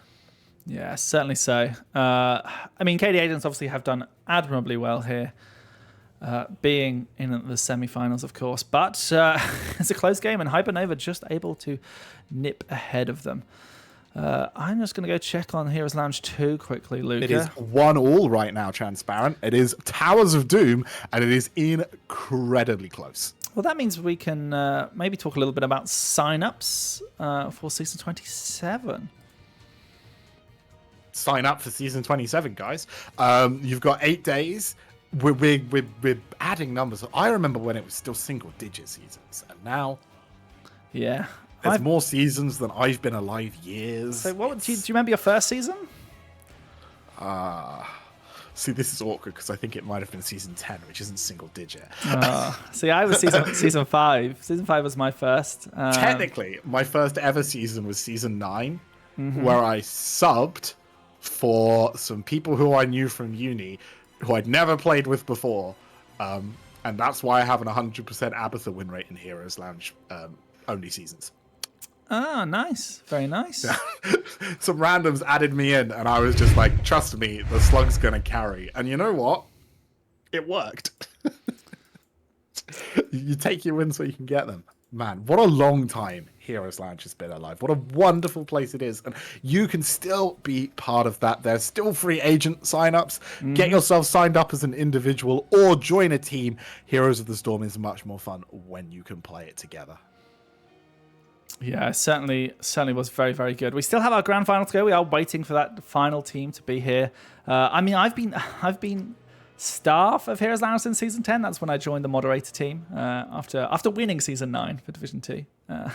S1: Yeah, certainly so. I mean, KD agents obviously have done admirably well here. Being in the semi-finals, of course, but it's a close game, and Hypernova just able to nip ahead of them. I'm just going to go check on Heroes Lounge 2 quickly, Luca.
S2: It is 1-1 right now, Transparent. It is Towers of Doom, and it is incredibly close.
S1: Well, that means we can maybe talk a little bit about sign-ups for Season 27.
S2: Sign up for Season 27, guys. You've got 8 days. We're adding numbers. I remember when it was still single-digit seasons, and now,
S1: yeah,
S2: there's more seasons than I've been alive years.
S1: So, do you remember your first season?
S2: See, this is awkward because I think it might have been season 10, which isn't single digit.
S1: See, I was season 5. Season 5 was my first.
S2: Technically, my first ever season was season 9, where I subbed for some people who I knew from uni, who I'd never played with before. And that's why I have an 100% Abathur win rate in Heroes Lounge only seasons.
S1: Oh, nice. Very nice.
S2: Some randoms added me in, and I was just like, trust me, the slug's going to carry. And you know what? It worked. You take your wins where you can get them. Man, what a long time Heroes Lounge has been alive. What a wonderful place it is. And you can still be part of that. There's still free agent signups. Get yourself signed up as an individual or join a team. Heroes of the Storm is much more fun when you can play it together.
S1: Yeah, certainly was very, very good. We still have our grand final to go. We are waiting for that final team to be here. I mean, I've been staff of Heroes Lounge since season 10. That's when I joined the moderator team after winning season 9 for Division 2.
S2: Yeah.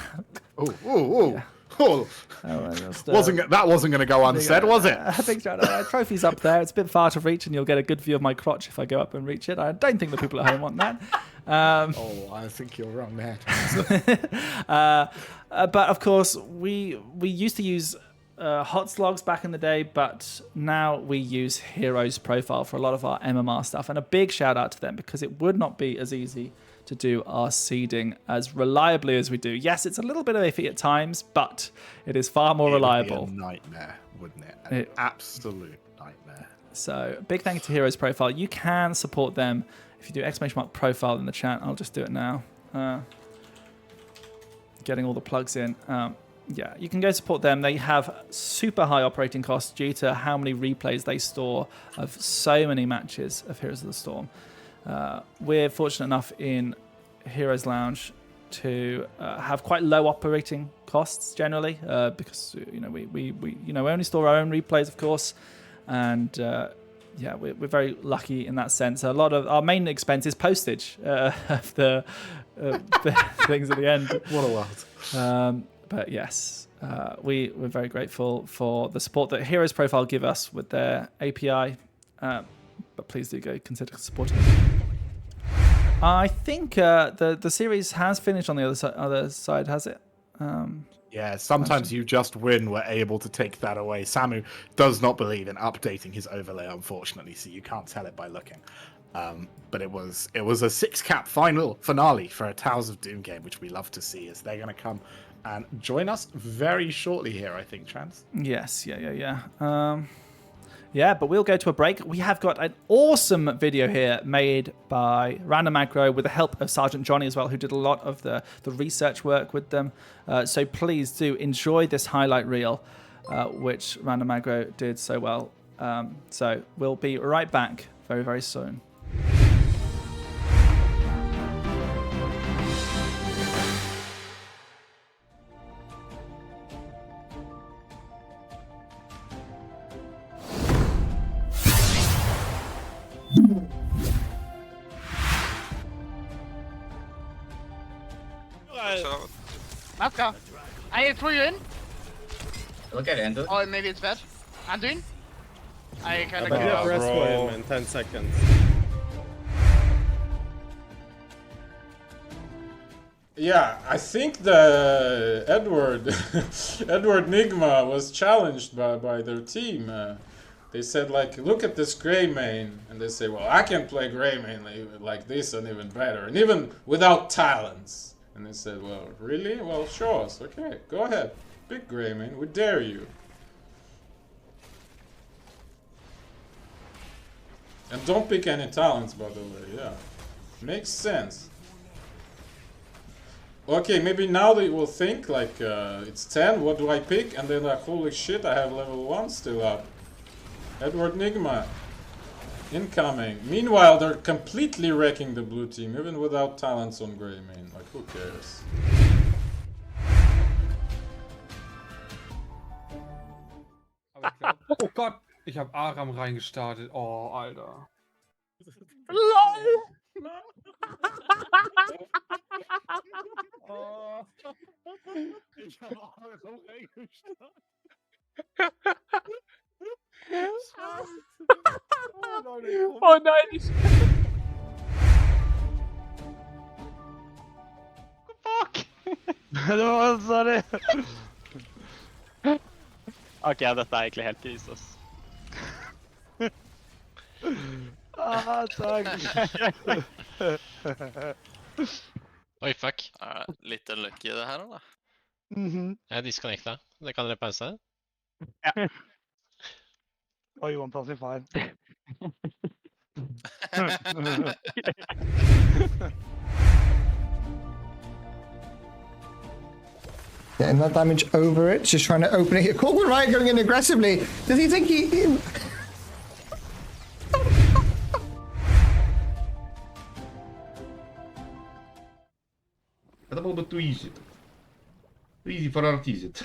S2: That wasn't going to go unsaid, was it?
S1: Big trophy's up there. It's a bit far to reach, and you'll get a good view of my crotch if I go up and reach it. I don't think the people at home want that.
S2: I think you're wrong there.
S1: But of course, we used to use hot slogs back in the day, but now we use Heroes Profile for a lot of our MMR stuff. And a big shout out to them, because it would not be as easy to do our seeding as reliably as we do. Yes, it's a little bit iffy at times, but it is far more reliable.
S2: Would be a nightmare, wouldn't it? An absolute nightmare.
S1: So big thank you to Heroes Profile. You can support them if you do !profile in the chat. I'll just do it now. Getting all the plugs in. Yeah, you can go support them. They have super high operating costs due to how many replays they store of so many matches of Heroes of the Storm. We're fortunate enough in Heroes Lounge to have quite low operating costs generally, because we only store our own replays, of course, and yeah, we're very lucky in that sense. A lot of our main expense is postage of the things at the end.
S2: What a world.
S1: But yes, we're very grateful for the support that Heroes Profile give us with their API. But please do go consider supporting them. I think the series has finished on the other side, has it?
S2: Yeah, sometimes you just win. We're able to take that away. Samu does not believe in updating his overlay, unfortunately, so you can't tell it by looking. But it was a 6-cap finale for a Towers of Doom game, which we love to see, as they're going to come and join us very shortly here, I think, Trans.
S1: Yes, yeah. Yeah, but we'll go to a break. We have got an awesome video here made by Random Aggro with the help of Sergeant Johnny as well, who did a lot of the research work with them. So please do enjoy this highlight reel, which Random Aggro did so well. So we'll be right back very, very soon.
S3: Let's go. I threw you in.
S4: Look at Endo.
S3: Oh, maybe it's bad. Anduin? I kinda
S5: But
S3: get out.
S5: rest for him in 10 seconds. Yeah, I think the Edward Nigma was challenged by their team. They said, like, look at this Greymane, and they say, well, I can play Greymane like this and even better, and even without talents. And they said, well, really? Well, show us. Okay, go ahead. Pick Greymane, we dare you. And don't pick any talents, by the way, yeah. Makes sense. Okay, maybe now they will think, like, it's 10, what do I pick? And then, like, holy shit, I have level 1 still up. Edward Nigma. Incoming. Meanwhile, they're completely wrecking the blue team, even without talents on Greymane. Like, who cares?
S6: Oh Gott, ich habe Aram reingestartet. Oh, Alter.
S3: LOL!
S2: Oh. Ich habe Aram reingestartet. Oh
S7: Oh nein! Fuck! Det var sorry. Ok, dette er egentlig helt krise, ass. Takk.
S8: Oi, fuck. Er det litt unlucky det her, eller? Jeg er disconnecta. Det kan dere pause?
S7: Oi, Johan tar sin feil.
S9: Getting that damage over it, just trying to open it. Corwin Wright going in aggressively. Does he think he...
S10: Это был бы Туизи. Туизи for Artizit.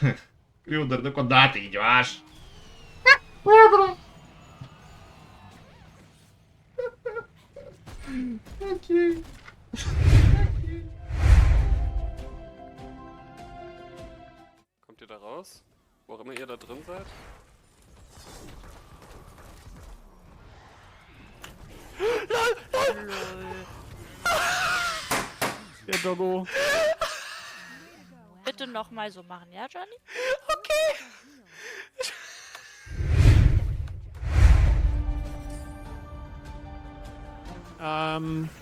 S10: Крюдер, да куда ты идешь? Окей.
S11: Kommt ihr da raus? Wo auch immer ihr da drin seid?
S7: Der Doggo.
S12: Bitte nochmal so machen, ja, Johnny?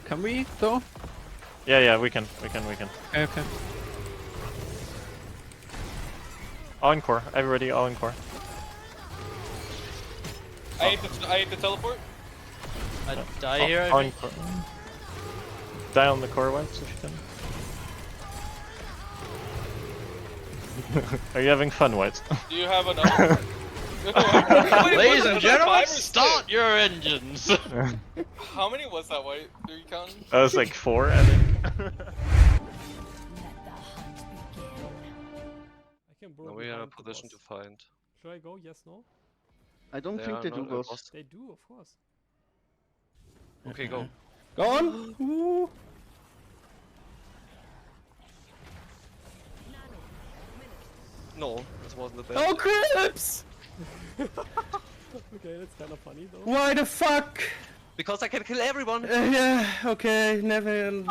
S7: Can we though?
S8: Yeah, we can.
S7: Okay.
S8: All in core. Everybody, all in core.
S11: I ate the teleport.
S3: I die here.
S8: All in core. Die on the core once if you can. Are you having fun, White?
S11: Do you have enough?
S3: Ladies and gentlemen, start your engines.
S11: How many was that, White? Do you count?
S8: That was like 4, I think.
S11: No, we are in a position to find.
S6: Should I go? Yes, no?
S7: I don't think they do boss.
S6: They do, of course.
S11: Okay, go.
S7: Go on!
S11: No, this wasn't the best.
S7: Oh, Crips!
S6: Okay, that's kind of funny though.
S7: Why the fuck?
S11: Because I can kill everyone.
S7: Yeah, okay, nothing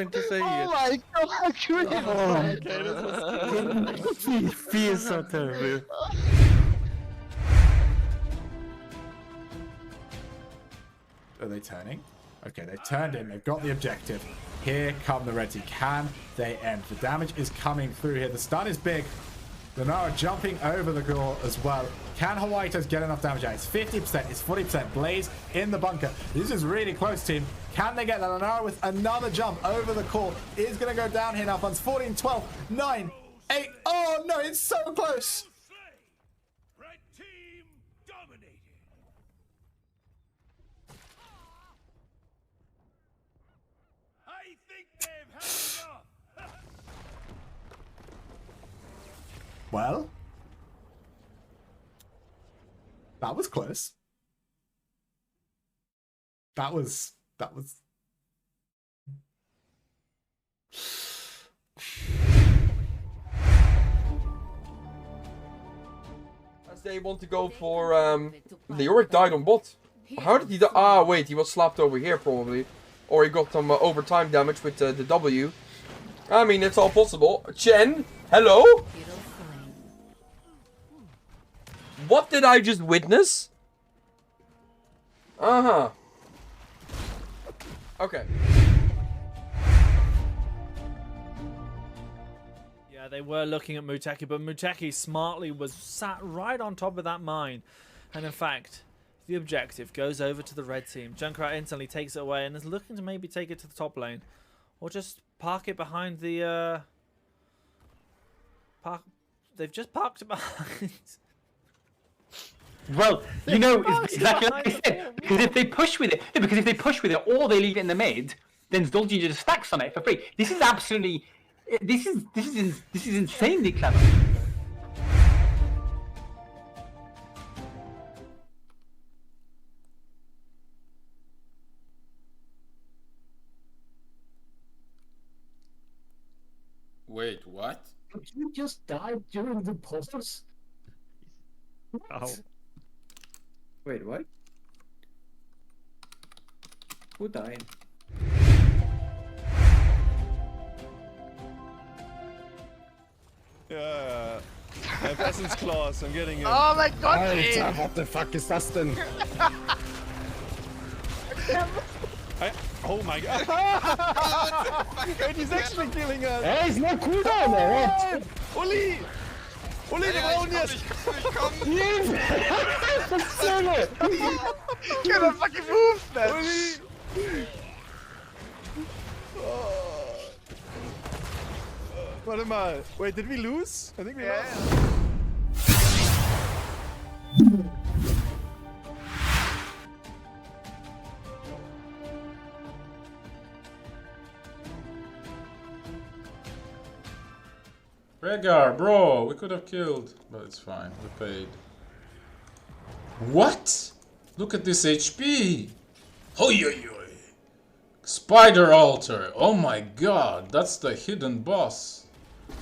S7: to say
S12: Oh
S7: yet.
S12: my god, Chris!
S6: Okay, this was
S7: He feels so terrible.
S2: Are they turning? Okay, they turned in. They've got the objective. Here come the red team. Can they end? The damage is coming through here. The stun is big. Lunara jumping over the core as well. Can Hawaiitos get enough damage out? It's 50%, it's 40%. Blaze in the bunker. This is really close, team. Can they get that? Lunara with another jump over the core is going to go down here now. Funds 14, 12, 9, 8. Oh no, it's so close.
S10: Red team dominated. I think they've had enough.
S2: Well, that was close. That was.
S11: As they want to go for Leoric died on bot. How did he die? Ah, wait, he was slapped over here probably, or he got some overtime damage with the W. I mean, it's all possible. Chen, hello. What did I just witness? Uh-huh. Okay.
S13: Yeah, they were looking at Muteki, but Muteki smartly was sat right on top of that mine. And in fact, the objective goes over to the red team. Junkrat instantly takes it away and is looking to maybe take it to the top lane. Or just park it behind the... They've just parked it behind...
S7: Well, you know, it's exactly like I said. Because if they push with it, or they leave it in the mid, then Zdolji just stacks on it for free. This is absolutely, this is insanely clever.
S5: Wait, what?
S10: You just died during the pause?
S8: Ow.
S9: Wait, what?
S7: Who died?
S14: Yeah. Peasant's claws, I'm getting it.
S3: Oh my god!
S2: Alter, what the fuck ist das denn?
S14: Oh my god. Wait, he's actually killing us.
S2: Hey, he's no cooldown, or what?
S14: Uli! Uli, wir brauchen jetzt!
S3: Get a fucking move, man!
S14: Uli! Warte mal. Wait, did we lose? I think we lost.
S5: Rhaegar, bro, we could have killed, but it's fine, we paid. What? Look at this HP! Hoi, oi, oi. Spider Altar, oh my god, that's the hidden boss.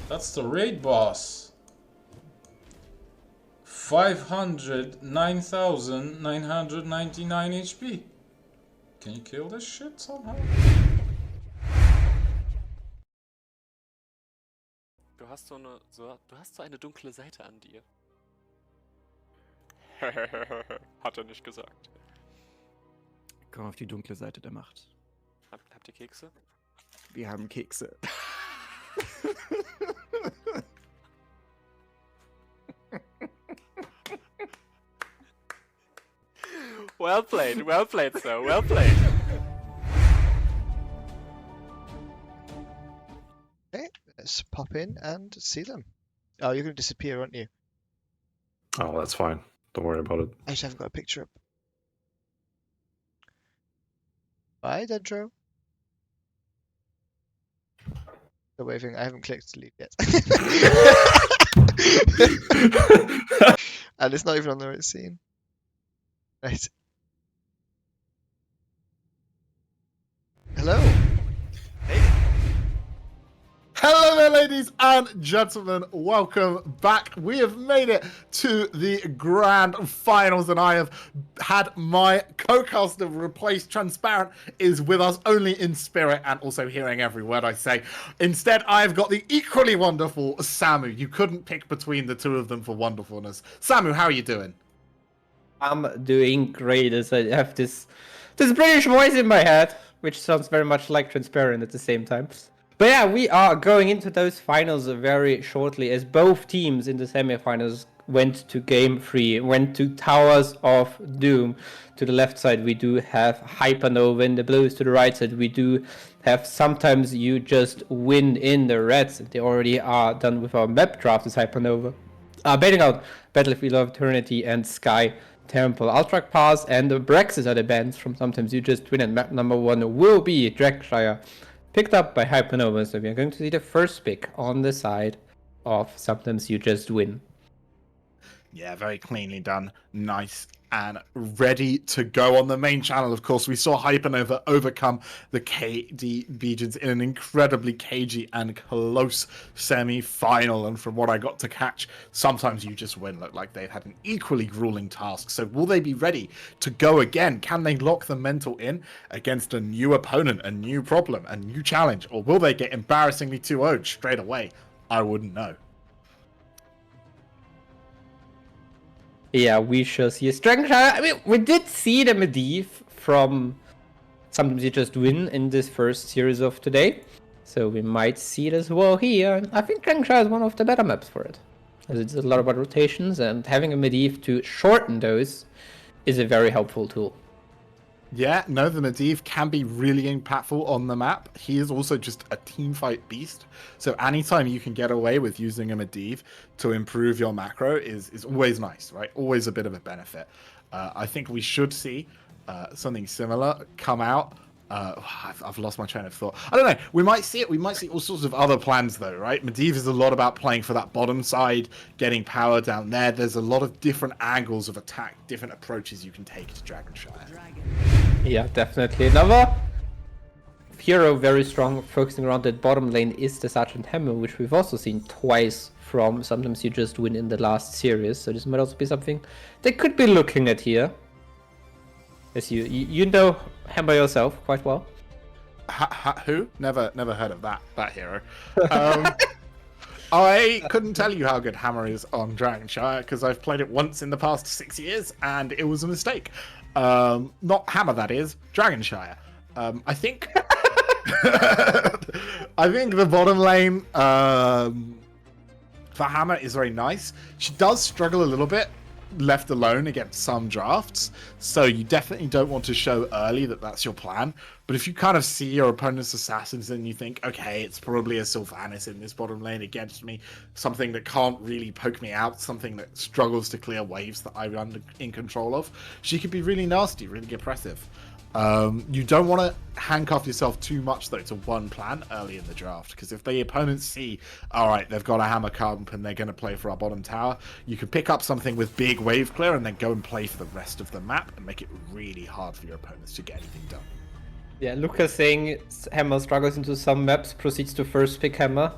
S5: That's the raid boss. 509,999 HP. Can you kill this shit somehow?
S15: Du hast so eine dunkle Seite an dir. Hat er nicht gesagt.
S14: Komm auf die dunkle Seite der Macht.
S15: Habt ihr Kekse?
S14: Wir haben Kekse.
S15: Well played, sir, well played.
S16: Okay, let's pop in and see them. Oh, you're going to disappear, aren't you?
S17: Oh, that's fine. Don't worry about it.
S16: I just haven't got a picture up. Bye, Dendro. Still waving. I haven't clicked to leave yet. And it's not even on the right scene. Right. Hello.
S2: Hello there, ladies and gentlemen. Welcome back. We have made it to the grand finals, and I have had my co-caster replaced. Transparent is with us only in spirit and also hearing every word I say. Instead, I've got the equally wonderful Samu. You couldn't pick between the two of them for wonderfulness. Samu, how are you doing?
S18: I'm doing great as I have this British voice in my head, which sounds very much like Transparent at the same time. But yeah, we are going into those finals very shortly, as both teams in the semifinals went to Game 3, went to Towers of Doom. To the left side, we do have Hypernova. In the blues, to the right side, we do have Sometimes You Just Win in the reds. They already are done with our map draft as Hypernova. Baiting out Battlefield of Eternity and Sky Temple. Alterac Pass and Brexit are the bands from Sometimes You Just Win, and map number 1 will be Dragshire, picked up by Hypernova. So we are going to see the first pick on the side of Sometimes You Just Win.
S2: Yeah, very cleanly done. Nice and ready to go on the main channel. Of course, we saw Hypernova overcome the KD Beejans in an incredibly cagey and close semi-final. And from what I got to catch, Sometimes You Just Win looked like they've had an equally grueling task. So will they be ready to go again? Can they lock the mental in against a new opponent, a new problem, a new challenge? Or will they get embarrassingly 2-0'd straight away? I wouldn't know.
S18: Yeah, we shall see a strength. I mean, we did see the Medivh from Sometimes You Just Win in this first series of today. So we might see it as well here. I think Dragshire is one of the better maps for it, as it's a lot about rotations, and having a Medivh to shorten those is a very helpful tool.
S2: Yeah, no, the Medivh can be really impactful on the map. He is also just a teamfight beast. So anytime you can get away with using a Medivh to improve your macro is always nice, right? Always a bit of a benefit. I think we should see something similar come out. I've lost my train of thought. I don't know. We might see it. We might see all sorts of other plans, though, right? Medivh is a lot about playing for that bottom side, getting power down there. There's a lot of different angles of attack, different approaches you can take to Dragshire.
S18: Yeah, definitely. Another hero very strong, focusing around that bottom lane, is the Sergeant Hammer, which we've also seen twice from Sometimes You Just Win in the last series. So this might also be something they could be looking at here. As you know Hammer yourself quite well.
S2: Who? Never heard of that hero. I couldn't tell you how good Hammer is on Dragonshire because I've played it once in the past 6 years and it was a mistake. Not Hammer, that is Dragonshire. I think I think the bottom lane for Hammer is very nice. She does struggle a little bit left alone against some drafts, so you definitely don't want to show early that that's your plan. But if you kind of see your opponent's assassins and you think, okay, it's probably a Sylvanas in this bottom lane against me, something that can't really poke me out, something that struggles to clear waves that I'm in control of, she could be really nasty, really oppressive. You don't want to handcuff yourself too much though to one plan early in the draft, because if the opponents see, all right, they've got a Hammer camp and they're going to play for our bottom tower, you can pick up something with big wave clear and then go and play for the rest of the map and make it really hard for your opponents to get anything done.
S18: Yeah, Lucas saying Hammer struggles into some maps, proceeds to first pick Hammer.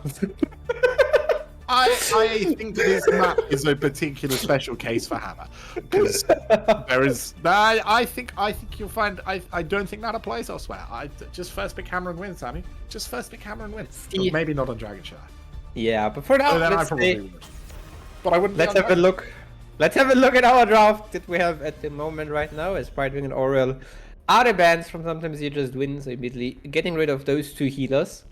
S2: I think this map is a particular special case for Hammer, because there is. I think you'll find. I don't think that applies elsewhere. I just first pick Hammer and win, Sammy. Just first pick Hammer and win. But maybe not on Dragonshire.
S18: Yeah, but for now,
S2: then
S18: let's
S2: would. But I wouldn't.
S18: Let's have a look. Let's have a look at our draft that we have at the moment right now. As Brightwing and Oriel are the bans from Sometimes You Just Win, so immediately getting rid of those two healers.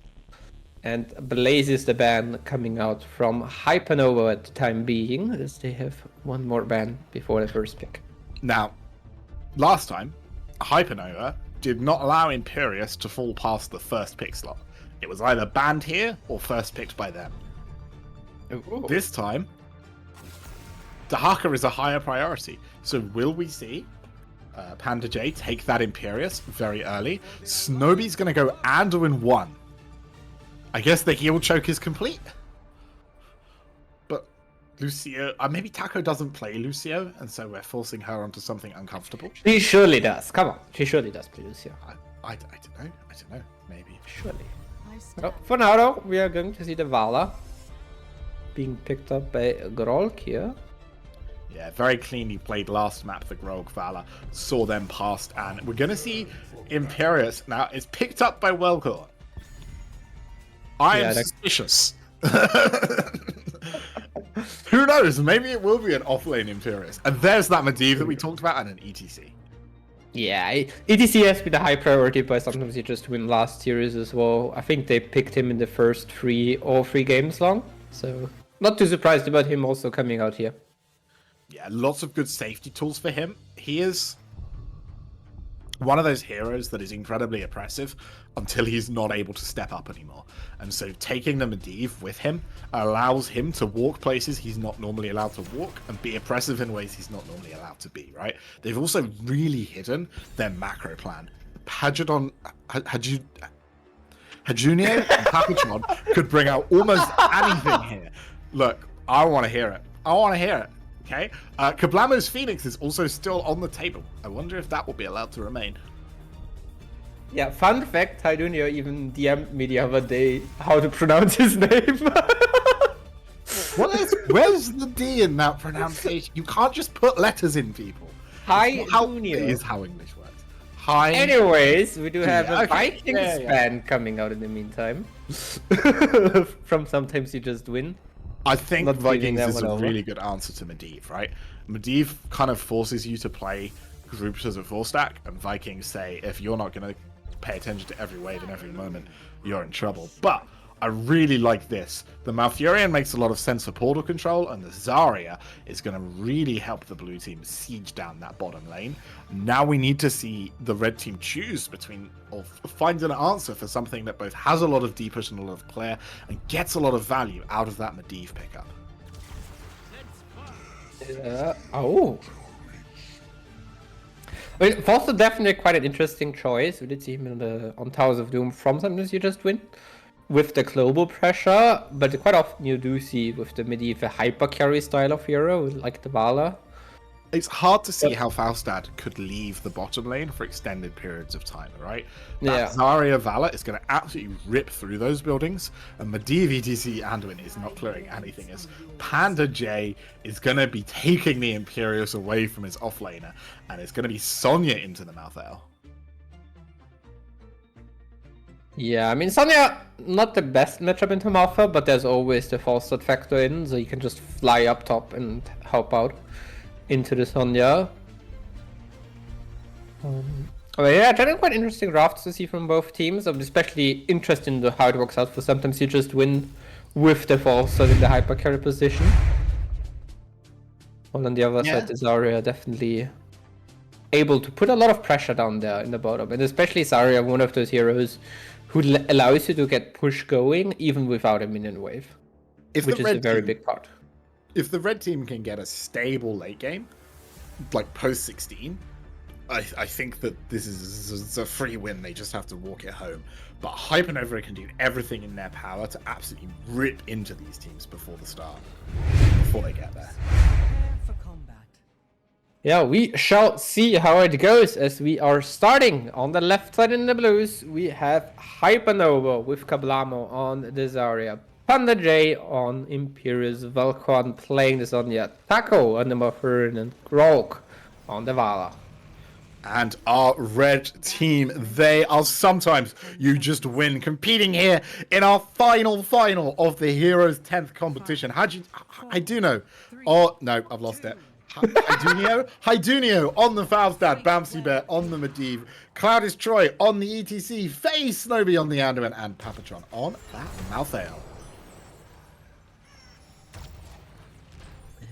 S18: And Blaze is the ban coming out from Hypernova at the time being, as they have one more ban before the first pick.
S2: Now, last time, Hypernova did not allow Imperius to fall past the first pick slot. It was either banned here or first picked by them.
S18: Ooh. This
S2: time, Dahaka is a higher priority. So will we see Panda J take that Imperius very early? Snowby's going to go Anduin 1. I guess the heal choke is complete. But Lucio, maybe Taco doesn't play Lucio, and so we're forcing her onto something uncomfortable.
S18: She surely does. Come on, she surely does play Lucio.
S2: I don't know. Maybe.
S18: Surely. Oh, for now, though, we are going to see the Vala being picked up by Grolk here.
S2: Yeah, very cleanly played last map for Grolk Vala. Saw them past, and we're going to see Imperius now. It's picked up by Wellcore. I am suspicious. Who knows? Maybe it will be an offlane Imperius. And there's that Medivh that we talked about and an ETC.
S18: Yeah, ETC has been a high priority, but sometimes you just win last series as well. I think they picked him in the first all three games long. So not too surprised about him also coming out here.
S2: Yeah, lots of good safety tools for him. He is one of those heroes that is incredibly oppressive until he's not able to step up anymore. And so taking the Medivh with him allows him to walk places he's not normally allowed to walk and be oppressive in ways he's not normally allowed to be, right? They've also really hidden their macro plan. Hajunio and Papachon could bring out almost anything here. Look, I want to hear it. Okay? Kablamo's Phoenix is also still on the table. I wonder if that will be allowed to remain.
S18: Yeah, fun fact, Hydunio even DM'd me the other day how to pronounce his name.
S2: Where's the D in that pronunciation? You can't just put letters in, people.
S18: Hydunio.
S2: It is how English works.
S18: Anyways, we do have a Vikings fan coming out in the meantime. From Sometimes You Just Win.
S2: I think Vikings is a really good answer to Medivh, right? Medivh kind of forces you to play groups as a 4-stack, and Vikings say, if you're not going to pay attention to every wave and every moment, you're in trouble. But I really like this. The Malfurion makes a lot of sense for portal control, and the Zarya is going to really help the blue team siege down that bottom lane. Now we need to see the red team choose between, or find an answer for something that both has a lot of D-push and a lot of clear, and gets a lot of value out of that Medivh pickup.
S18: I mean, Foster definitely quite an interesting choice. We did see him on Towers of Doom from Sometimes You Just Win with the global pressure, but quite often you do see with the Medivh a hyper carry style of hero, like the Vala.
S2: it's hard to see how Faustad could leave the bottom lane for extended periods of time, right? That Zarya Vala is going to absolutely rip through those buildings, and Medivh, ETC, Anduin is not clearing anything. As Panda J is going to be taking the Imperius away from his offlaner, and it's going to be Sonya into the Malthael.
S18: Yeah, I mean, Sonya, not the best matchup into Malphite, but there's always the Falstad factor in, so you can just fly up top and help out into the Sonya. But yeah, generally quite interesting drafts to see from both teams. I'm especially interested in how it works out, for sometimes you just win with the Falstad in the hyper carry position. While on the other side, the Zarya definitely able to put a lot of pressure down there in the bottom, and especially Zarya, one of those heroes who allows you to get push going even without a minion wave, which is a very big part.
S2: If the red team can get a stable late game, like post 16, I think that this is a free win. They just have to walk it home. But Hypernova can do everything in their power to absolutely rip into these teams before the start, before they get there.
S18: Yeah, we shall see how it goes as we are starting on the left side in the blues. We have Hypernova with Kablamo on the Zarya, Panda J on Imperius, Velkhorn playing the Sonya, Taco on the Malfurion, and Grolk on the Vala.
S2: And our red team, they are sometimes you just win, competing here in our final of the Heroes 10th competition. I do know. Oh, no, I've lost it. Hydunio on the Faustad, Bouncy Bear on the Medivh, Cloudis Troy on the ETC, Faye Snowby on the Anduin, and Papatron on that Malthael.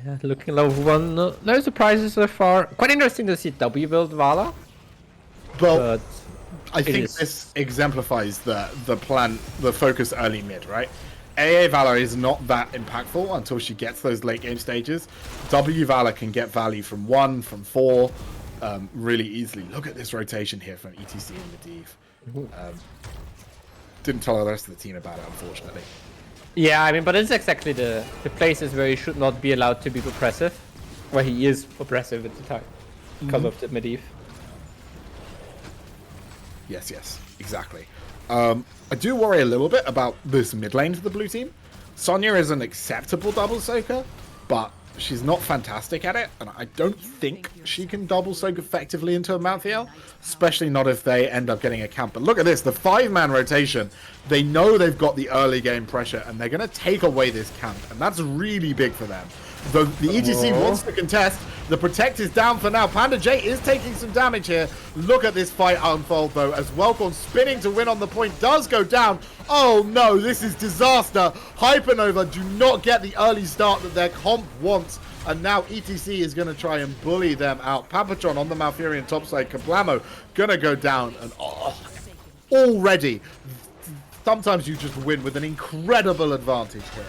S18: Yeah, looking level 1, no surprises so far. Quite interesting to see W build Vala.
S2: Well, I think this exemplifies the plan, the focus early mid, right? AA Vala is not that impactful until she gets those late game stages. W Vala can get value from 1, from 4, really easily. Look at this rotation here from ETC and Medivh. Didn't tell the rest of the team about it, unfortunately.
S18: Yeah, I mean, but it's exactly the places where he should not be allowed to be oppressive. Where he is oppressive at the time, because of the Medivh.
S2: Yes, exactly. I do worry a little bit about this mid lane to the blue team. Sonya is an acceptable double soaker, but she's not fantastic at it, and I don't think she can double soak effectively into a Malthael, especially not if they end up getting a camp. But look at this, the 5-man rotation. They know they've got the early game pressure, and they're going to take away this camp, and that's really big for them. The ETC wants to contest. The Protect is down for now. Panda J is taking some damage here. Look at this fight unfold, though, as Velkhorn spinning to win on the point does go down. Oh, no, this is disaster. Hypernova do not get the early start that their comp wants, and now ETC is going to try and bully them out. Papatron on the Malfurion topside. Kablamo going to go down, and already, sometimes you just win with an incredible advantage here.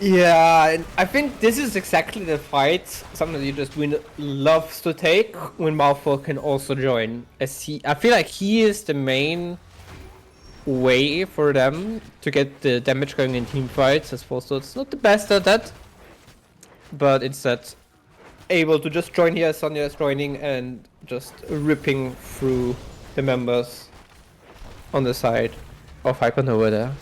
S18: Yeah, and I think this is exactly the fight something that you just loves to take when Malphite can also join. I feel like he is the main way for them to get the damage going in team fights. I suppose so. It's not the best at that, but it's that able to just join here. Sonya is joining and just ripping through the members on the side of Hypernova there.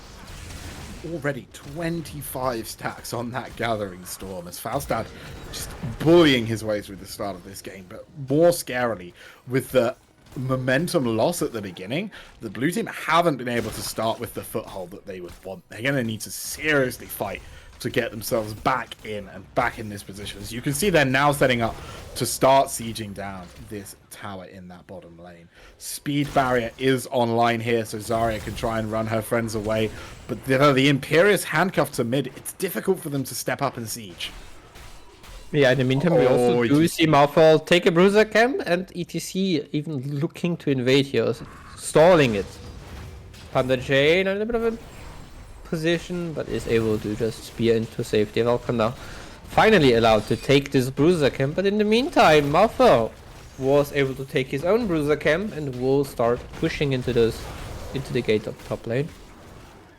S2: Already 25 stacks on that Gathering Storm as Faustad just bullying his way through the start of this game, but more scarily, with the momentum loss at the beginning, the blue team haven't been able to start with the foothold that they would want. They're going to need to seriously fight to get themselves back in this position. As you can see, they're now setting up to start sieging down this tower in that bottom lane. Speed barrier is online here, so Zarya can try and run her friends away, but the Imperius handcuffed to mid, it's difficult for them to step up and siege.
S18: Yeah, in the meantime, we also do see Malphite take a bruiser camp, and ETC even looking to invade here, stalling it. Panda J in a little bit of a position, but is able to just spear into safety. Velkhorn now finally allowed to take this bruiser camp, but in the meantime, Malphite was able to take his own bruiser camp and will start pushing into the gate of top lane.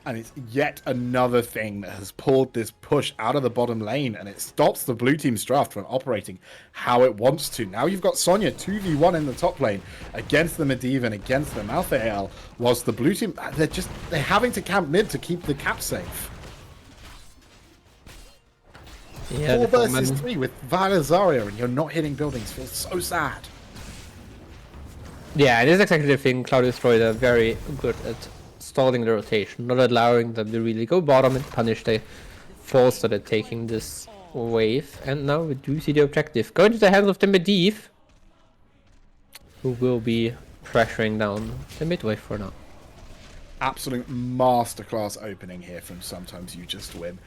S2: And it's yet another thing that has pulled this push out of the bottom lane, and it stops the blue team's draft from operating how it wants to. Now you've got Sonya 2v1 in the top lane against the Medivh and against the Malthael, whilst the blue team, they're having to camp mid to keep the cap safe.
S18: Yeah,
S2: 4 versus 3 with Vayla Zarya, and you're not hitting buildings. Feels so sad.
S18: Yeah, it is exactly the thing. Cloud Destroyer are very good at stalling the rotation, not allowing them to really go bottom and punish the falls that are taking this wave. And now we do see the objective go into the hands of the Medivh, who will be pressuring down the mid wave for now.
S2: Absolute masterclass opening here from Sometimes You Just Win.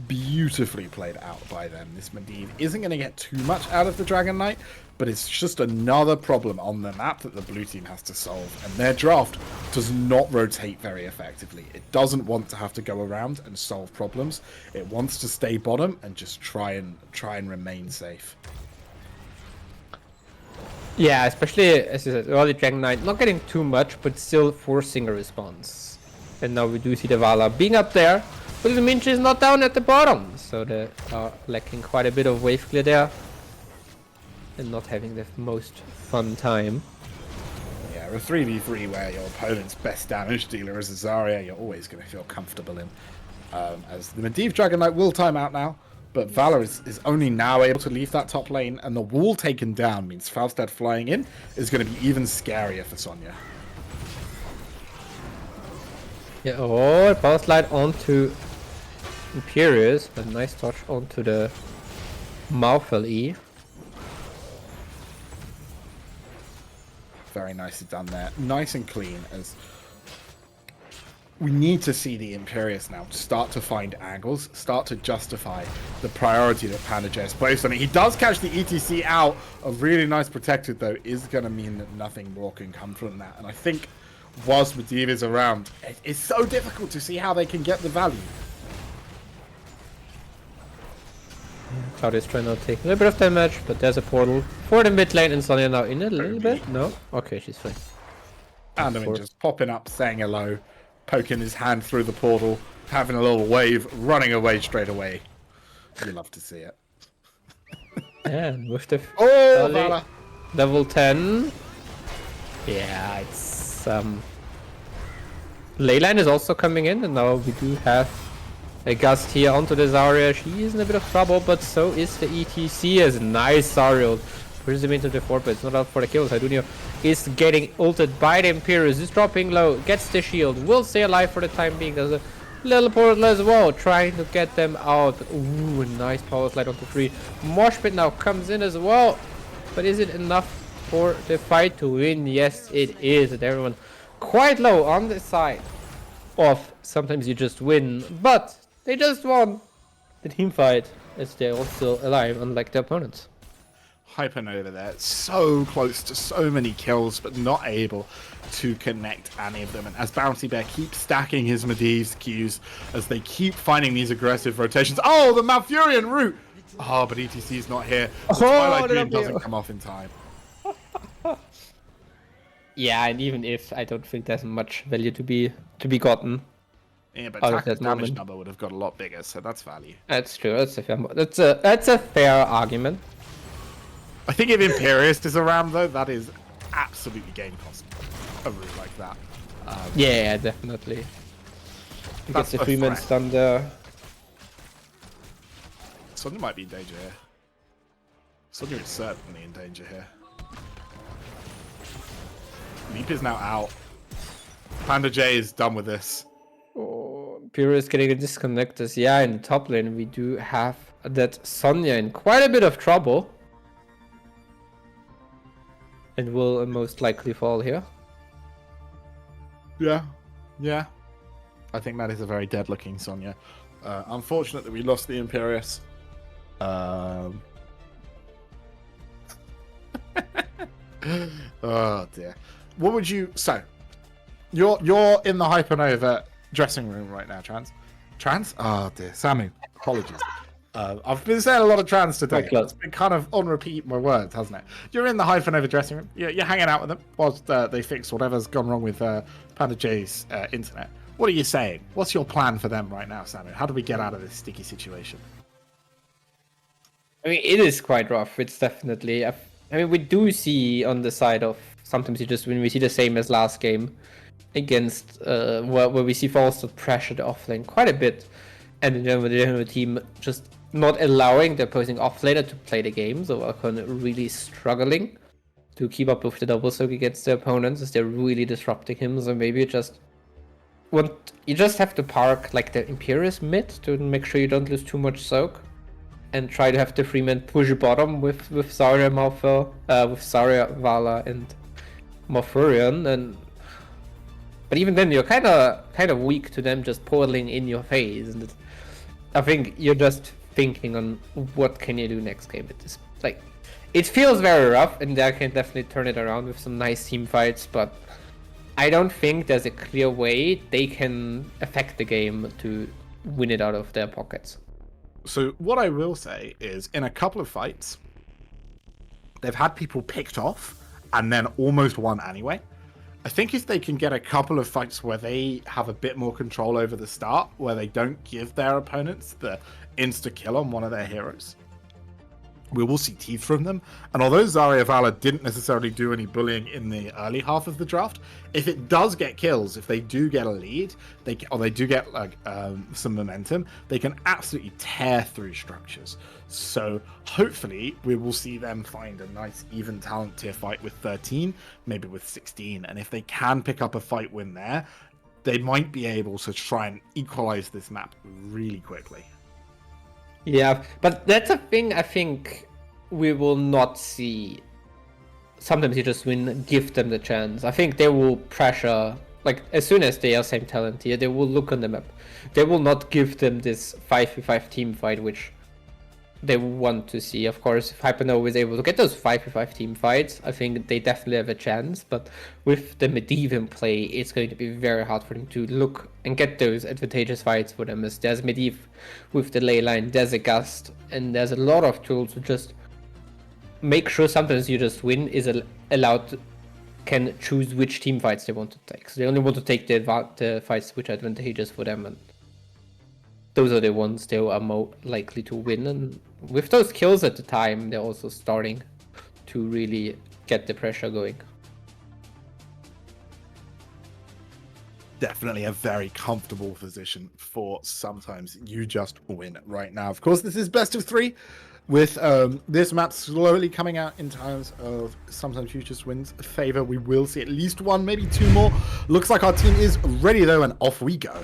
S2: Beautifully played out by them. This Medivh isn't going to get too much out of the Dragon Knight, but it's just another problem on the map that the blue team has to solve. And their draft does not rotate very effectively. It doesn't want to have to go around and solve problems. It wants to stay bottom and just try and remain safe.
S18: Yeah, especially as you said, early Dragon Knight not getting too much, but still forcing a response. And now we do see the Vayla being up there, but the Minch is not down at the bottom, so they are lacking quite a bit of wave clear there, and not having the most fun time.
S2: Yeah, a 3v3 where your opponent's best damage dealer is a Zarya, you're always going to feel comfortable in. As the Medivh Dragon Knight will time out now, but Vayla is only now able to leave that top lane, and the wall taken down means Falstad flying in is going to be even scarier for Sonya.
S18: Yeah, oh, power slide onto Imperius, but nice touch onto the Malthael E.
S2: Very nicely done there. Nice and clean, as we need to see the Imperius now start to find angles, start to justify the priority that Panda J has placed on it. He does catch the ETC out. A really nice protected, though, is going to mean that nothing more can come from that. And I think whilst Medivh is around, it's so difficult to see how they can get the value.
S18: Cloud is trying to take a little bit of damage, but there's a portal for the mid lane, and Sonya now in a little bit. No? Okay, she's fine.
S2: And I mean, just popping up, saying hello, poking his hand through the portal, having a little wave, running away straight away. You love to see it.
S18: And with the
S2: Vayla.
S18: level 10. Yeah, it's Leyline is also coming in, and now we do have a gust here onto the Zarya. She is in a bit of trouble, but so is the ETC. As nice Zarya pushes him into the fort, but it's not out for the kills. Haidunio is getting ulted by the Imperius, is dropping low, gets the shield, will stay alive for the time being. There's a little portal as well, trying to get them out. Ooh, nice power slide onto 3. Mosh Pit now comes in as well, but is it enough for the fight to win? Yes, it is. And everyone quite low on the side of Sometimes You Just Win, but they just won the team fight as they're also alive, unlike their opponents.
S2: Hypernova there, so close to so many kills, but not able to connect any of them. And as Bounty Bear keeps stacking his Medivh's Qs, as they keep finding these aggressive rotations. Oh, the Malfurion route! Oh, but ETC's not here. The Twilight Dream doesn't come off in time.
S18: Yeah, and even if, I don't think there's much value to be gotten.
S2: Yeah, but Taka's damage number would have got a lot bigger, so that's value.
S18: That's true. That's a fair argument.
S2: I think if Imperius is around, though, that is absolutely game cost. A route like that.
S18: Yeah, definitely. He gets the 3-man stun there.
S2: Sonya might be in danger here. Sonya is certainly in danger here. Leap is now out. Panda J is done with this.
S18: Oh, Imperius getting a disconnect. Yeah, in the top lane we do have that Sonya in quite a bit of trouble. And will most likely fall here.
S2: Yeah. I think that is a very dead looking Sonya. Unfortunate that we lost the Imperius. Oh dear. What would you... So, you're in the Hypernova dressing room right now, Trans? Oh dear. Samu, apologies. I've been saying a lot of trans today. It's been kind of on repeat my words, hasn't it? You're in the Hypernova dressing room. You're hanging out with them whilst they fix whatever's gone wrong with Panda J's internet. What are you saying? What's your plan for them right now, Samu? How do we get out of this sticky situation?
S18: I mean, it is quite rough. It's definitely. I mean, we do see on the side of sometimes you just when we see the same as last game against where we see Falstad pressure the offlane quite a bit, and in general the general team just not allowing the opposing offlaner to play the game, so Archon really struggling to keep up with the double soak against the opponents as they're really disrupting him. So maybe you just have to park like the Imperious mid to make sure you don't lose too much soak, and try to have the Freeman push bottom with Zarya, with Zarya, Vala, and Malfurion, but even then you're kind of weak to them just portaling in your face, and I think you're just thinking on what can you do next game. It feels very rough, and they can definitely turn it around with some nice team fights, but I don't think there's a clear way they can affect the game to win it out of their pockets.
S2: So what I will say is, in a couple of fights, they've had people picked off and then almost won anyway. I think if they can get a couple of fights where they have a bit more control over the start, where they don't give their opponents the insta-kill on one of their heroes, we will see teeth from them. And although Zarya Vala didn't necessarily do any bullying in the early half of the draft, if it does get kills, if they do get a lead, they do get some momentum, they can absolutely tear through structures. So hopefully we will see them find a nice even talent tier fight with 13, maybe with 16. And if they can pick up a fight win there, they might be able to try and equalize this map really quickly.
S18: Yeah, but that's a thing I think we will not see. Sometimes you just give them the chance. I think they will pressure, like as soon as they are same talent here, they will look on the map. They will not give them this 5v5 team fight, which they want to see. Of course, if Hypernova is able to get those 5v5 team fights, I think they definitely have a chance. But with the Medivh in play, it's going to be very hard for them to look and get those advantageous fights for them. As there's Medivh with the ley line, there's a Gust, and there's a lot of tools to just make sure sometimes you just win is allowed to, can choose which team fights they want to take. So they only want to take the fights which are advantageous for them, and those are the ones they are more likely to win. And with those kills at the time, they're also starting to really get the pressure going.
S2: Definitely a very comfortable position for sometimes you just win right now. Of course, this is best of 3 with this map slowly coming out in times of sometimes you just wins favor. We will see at least one, maybe 2 more. Looks like our team is ready though, and off we go.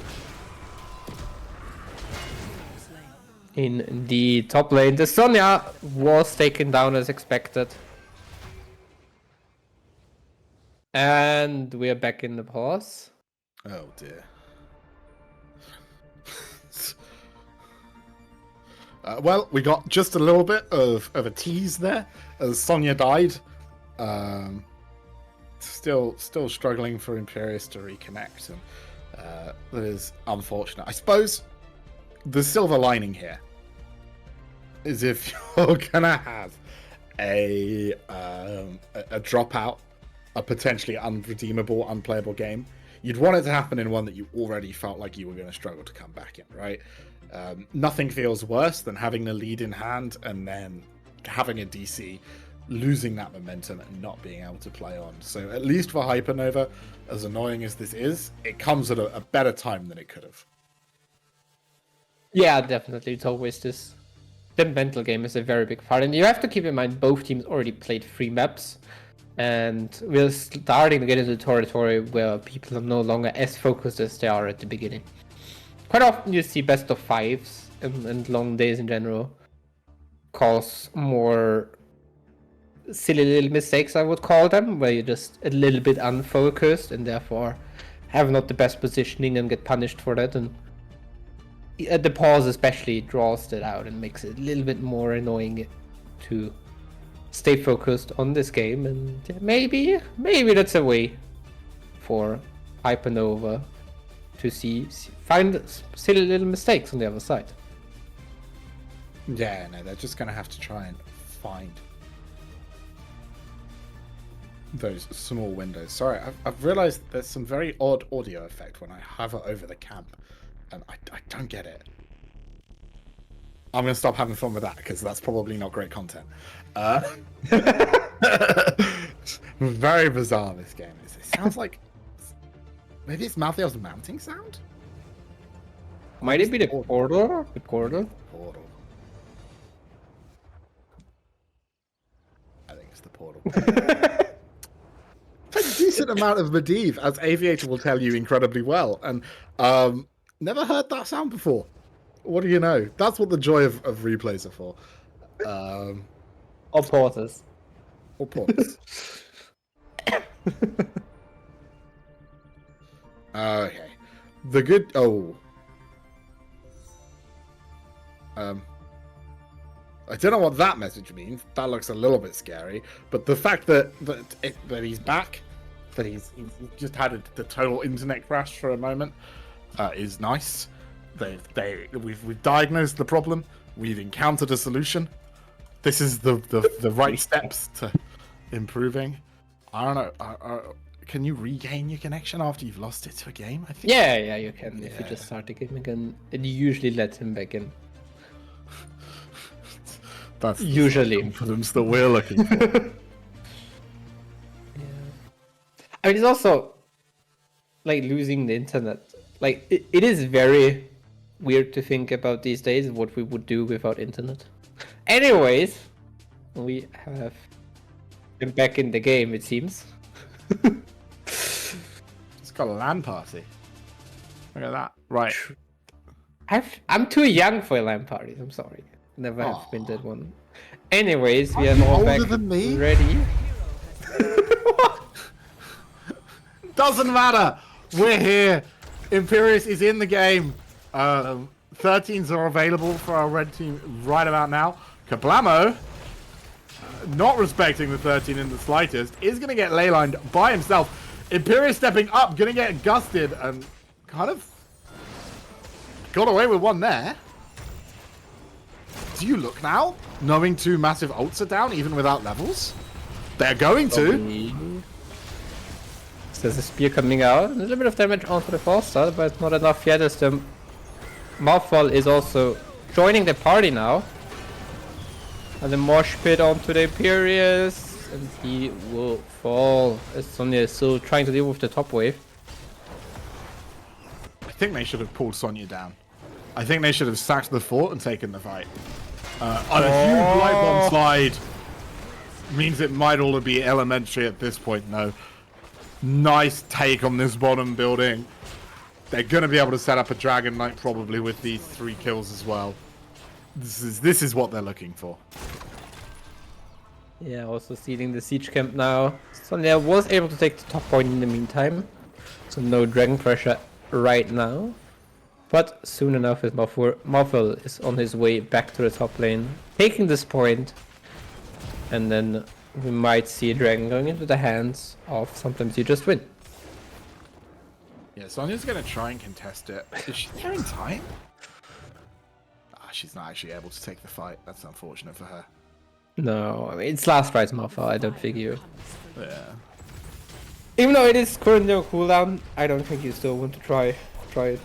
S18: In the top lane, the Sonya was taken down as expected. And we are back in the pause.
S2: Oh dear. Well, we got just a little bit of a tease there as Sonya died. Still struggling for Imperious to reconnect, and that is unfortunate. I suppose the silver lining here is if you're gonna have a dropout, a potentially unredeemable, unplayable game, you'd want it to happen in one that you already felt like you were going to struggle to come back in, right? Nothing feels worse than having the lead in hand and then having a DC, losing that momentum and not being able to play on. So at least for Hypernova, as annoying as this is, it comes at a better time than it could have.
S18: Yeah, definitely. It's always this. The mental game is a very big part, and you have to keep in mind both teams already played 3 maps, and we're starting to get into territory where people are no longer as focused as they are at the beginning. Quite often you see best of 5s and long days in general cause more silly little mistakes, I would call them, where you're just a little bit unfocused and therefore have not the best positioning and get punished for that. And the pause especially draws that out and makes it a little bit more annoying to stay focused on this game. And maybe that's a way for Hypernova to find silly little mistakes on the other side.
S2: Yeah, no, they're just gonna have to try and find those small windows. Sorry, I've realised there's some very odd audio effect when I hover over the camp, and I don't get it. I'm going to stop having fun with that because that's probably not great content. Very bizarre, this game is. It sounds like maybe it's Malthael's mounting sound.
S18: Might it be the portal? The portal?
S2: Portal. I think it's the portal. A decent amount of Medivh, as Aviator will tell you incredibly well, and never heard that sound before. What do you know? That's what the joy of replays are for.
S18: Or porters.
S2: Or porters. Okay. The good... Oh. I don't know what that message means. That looks a little bit scary. But the fact that he's back, that he's just had the total internet crash for a moment, is nice. We've diagnosed the problem. We've encountered a solution. This is the right steps to improving. I don't know. Can you regain your connection after you've lost it to a game? I think.
S18: Yeah, you can. If you just start the game again, it usually lets him back in.
S2: That's
S18: usually
S2: the confidence that we're looking for.
S18: Yeah. I mean, it's also like losing the internet. Like it is very weird to think about these days what we would do without internet. Anyways, we have been back in the game, it seems.
S2: It's got a LAN party. Look at that. Right.
S18: I'm too young for LAN parties. I'm sorry. Never have been that one. Anyways, we are all back ready.
S2: Doesn't matter. We're here. Imperius is in the game. 13s are available for our red team right about now. Kablamo, not respecting the 13 in the slightest, is going to get leylined by himself. Imperius stepping up, going to get gusted and kind of got away with one there. Do you look now? Knowing two massive ults are down even without levels? They're going to.
S18: So there's a spear coming out. A little bit of damage onto the Forster, but not enough yet as the Mouthfall is also joining the party now. And the Mosh Pit onto the Imperius. And he will fall as Sonya is still trying to deal with the top wave.
S2: I think they should have pulled Sonya down. I think they should have sacked the fort and taken the fight. On a huge light bomb slide means it might all be elementary at this point. No. Nice take on this bottom building. They're going to be able to set up a Dragon Knight probably with these 3 kills as well. This is what they're looking for.
S18: Yeah, also sealing the siege camp now. Sonya was able to take the top point in the meantime. So no dragon pressure right now. But soon enough, his Mouthfall is on his way back to the top lane, taking this point, and then we might see a dragon going into the hands of Sometimes You Just Win.
S2: Yeah, Sonya's going to try and contest it. Is she there in time? She's not actually able to take the fight. That's unfortunate for her.
S18: No, I mean, it's last right's Mouthfall, I don't think you.
S2: Yeah.
S18: Even though it is currently on cooldown, I don't think you still want to try it.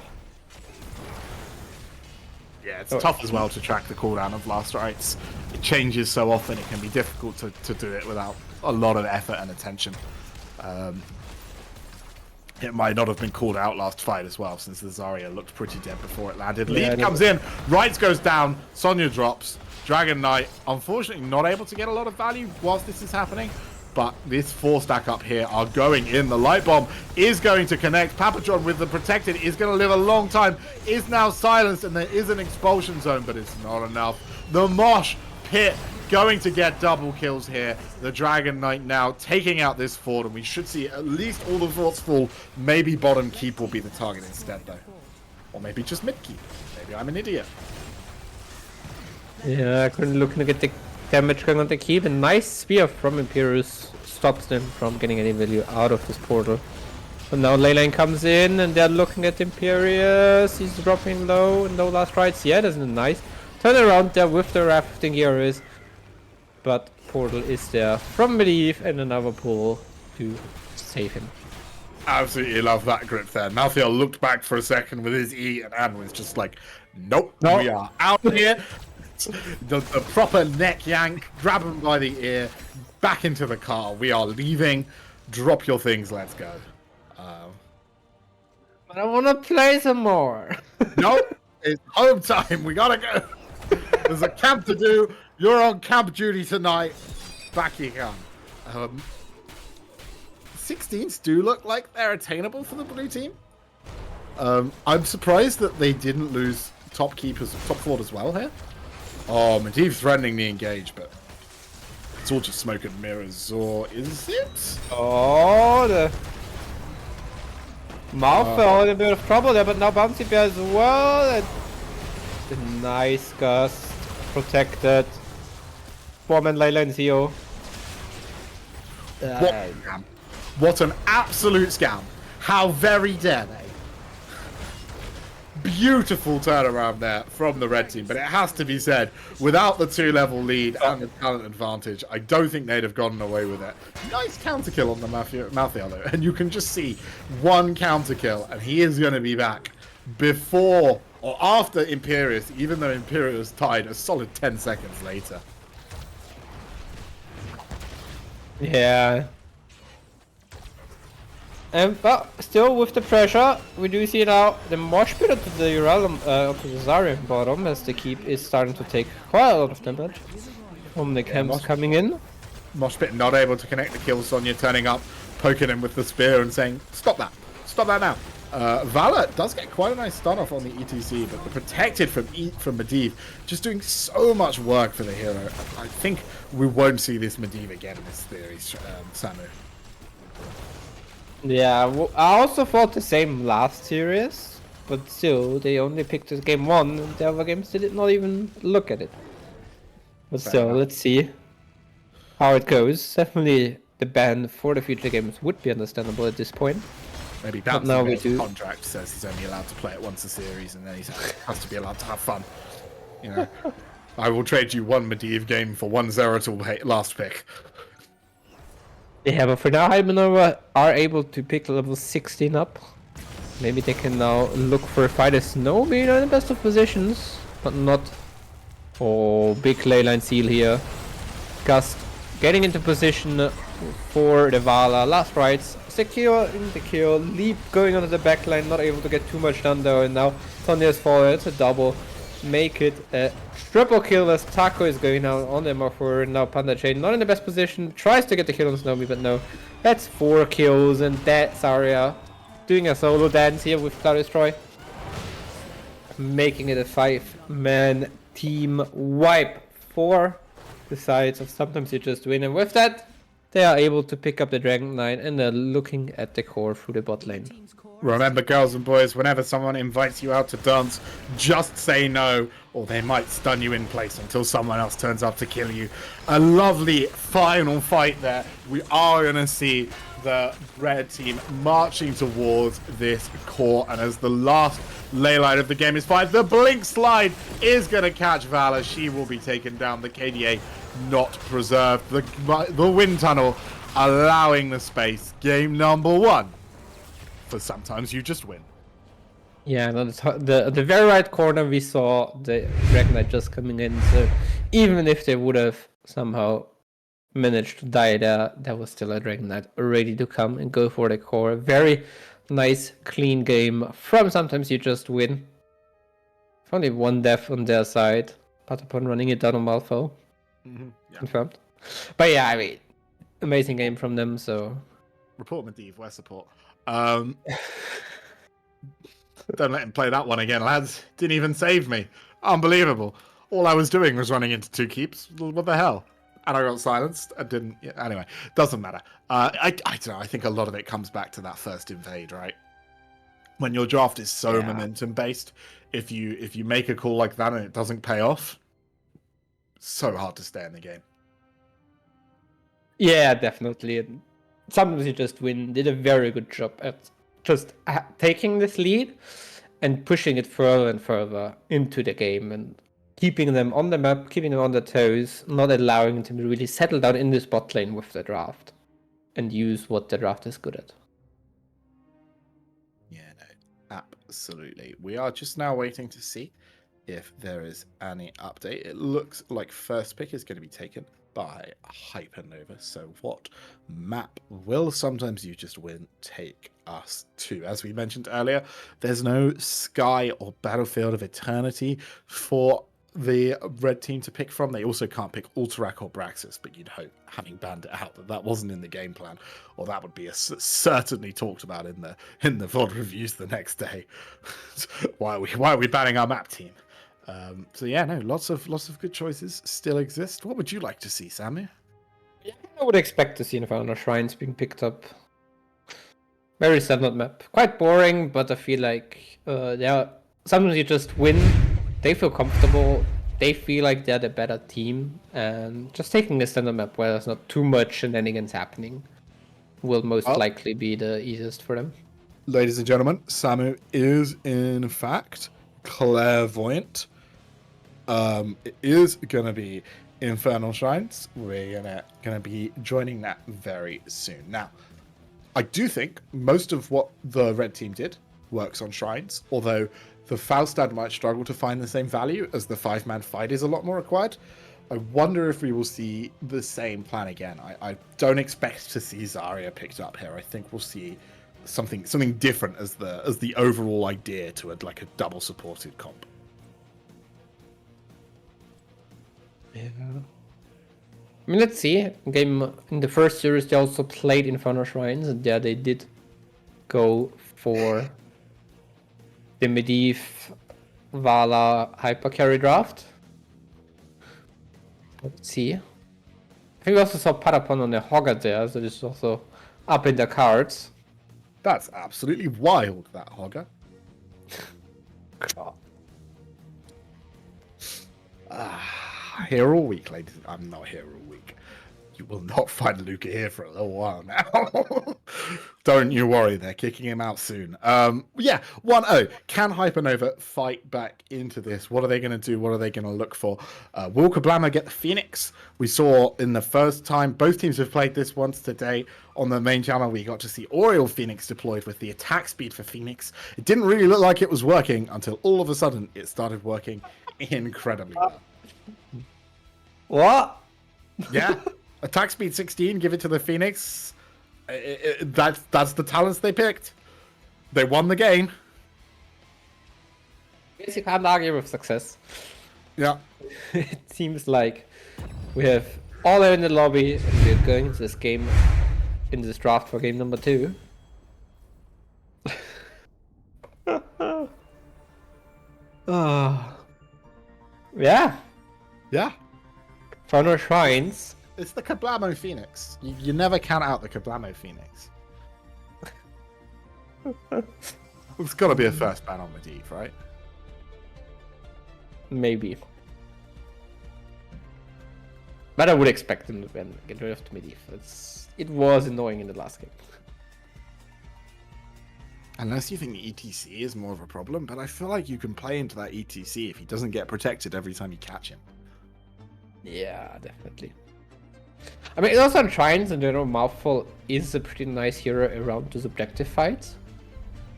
S2: Yeah, it's tough as well to track the cooldown of Last Rites. It changes so often, it can be difficult to do it without a lot of effort and attention. It might not have been called out last fight as well, since the Zarya looked pretty dead before it landed. Lead comes in, Rites goes down, Sonya drops, Dragon Knight, unfortunately not able to get a lot of value whilst this is happening. But this 4 stack up here are going in. The light bomb is going to connect. Papatron with the protected is going to live a long time. Is now silenced and there is an expulsion zone, but it's not enough. The Mosh Pit going to get double kills here. The Dragon Knight now taking out this fort, and we should see at least all the forts fall. Maybe bottom keep will be the target instead though. Or maybe just mid keep. Maybe I'm an idiot.
S18: Yeah, currently looking to get the damage going on the keep. A nice spear from Imperius stops them from getting any value out of this portal. So now Leyline comes in and they're looking at Imperius. He's dropping low. No last rights yet. Isn't it nice? Turn around there with the rafting gears. But portal is there from Medivh and another pull to save him.
S2: Absolutely love that grip there. Malthael looked back for a second with his E and was just like, nope, we are out here. The proper neck yank, grab him by the ear, back into the car. We are leaving. Drop your things, let's go.
S18: But I want to play some more.
S2: Nope, it's home time. We gotta go. There's a camp to do. You're on camp duty tonight. Back you come. 16s do look like they're attainable for the blue team. I'm surprised that they didn't lose top forward as well here. Oh, Medivh threatening the engage, but it's all just smoke and mirrors, or is it?
S18: Oh, the Malthael in a bit of trouble there, but now Bouncy Bear as well. And the nice gust protected. Foreman Layla and Zio.
S2: What an absolute scam. How very dare they. Beautiful turnaround there from the red team, but it has to be said, without the 2-level lead and the talent advantage, I don't think they'd have gotten away with it. Nice counter kill on the Malthael though, and you can just see one counter kill, and he is going to be back before or after Imperius, even though Imperius tied a solid 10 seconds later.
S18: Yeah. But still with the pressure, we do see now the mosh pit onto the onto the Zarya bottom, as the keep is starting to take quite a lot of damage from the camps coming in.
S2: Mosh pit not able to connect the kill. Sonya turning up, poking him with the spear and saying, stop that now. Vala does get quite a nice stun off on the ETC, but the protected from Medivh, just doing so much work for the hero. I think we won't see this Medivh again in this series, Samu.
S18: Yeah, I also thought the same last series, but still, they only picked this game 1, and the other games they did not even look at it. But still, let's see how it goes. Definitely the ban for the future games would be understandable at this point.
S2: Maybe Bouncy's contract says he's only allowed to play it once a series, and then he has to be allowed to have fun. You know, I will trade you one Medivh game for one Zeratul last pick.
S18: Yeah, but for now, Heidenova are able to pick level 16 up. Maybe they can now look for a fight as Snow being in the best of positions, but not. Oh, big leyline seal here. Gust getting into position for the Vala. Last rights, secure in the kill. Leap going onto the backline, not able to get too much done though. And now Sonya's forward, it's a double. Make it a triple kill as Taco is going out on the Morpher. Now Panda Chain not in the best position. Tries to get the kill on Snowmy, but no. That's 4 kills, and that's Zarya doing a solo dance here with Cloud Destroy. Making it a 5-man team wipe for the sides of Sometimes You Just Win. And with that, they are able to pick up the Dragon Knight, and they're looking at the core through the bot lane.
S2: Remember, girls and boys, whenever someone invites you out to dance, just say no, or they might stun you in place until someone else turns up to kill you. A lovely final fight there. We are going to see the red team marching towards this core, and as the last ley line of the game is fired, the blink slide is going to catch Vala. She will be taken down. The KDA not preserved. The wind tunnel allowing the space. Game number 1. For Sometimes You Just Win.
S18: Yeah, no, the very right corner we saw the Dragon Knight just coming in, so even if they would have somehow managed to die there was still a Dragon Knight ready to come and go for the core. Very nice, clean game from Sometimes You Just Win. Only one death on their side, Patapon running it down on Malthael.
S2: Yeah.
S18: Confirmed. But yeah, I mean, amazing game from them, so...
S2: Report Medivh, where's support? Don't let him play that one again, lads. Didn't even save me. Unbelievable. All I was doing was running into 2 keeps. What the hell? And I got silenced. I didn't. Yeah, anyway, doesn't matter. I don't know. I think a lot of it comes back to that first invade, right? When your draft is so momentum based, if you make a call like that and it doesn't pay off, so hard to stay in the game.
S18: Yeah, definitely. Sometimes You Just Win did a very good job at just taking this lead and pushing it further and further into the game and keeping them on the map, keeping them on their toes, not allowing them to really settle down in this bot lane with the draft. and use what the draft is good at.
S2: Yeah, no, absolutely. We are just now waiting to see if there is any update. It looks like first pick is going to be taken by Hypernova. So what map will Sometimes You Just Win take us to? As we mentioned earlier, there's no Sky or Battlefield of Eternity for the red team to pick from. They also can't pick Ultrak or Braxis, but you'd hope, having banned it out, that wasn't in the game plan, or that would be certainly talked about in the VOD reviews the next day. why are we banning our map team? So yeah, no, lots of good choices still exist. What would you like to see, Samu?
S18: I would expect to see Infernal Shrines being picked up. Very standard map. Quite boring, but I feel like Sometimes You Just Win. They feel comfortable. They feel like they're the better team, and just taking a standard map where there's not too much shenanigans happening will most likely be the easiest for them.
S2: Ladies and gentlemen, Samu is in fact clairvoyant. It is gonna be Infernal Shrines. We're gonna be joining that very soon. Now, I do think most of what the red team did works on Shrines, although the Faustad might struggle to find the same value as the 5-man fight is a lot more required. I wonder if we will see the same plan again. I don't expect to see Zarya picked up here. I think we'll see something different as the overall idea to a double supported comp.
S18: Yeah. I mean, let's see. Game in the first series, they also played Infernal Shrines, and yeah, they did go for the Medivh Vala Hypercarry draft. Let's see. I think we also saw Patapon on the Hogger there, so this is also up in the cards.
S2: That's absolutely wild, that Hogger. Here all week, ladies. I'm not here all week. You will not find Luca here for a little while now. Don't you worry, they're kicking him out soon. Yeah, 1-0. Can Hypernova fight back into this? What are they going to do? What are they going to look for? Will Kablamo get the Phoenix? We saw in the first time, both teams have played this once today on the main channel. We got to see Oriole Phoenix deployed with the attack speed for Phoenix. It didn't really look like it was working until all of a sudden it started working incredibly well.
S18: What?
S2: Yeah. Attack speed 16, give it to the Phoenix. That's the talents they picked. They won the game.
S18: Guess you can't argue with success.
S2: Yeah.
S18: It seems like we have all in the lobby, and we're going into this game, in this draft for game number 2. Yeah.
S2: Yeah.
S18: Infernal Shrines.
S2: It's the Kablamo Phoenix. You never count out the Kablamo Phoenix. It's got to be a first ban on Medivh, right?
S18: Maybe. But I would expect them to get rid of Medivh. It was annoying in the last game.
S2: Unless you think the ETC is more of a problem, but I feel like you can play into that ETC if he doesn't get protected every time you catch him.
S18: Yeah, definitely. I mean, also on Shrines in general, Mouthful is a pretty nice hero around the subjective fights.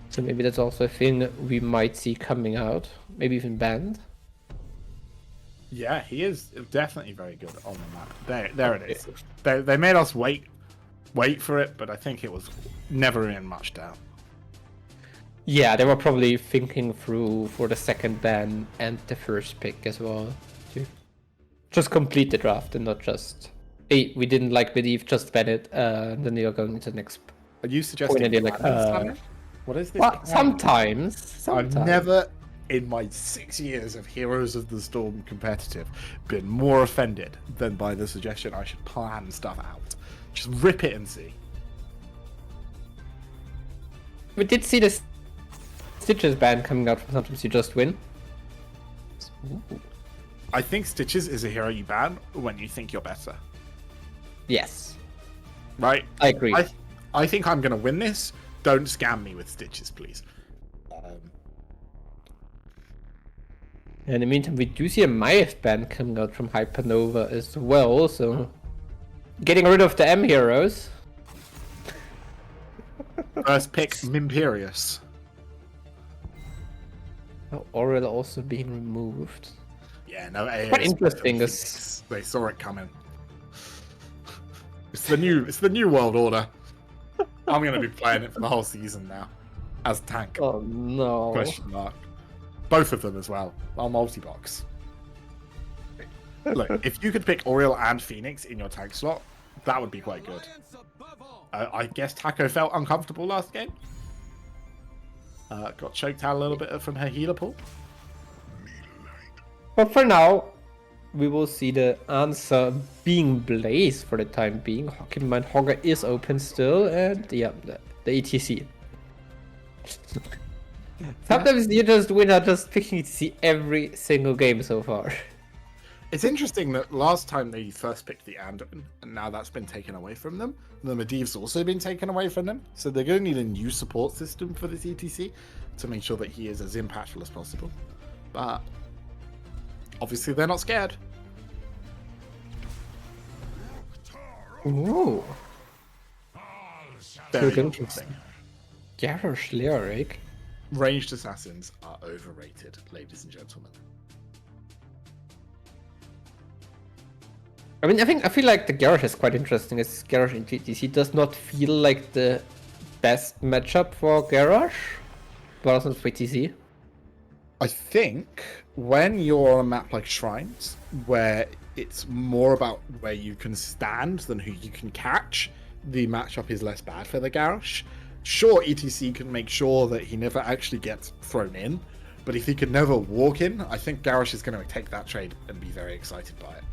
S18: So maybe that's also a thing we might see coming out. Maybe even banned.
S2: Yeah, he is definitely very good on the map. There it is. They made us wait for it, but I think it was never in much doubt.
S18: Yeah, they were probably thinking through for the second ban and the first pick as well. To just complete the draft and not just, hey, we didn't like Medivh, just ban it, and then you're going to the next.
S2: Are you suggesting what is this?
S18: Well, sometimes.
S2: I've never, in my 6 years of Heroes of the Storm competitive, been more offended than by the suggestion I should plan stuff out. Just rip it and see.
S18: We did see this Stitches ban coming out from Sometimes You Just Win. Ooh.
S2: I think Stitches is a hero you ban when you think you're better.
S18: Yes.
S2: Right?
S18: I agree.
S2: I think I'm going to win this. Don't scam me with Stitches, please.
S18: In the meantime, we do see a Myth ban coming out from Hypernova as well, so getting rid of the M heroes.
S2: first pick Mimperius.
S18: Oh, Oriel also being removed.
S2: Yeah, no,
S18: Quite interesting. This
S2: they saw it coming. It's the new world order. I'm gonna be playing it for the whole season now, as tank.
S18: Oh no!
S2: Question mark. Both of them as well. I'll multi-box. Look, if you could pick Oriel and Phoenix in your tank slot, that would be quite good. I guess Taco felt uncomfortable last game. Got choked out a little bit from her healer pool.
S18: But for now, we will see the answer being Blaze for the time being. Keep in mind, Hogger is open still, and yeah, the ETC. Sometimes you just win out just picking ETC every single game so far.
S2: It's interesting that last time they first picked the Anduin, and now that's been taken away from them. The Medivh's also been taken away from them, so they're going to need a new support system for this ETC to make sure that he is as impactful as possible. But obviously they're not scared.
S18: Ooh.
S2: Very interesting.
S18: Garrosh Lyric.
S2: Ranged assassins are overrated, ladies and gentlemen.
S18: I mean, I feel like the Garrosh is quite interesting. As Garrosh in GTC does not feel like the best matchup for Garrosh, but also for ETC.
S2: I think when you're on a map like Shrines, where it's more about where you can stand than who you can catch, the matchup is less bad for the Garrosh. Sure, ETC can make sure that he never actually gets thrown in, but if he can never walk in, I think Garrosh is going to take that trade and be very excited by it.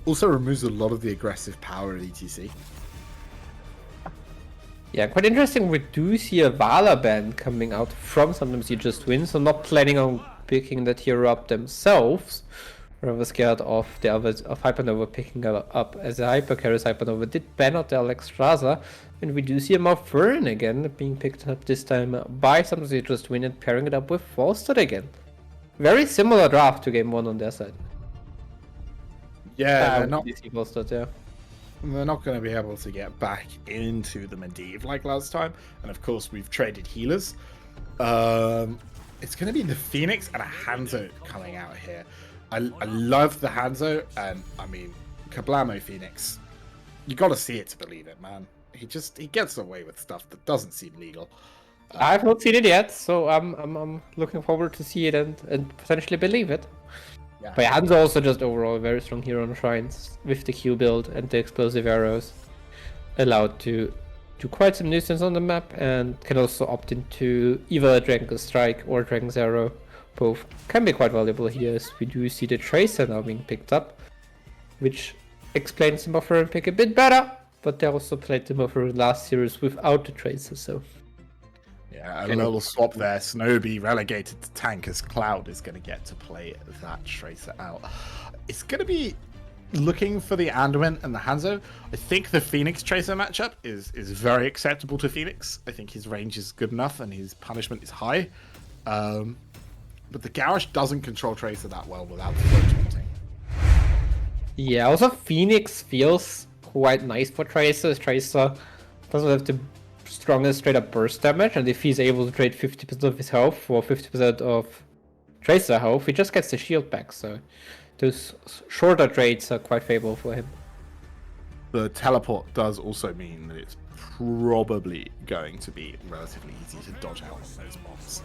S2: Also removes a lot of the aggressive power of ETC.
S18: Yeah, quite interesting. We do see a Vala ban coming out from Sometimes You Just Win, so not planning on picking that hero up themselves. Rather scared of the others of Hypernova picking up as a Hypercarry. Hypernova did ban out the Alexstrasza, and we do see a Malfurion again being picked up this time by Sometimes You Just Win and pairing it up with Falstad again. Very similar draft to game 1 on their side.
S2: Yeah, they're not going to be able to get back into the Medivh like last time, and of course we've traded healers. It's going to be the Phoenix and a Hanzo coming out here. I love the Hanzo, and I mean, Kablamo Phoenix. You got to see it to believe it, man. He gets away with stuff that doesn't seem legal.
S18: I've not seen it yet, so I'm looking forward to see it and potentially believe it.
S2: Yeah.
S18: But Hanzo also just overall a very strong hero on Shrines with the Q build and the explosive arrows, allowed to do quite some nuisance on the map, and can also opt into either Dragon's Strike or Dragon's Arrow. Both can be quite valuable here, as we do see the Tracer now being picked up, which explains the Malfurion pick a bit better, but they also played the Malfurion last series without the Tracer, so...
S2: Yeah, a little swap there. Snowbee relegated to tank as Cloud is going to get to play that Tracer out. It's going to be looking for the Anduin and the Hanzo. I think the Phoenix Tracer matchup is very acceptable to Phoenix. I think his range is good enough and his punishment is high. But the Garrosh doesn't control Tracer that well without the float taunting.
S18: Yeah, also Phoenix feels quite nice for Tracer. Tracer doesn't have the strongest straight up burst damage, and if he's able to trade 50% of his health for 50% of Tracer health, he just gets the shield back, so those shorter trades are quite favorable for him.
S2: The teleport does also mean that it's probably going to be relatively easy to dodge out on those mobs.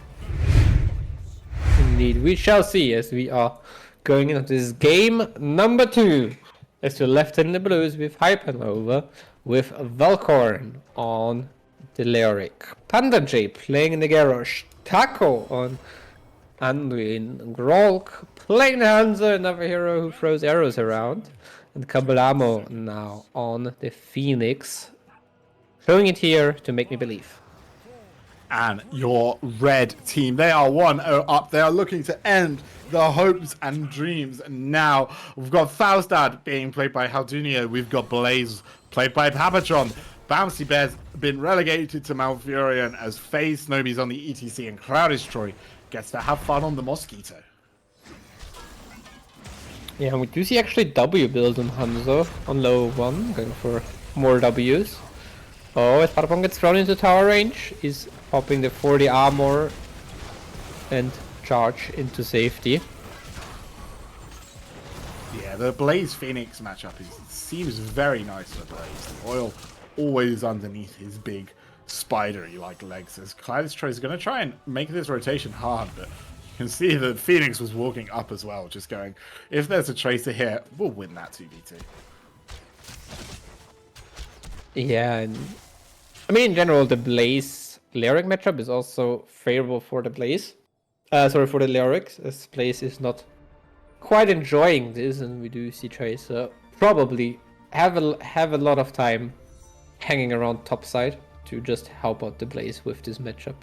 S18: Indeed, we shall see as we are going into this game number 2. As we're left in the blues with Hypernova, with Valkorn on the Lyric, Panda J playing in the Garrosh, Taco on Anduin, Grolk playing the Hanzo, another hero who throws arrows around, and Kablamo now on the Phoenix, showing it here to make me believe.
S2: And your red team, they are 1-0 up. They are looking to end the hopes and dreams. And now we've got Falstad being played by Haldunio. We've got Blaze played by Papatron. Bouncy Bear's been relegated to Malfurion as FaZe Snowbee's on the ETC, and Cloud Destroy gets to have fun on the Mosquito.
S18: Yeah, we do see actually W build on Hanzo on low 1, going for more Ws. Oh, as Sparapong gets thrown into tower range, he's popping the 40 armor and charge into safety.
S2: Yeah, the Blaze Phoenix matchup seems very nice for Blaze. The oil always underneath his big spidery like legs. As Clydestroy is going to try and make this rotation hard, but you can see that Phoenix was walking up as well, just going, if there's a Tracer here, we'll win that 2v2.
S18: Yeah, and I mean in general the Blaze Lyric matchup is also favorable for the Blaze. Sorry, for the Lyrics, as Blaze is not quite enjoying this, and we do see Tracer probably have a lot of time hanging around topside to just help out the Blaze with this matchup.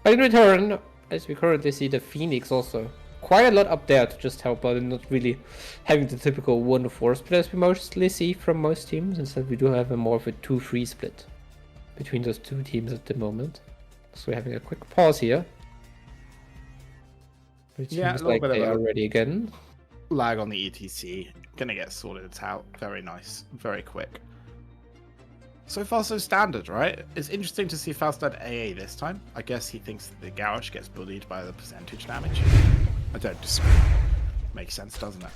S18: But in return, as we currently see the Phoenix also quite a lot up there to just help out and not really having the typical 1-4 split as we mostly see from most teams. Instead we do have a more of a 2-3 split between those two teams at the moment. So we're having a quick pause here. It seems like they are ready again.
S2: Lag on the ETC. Gonna get sorted out. Very nice. Very quick. So far so standard, right? It's interesting to see Falstad AA this time. I guess he thinks that the Garrosh gets bullied by the percentage damage. I don't disagree. Makes sense, doesn't it?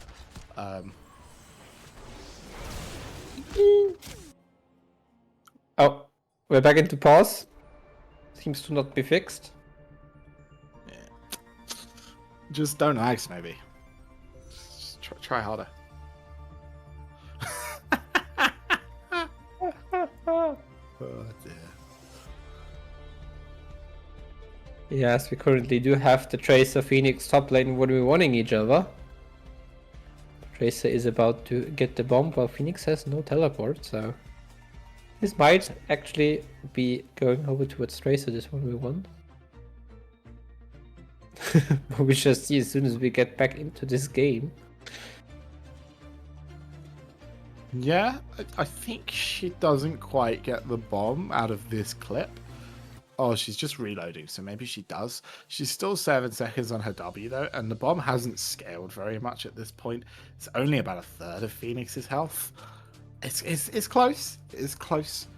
S18: Oh, we're back into pause. Seems to not be fixed.
S2: Just don't axe, maybe. Just try harder. Oh dear.
S18: Yes, we currently do have the Tracer Phoenix top lane when we're wanting each other. Tracer is about to get the bomb while Phoenix has no teleport, so this might actually be going over towards Tracer this 1v1. We shall see as soon as we get back into this game.
S2: Yeah, I think she doesn't quite get the bomb out of this clip. Oh, she's just reloading, so maybe she does. She's still 7 seconds on her W though, and the bomb hasn't scaled very much at this point. It's only about a third of Phoenix's health. It's close. It's close.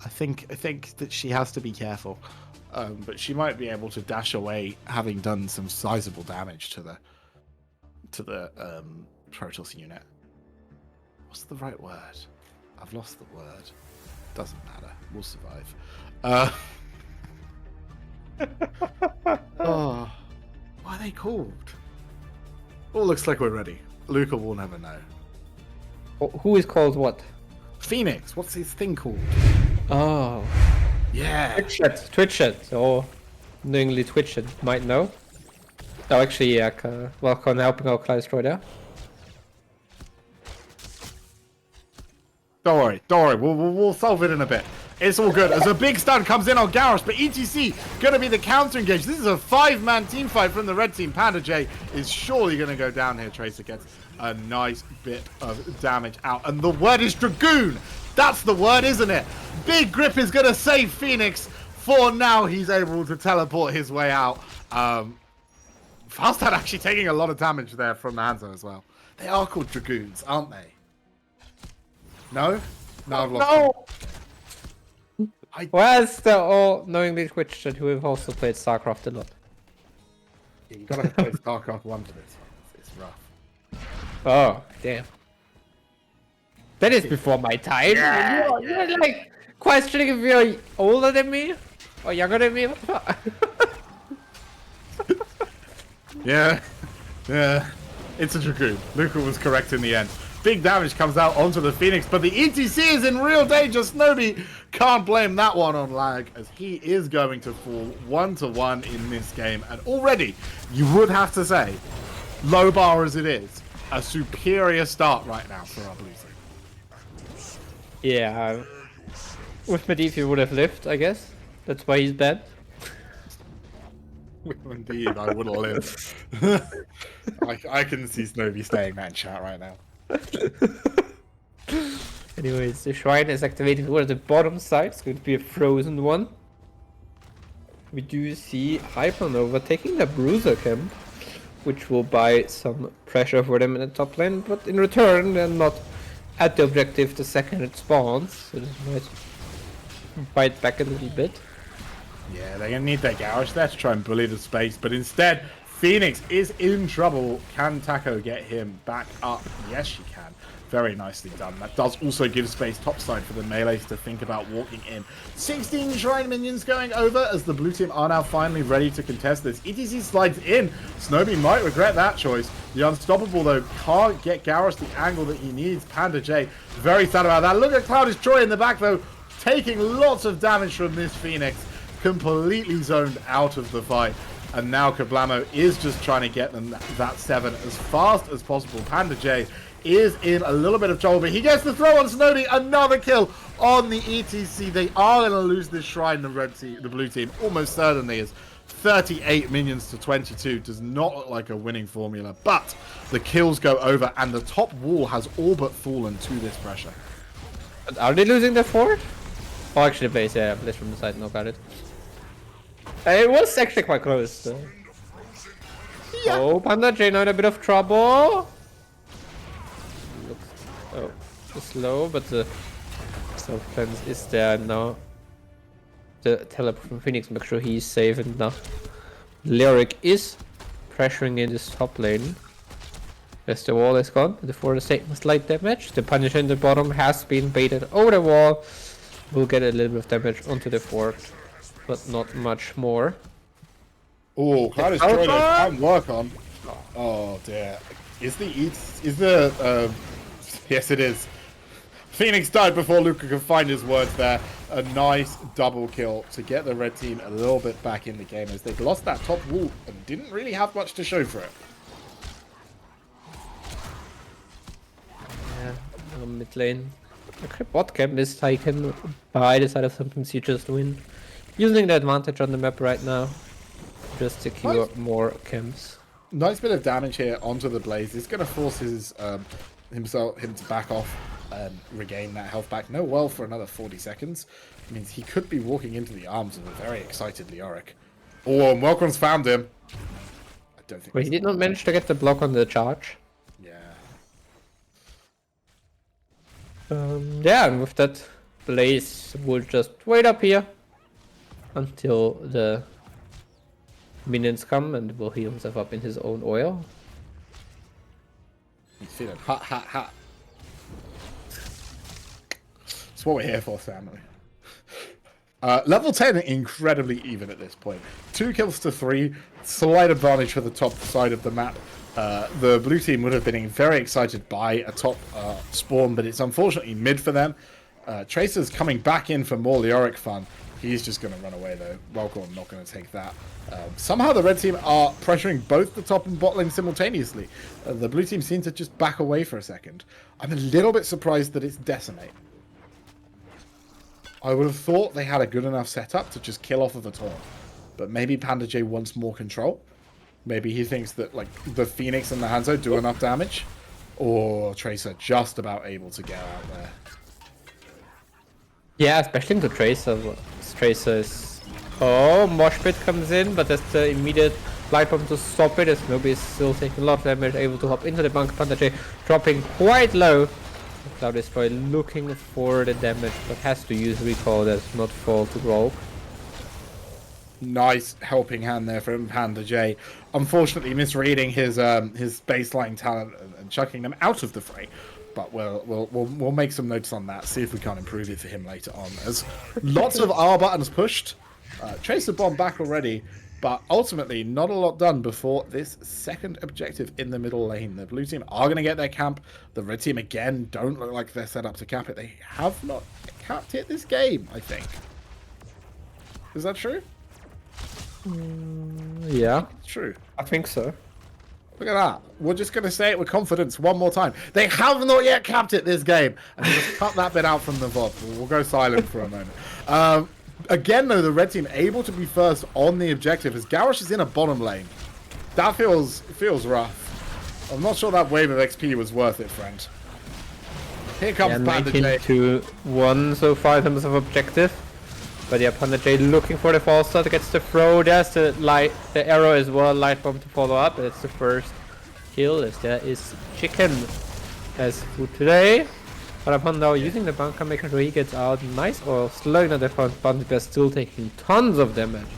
S2: I think that she has to be careful. But she might be able to dash away, having done some sizable damage to the Protoss unit. What's the right word? I've lost the word. Doesn't matter. We'll survive. Oh, why are they called? Oh, looks like we're ready. Luca will never know.
S18: Who is called what?
S2: Phoenix. What's his thing called?
S18: Oh.
S2: Yeah.
S18: Twitch chat, or knowingly Twitch chat might know. Oh, actually, yeah, welcome helping out Clydestroy there.
S2: Don't worry. We'll solve it in a bit. It's all good. As a big stun comes in on Garrosh, but ETC gonna be the counter engage. This is a 5-man team fight from the red team. Panda J is surely gonna go down here. Tracer gets a nice bit of damage out, and the word is Dragoon. That's the word, isn't it? Big Grip is gonna save Phoenix. For now, he's able to teleport his way out. Falstad actually taking a lot of damage there from the Hanzo as well. They are called Dragoons, aren't they? No? No, I've lost them.
S18: Where's the all knowingly Twitch chat who have also played StarCraft a lot?
S2: Yeah, you gotta play StarCraft 1 for this one. It's rough.
S18: Oh, damn. That is before my time.
S2: Yeah,
S18: you're like questioning if you're older than me or younger than me.
S2: Yeah. It's a Dragoon. Luca was correct in the end. Big damage comes out onto the Phoenix, but the ETC is in real danger. Snowy can't blame that one on lag, as he is going to fall 1-1 in this game. And already, you would have to say, low bar as it is, a superior start right now for our blue team.
S18: Yeah, with Medivh he would have lived, I guess. That's why he's bad.
S2: Indeed, I would live. I can see Snowy staying that in chat right now.
S18: Anyways, the Shrine is activated over the bottom side. It's going to be a frozen one. We do see Hypernova taking the Bruiser camp. which will buy some pressure for them in the top lane, but in return they're not at the objective the second it spawns, so they might bite back a little bit.
S2: Yeah, they're going to need their Garage there to try and bully the space, but instead, Phoenix is in trouble. Can Taco get him back up? Yes, she can. Very nicely done. That does also give space topside for the melees to think about walking in. 16 Shrine minions going over as the blue team are now finally ready to contest this. ETC slides in. Snowbeam might regret that choice. The Unstoppable, though, can't get Garrus the angle that he needs. Panda J, very sad about that. Look at Cloudis Troy in the back, though, taking lots of damage from this Phoenix. Completely zoned out of the fight. And now Kablamo is just trying to get them that 7 as fast as possible. Panda J is in a little bit of trouble, but he gets the throw on Snowdy. Another kill on the ETC. They are going to lose this shrine, the blue team, almost certainly, as 38 minions to 22 does not look like a winning formula. But the kills go over, and the top wall has all but fallen to this pressure.
S18: Are they losing the fort? Oh, actually, base, yeah, Blitz from the side, no, got it. It was actually quite close. Yeah. Oh, Panda J now in a bit of trouble. Oh, slow, but the self-defense is there now. The teleport from Phoenix, make sure he's safe, and now Lyric is pressuring in this top lane. As the wall is gone, the fort is taking slight damage. The Punisher in the bottom has been baited over the wall. We'll get a little bit of damage onto the fort, but not much more.
S2: Oh, Cloud is trying to work on. Oh dear. Yes, it is. Phoenix died before Luca could find his words there. A nice double kill to get the red team a little bit back in the game, as they'd lost that top wall and didn't really have much to show for it.
S18: Yeah, mid lane. Okay, bot camp is taken by the side of sometimes you just win. Using the advantage on the map right now. Just secure more camps.
S2: Nice bit of damage here onto the Blaze. It's going to force his him to back off and regain that health back. No well for another 40 seconds. It means he could be walking into the arms of a very excited Leoric. Oh, and Welcom's found him. I don't think.
S18: Wait, he did not manage to get the block on the charge.
S2: Yeah.
S18: Yeah, and with that, Blaze will just wait up here until the minions come and will heal himself up in his own oil.
S2: He's feeling hot, hot, hot. That's what we're here for, family. Level 10, incredibly even at this point. 2 kills to 3, slight advantage for the top side of the map. The blue team would have been very excited by a top spawn, but it's unfortunately mid for them. Tracer's coming back in for more Leoric fun. He's just going to run away, though. Welcome not going to take that. Somehow the red team are pressuring both the top and bot lane simultaneously. The blue team seem to just back away for a second. I'm a little bit surprised that it's Decimate. I would have thought they had a good enough setup to just kill off of a taunt. But maybe Panda J wants more control. Maybe he thinks that like the Phoenix and the Hanzo do enough damage. Or Tracer just about able to get out there.
S18: Yeah, especially into Tracer. Tracer is... Oh, Mosh Pit comes in, but there's the immediate light bomb to stop it. As Snowy is still taking a lot of damage, able to hop into the bunker. Panda J dropping quite low. Cloud Destroy looking for the damage, but has to use recall, does not fall to Rogue.
S2: Nice helping hand there from Panda J. Unfortunately misreading his baseline talent and chucking them out of the fray. But we'll make some notes on that, see if we can't improve it for him later on. As lots of R buttons pushed. Tracer bomb back already, but ultimately not a lot done before this second objective in the middle lane. The blue team are going to get their camp. The red team, again, don't look like they're set up to cap it. They have not capped it this game, I think. Is that true?
S18: Yeah.
S2: It's true.
S18: I think so.
S2: Look at that. We're just going to say it with confidence one more time. They have not yet capped it this game. And just cut that bit out from the VOD. We'll go silent for a moment. Again, though, the red team able to be first on the objective as Garrosh is in a bottom lane. That feels rough. I'm not sure that wave of XP was worth it, friend. Here comes Panda J.
S18: 19-1 so far in terms of objective. But yeah, Panda J looking for the false start, gets the throw, there's the arrow as well, light bomb to follow up. That's the first kill, as there is Chicken as food today. But Panda using the bunker, making sure he gets out. Nice oil, slowing down the front, Panda Bear still taking tons of damage.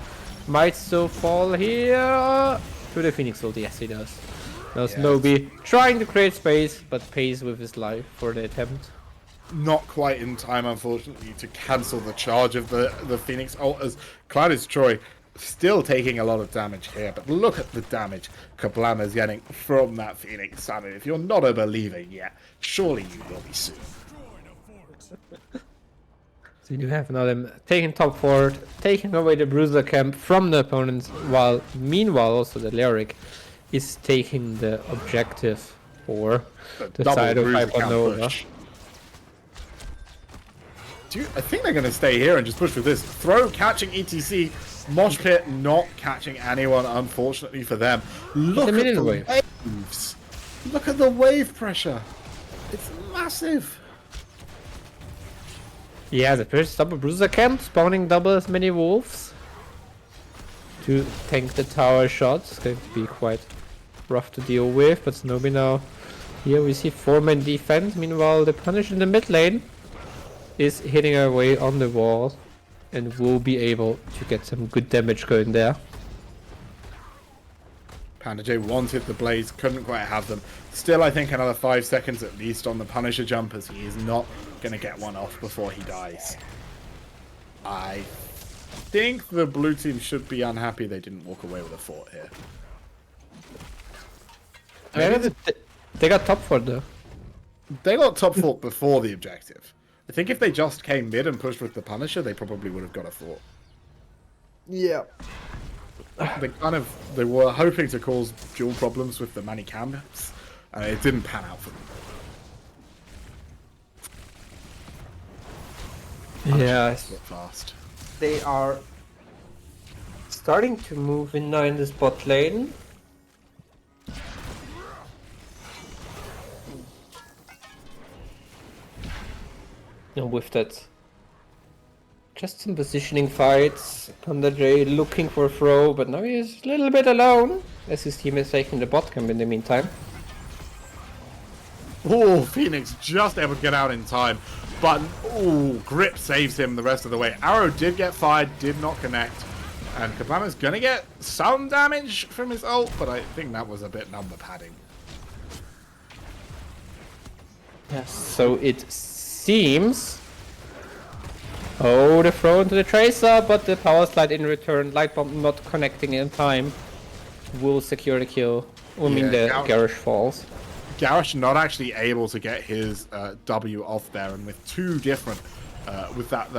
S18: Might still fall here to the Phoenix ult, yes he does. Now Snowbee trying to create space, but pays with his life for the attempt.
S2: Not quite in time, unfortunately, to cancel the charge of the Phoenix ult, as Cloudis Troy still taking a lot of damage here. But look at the damage Kablama's getting from that Phoenix Sun. If you're not a believer yet, surely you will be soon.
S18: So you have now them taking top forward, taking away the Bruiser camp from the opponents, while meanwhile also the Lyric is taking the objective for the side of Hypernova.
S2: I think they're going to stay here and just push with this. Throw catching ETC. Mosh Pit not catching anyone, unfortunately for them. Look at the waves. Look at the wave pressure. It's massive.
S18: Yeah, the first double Bruiser camp, spawning double as many wolves to tank the tower shots. It's going to be quite rough to deal with, but Snowbee now. Here we see 4-man defense. Meanwhile, the Punish in the mid lane is hitting away on the wall and will be able to get some good damage going there.
S2: Panda J wanted the blades, couldn't quite have them. Still, I think another 5 seconds at least on the Punisher jump, as he is not going to get one off before he dies. I think the blue team should be unhappy they didn't walk away with a fort here.
S18: They got top fort though.
S2: They got top fort before the objective. I think if they just came mid and pushed with the Punisher, they probably would have got a fort.
S18: Yeah.
S2: They were hoping to cause dual problems with the Manny camps, and it didn't pan out for them.
S18: Yeah,
S2: fast.
S18: They are starting to move in now in the spot lane. And with that, just some positioning fights. Panda J looking for a throw, but now he is a little bit alone, as his team is taking the bot camp in the meantime.
S2: Oh, Phoenix just able to get out in time, but Grip saves him the rest of the way. Arrow did get fired, did not connect, and Kablama's gonna get some damage from his ult, but I think that was a bit number padding.
S18: Yes. So it seems. Oh, the throw into the Tracer, but the power slide in return, light bomb not connecting in time, will secure the kill. I mean the Garrosh falls.
S2: Garrosh not actually able to get his W off there, and with two different, with that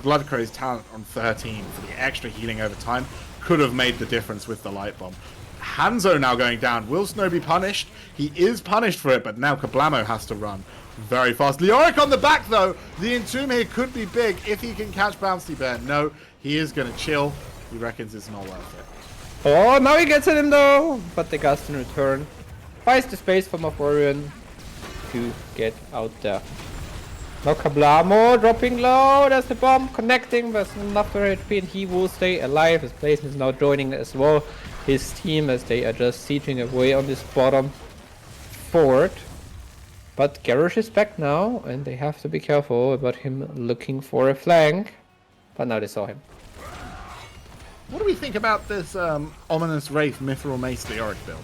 S2: Blood Crow's talent on 13 for the extra healing over time, could have made the difference with the light bomb. Hanzo now going down. Will Snow be punished? He is punished for it, but now Kablamo has to run very fast. Leoric on the back though. The Entomb here could be big if he can catch Bouncy Bear. No, he is going to chill. He reckons it's not worth it.
S18: Oh, now he gets at him though, but the Gust in return buys the space from Maforian to get out there. Now Kablamo dropping low, there's the bomb connecting, but enough to HP and he will stay alive. His placement is now joining as well. His team, as they are just sieging away on this bottom fort. But Garrosh is back now, and they have to be careful about him looking for a flank. But now they saw him.
S2: What do we think about this Ominous Wraith Mithril Mace Leoric build?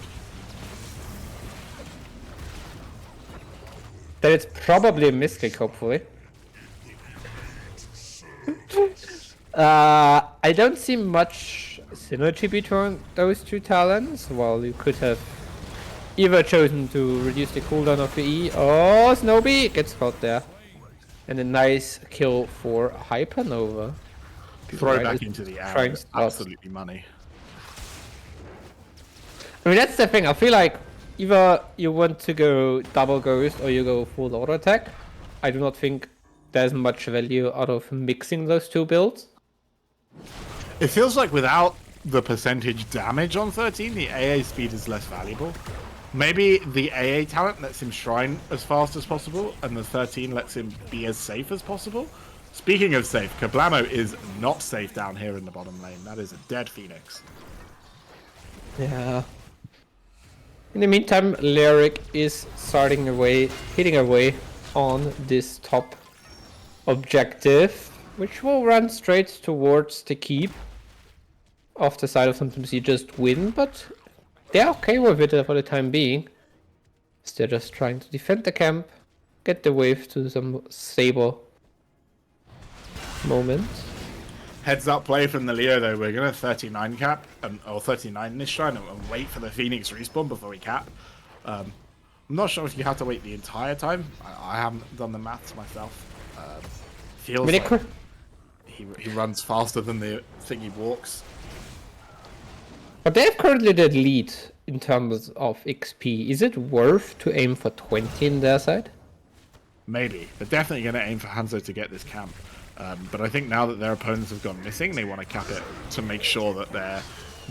S18: That it's probably a misclick, hopefully. I don't see much synergy between those two talents. While you could have either chosen to reduce the cooldown of the E. Oh, Snowbee gets caught there. And a nice kill for Hypernova.
S2: Throw back into the air. Absolutely money.
S18: I mean, that's the thing. I feel like either you want to go double ghost or you go full auto attack. I do not think there's much value out of mixing those two builds.
S2: It feels like without the percentage damage on 13, the AA speed is less valuable. Maybe the AA talent lets him shrine as fast as possible, and the 13 lets him be as safe as possible. Speaking of safe, Kablamo is not safe down here in the bottom lane. That is a dead Phoenix.
S18: Yeah. In the meantime, Lyric is hitting away on this top objective, which will run straight towards the keep. Off the side of sometimes you just win, but they're okay with it for the time being. So they're just trying to defend the camp, get the wave to some stable moment.
S2: Heads up play from the Leo though. We're gonna 39 cap or 39 in this shrine and wait for the Phoenix respawn before we cap. I'm not sure if you have to wait the entire time. I haven't done the maths myself. Feels like he runs faster than the thing he walks.
S18: But they have currently the lead in terms of XP. Is it worth to aim for 20 in their side?
S2: Maybe. They're definitely going to aim for Hanzo to get this camp. But I think now that their opponents have gone missing, they want to cap it to make sure that they're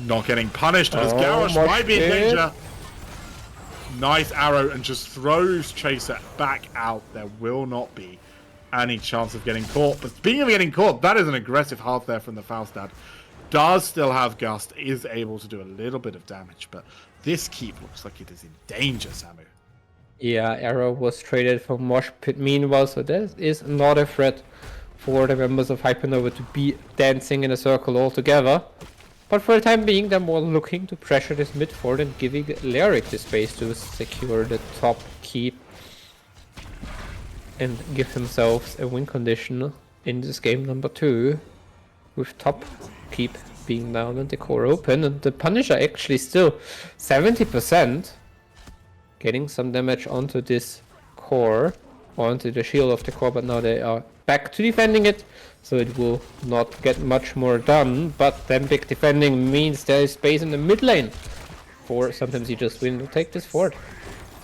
S2: not getting punished. As Garrosh might be in danger. Nice arrow and just throws Chaser back out. There will not be any chance of getting caught. But speaking of getting caught, that is an aggressive half there from the Falstad. Does still have Gust, is able to do a little bit of damage, but this keep looks like it is in danger, Samu.
S18: Yeah, arrow was traded for Mosh Pit meanwhile, so that is not a threat for the members of Hypernova to be dancing in a circle all together. But for the time being, they're more looking to pressure this mid fort and giving Lyric the space to secure the top keep and give themselves a win condition in this game number 2, with top keep being down and the core open, and the Punisher actually still 70%, getting some damage onto this core, onto the shield of the core, but now they are back to defending it, so it will not get much more done. But then big defending means there is space in the mid lane for sometimes you just win to take this fort.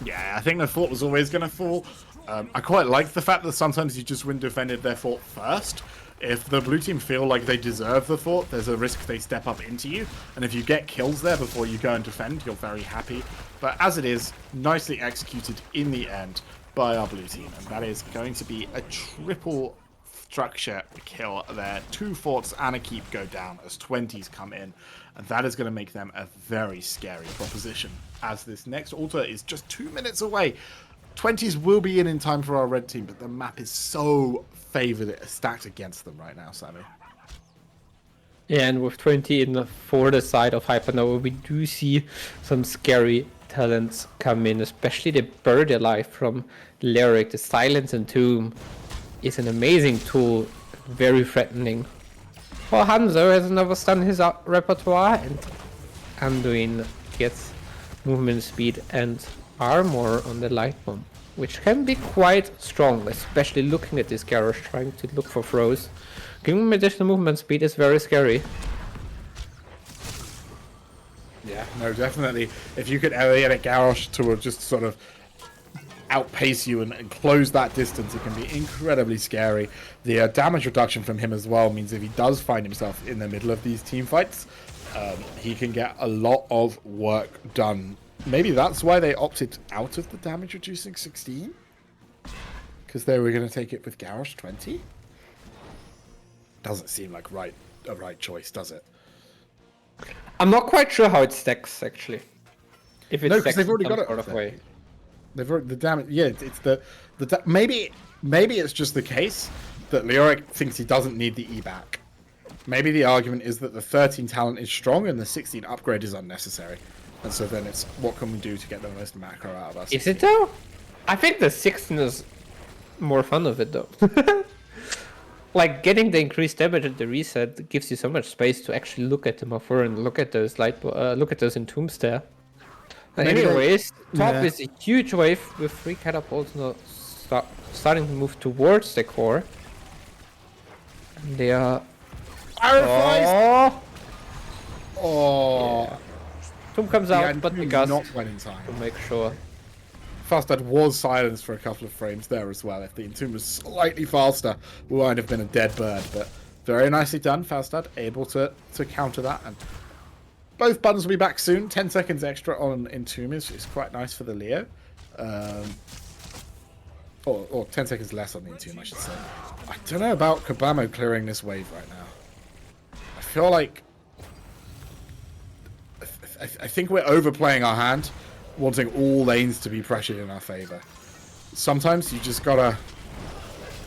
S2: Yeah, I think the fort was always going to fall. I quite like the fact that sometimes you just win defended their fort first. If the blue team feel like they deserve the fort, there's a risk they step up into you. And if you get kills there before you go and defend, you're very happy. But as it is, nicely executed in the end by our blue team. And that is going to be a triple structure kill there. 2 forts and a keep go down as 20s come in. And that is going to make them a very scary proposition, as this next altar is just 2 minutes away. 20s will be in time for our red team, but the map is so stacked against them right now, Sammy.
S18: Yeah, and with 20 for the side of Hypernova, we do see some scary talents come in, especially the Bird Alive from Lyric. The Silence and Tomb is an amazing tool, very threatening. For Hanzo has never stun his repertoire, and Anduin gets movement speed and armor on the light bomb, which can be quite strong, especially looking at this Garrosh trying to look for throws. Giving him additional movement speed is very scary.
S2: Yeah, no, definitely. If you could ever get a Garrosh to just sort of outpace you and close that distance, it can be incredibly scary. The damage reduction from him as well means if he does find himself in the middle of these team fights, he can get a lot of work done. Maybe that's why they opted out of the damage reducing 16? Because they were going to take it with Garrosh 20? Doesn't seem like a right choice, does it?
S18: I'm not quite sure how it stacks, actually. If it's
S2: because they've already got it.
S18: Sort of way.
S2: They've already, the damage. Yeah, it's maybe it's just the case that Lyric thinks he doesn't need the E back. Maybe the argument is that the 13 talent is strong and the 16 upgrade is unnecessary. And so then it's, what can we do to get the most macro out of us?
S18: Is it though? I think the 16 is more fun of it though. Like getting the increased damage at the reset gives you so much space to actually look at the Morpher and look at those look at those entombs there. Anyways, top is a huge wave with 3 catapults now starting to move towards the core. And they are.
S2: Oh!
S18: Yeah. Tomb comes out, but the Gust
S2: not went in time
S18: to make sure.
S2: Falstad was silenced for a couple of frames there as well. If the Entomb was slightly faster, we might have been a dead bird. But very nicely done, Falstad, able to counter that. And both buttons will be back soon. 10 seconds extra on Entomb is quite nice for the Leo. Or 10 seconds less on the Entomb, I should say. I don't know about Kabamo clearing this wave right now. I feel like... I think we're overplaying our hand, wanting all lanes to be pressured in our favor. Sometimes you just gotta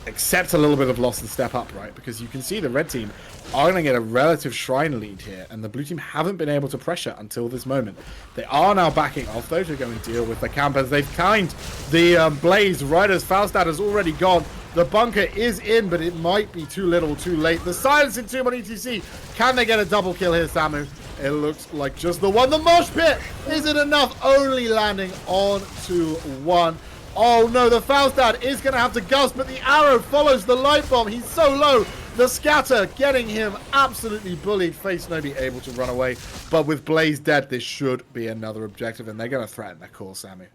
S2: accept a little bit of loss and step up, right? Because you can see the red team are going to get a relative shrine lead here, and the blue team haven't been able to pressure until this moment. They are now backing off, though, to go and deal with the campers. They've kind the Blaze right as Falstad has already gone. The bunker is in, but it might be too little, too late. The silence Entomb on ETC. Can they get a double kill here, Samu? It looks like just the one. The mosh pit isn't enough, only landing on to one. Oh no, the Falstad is going to have to gust, but the arrow follows the light bomb. He's so low. The scatter getting him absolutely bullied. Face no be able to run away. But with Blaze dead, this should be another objective, and they're going to threaten their core, Samu.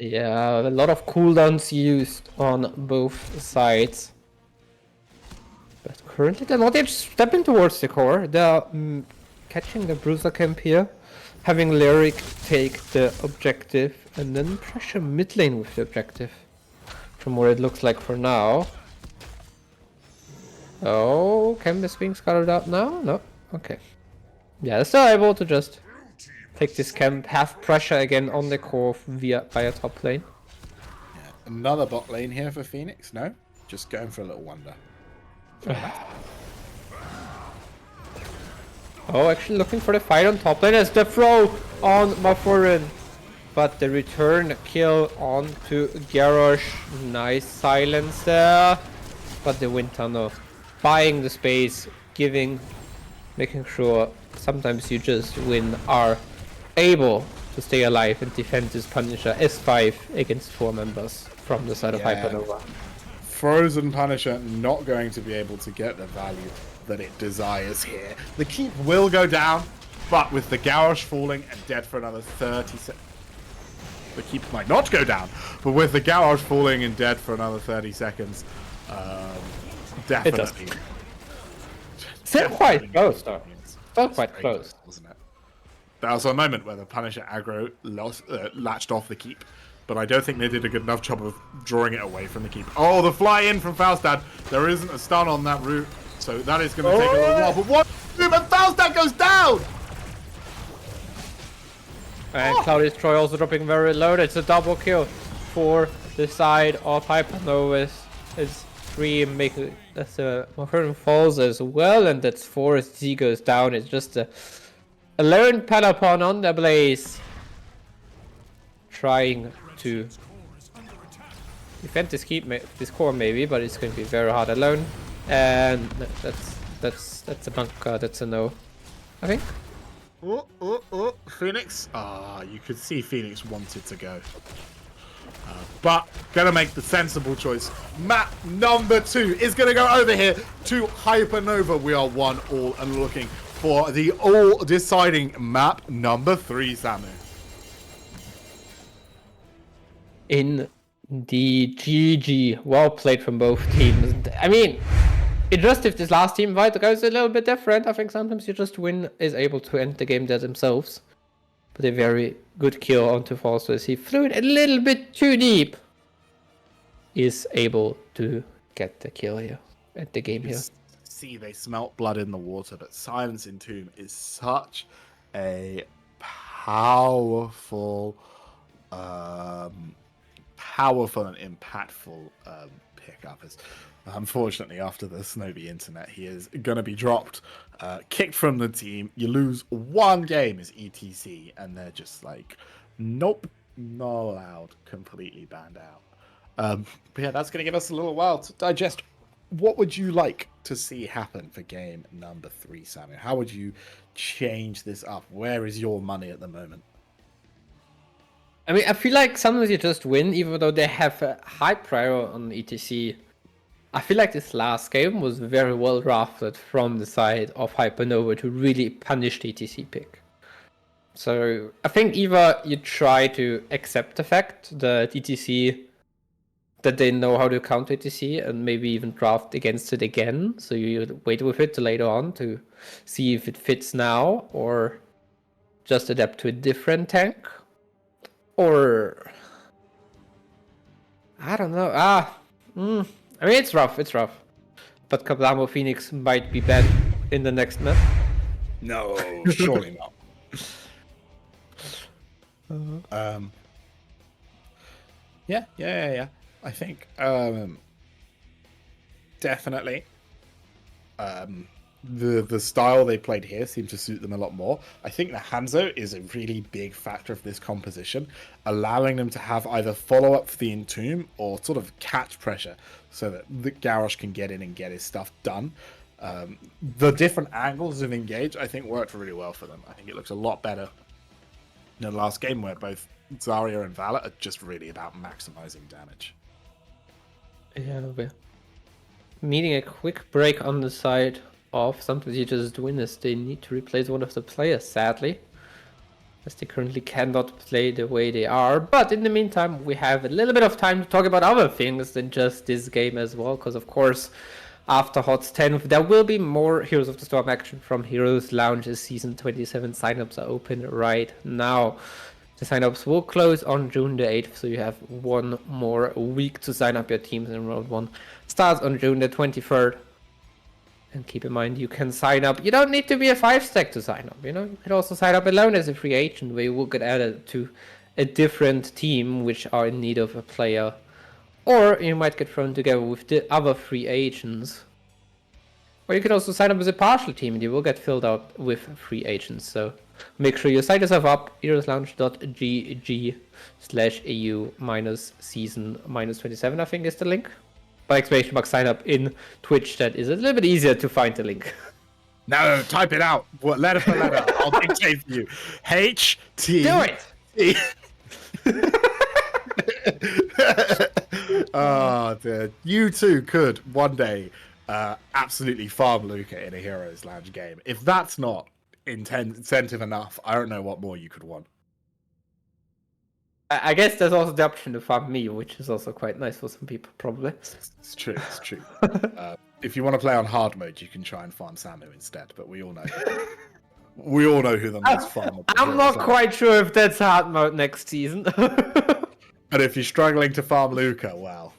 S18: Yeah, a lot of cooldowns used on both sides. But currently they're not yet stepping towards the core. They're catching the Bruiser camp here. Having Lyric take the objective and then pressure mid lane with the objective. From what it looks like for now. Oh, can this being scattered out now? No? Okay. Yeah, they're still able to just take this camp, have pressure again on the core via top lane.
S2: Yeah, another bot lane here for Phoenix, no? Just going for a little wonder.
S18: Oh, actually looking for the fight on top lane as the throw on Mafurin. But the return kill onto Garrosh. Nice silence there. But the wind tunnel buying the space, making sure sometimes you just win, are able to stay alive and defend this Punisher S5 against 4 members from the side of Hypernova.
S2: Frozen Punisher not going to be able to get the value that it desires here. The keep will go down, but with the Garrosh falling and dead for another 30 seconds. The keep might not go down, but with the Garrosh falling and dead for another 30 seconds, definitely.
S18: Still quite close, though. Still quite close,
S2: wasn't it? There was a moment where the Punisher aggro latched off the keep, but I don't think they did a good enough job of drawing it away from the keep. Oh, the fly in from Falstad. There isn't a stun on that route, so that is going to take a little while. But what? And Falstad goes down!
S18: And Cloud Destroy also dropping very low. It's a double kill for the side of Hypernova. It's 3 making Mafurin falls as well, and that's 4 as Z goes down. It's just a lone Pelopon on the Blaze, trying to defend this core maybe, but it's going to be very hard alone. And that's a bunker. That's a no, I think.
S2: Phoenix. You could see Phoenix wanted to go. But gonna make the sensible choice. Map number 2 is gonna go over here to Hypernova. We are 1-1 and looking for the all-deciding map number 3, Samu.
S18: In the GG, well played from both teams. I mean, it's just if this last team fight goes a little bit different, I think sometimes you just win is able to end the game there themselves. But a very good kill onto Falso as he flew it a little bit too deep. Is able to get the kill here at the game here.
S2: See, they smelt blood in the water, but Silence Entomb is such a powerful and impactful pickup. Unfortunately, after the Snowbee internet, he is going to be dropped, kicked from the team. You lose 1 game as ETC, and they're just like, nope, not allowed, completely banned out. But yeah, that's going to give us a little while to digest. What would you like to see happen for game number 3, Samu? How would you change this up? Where is your money at the moment?
S18: I mean, I feel like sometimes you just win, even though they have a high prior on ETC. I feel like this last game was very well drafted from the side of Hypernova to really punish the ETC pick. So I think either you try to accept the fact that ETC, that they know how to counter ETC and maybe even draft against it again. So you wait with it to later on to see if it fits now, or just adapt to a different tank. Or I don't know. I mean, it's rough. It's rough. But Kablamo Phoenix might be bad in the next map.
S2: No, surely not. Yeah. I think definitely the style they played here seemed to suit them a lot more. I think the Hanzo is a really big factor of this composition, allowing them to have either follow up for the Entomb or sort of catch pressure so that the Garrosh can get in and get his stuff done. The different angles of engage, I think, worked really well for them. I think it looks a lot better than the last game where both Zarya and Vala are just really about maximizing damage.
S18: Yeah, we're needing a quick break on the side of something you just win is they need to replace one of the players, sadly, as they currently cannot play the way they are. But in the meantime, we have a little bit of time to talk about other things than just this game as well, because of course, after HOTS 10, there will be more Heroes of the Storm action from Heroes Lounge's Season 27. Signups are open right now. The signups will close on June the 8th, so you have one more week to sign up your teams, and round 1 starts on June the 23rd. And keep in mind, you can sign up. You don't need to be a 5-stack to sign up. You know, you can also sign up alone as a free agent, where you will get added to a different team which are in need of a player, or you might get thrown together with the other free agents. Or you could also sign up as a partial team, and you will get filled out with free agents. So make sure you sign yourself up. heroeslounge.gg/EU-season-27, I think is the link. By exclamation mark sign up in Twitch, that is a little bit easier to find the link.
S2: No, type it out. What letter for letter? I'll dictate for you. H-T.
S18: Do it!
S2: Oh, dude. You too could one day absolutely farm Luca in a Heroes Lounge game. If that's not incentive enough, I don't know what more you could want.
S18: I guess there's also the option to farm me, which is also quite nice for some people, probably.
S2: It's true. If you want to play on hard mode, you can try and farm Samu instead, but we all know. We all know who the most farmable
S18: I'm not quite sure if that's hard mode next season.
S2: But if you're struggling to farm Luca, well,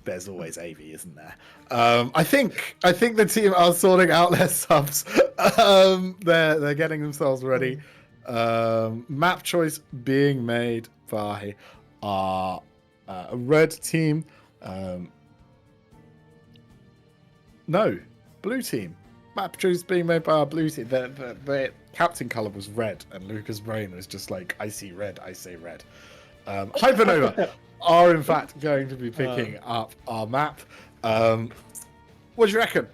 S2: there's always AV, isn't there? I think the team are sorting out their subs. They're getting themselves ready. Map choice being made by our red team. No, blue team. Map choice being made by our blue team. The captain color was red, and Luca's brain was just like, I see red, I say red. Hypernova are in fact going to be picking up our map. What do you reckon?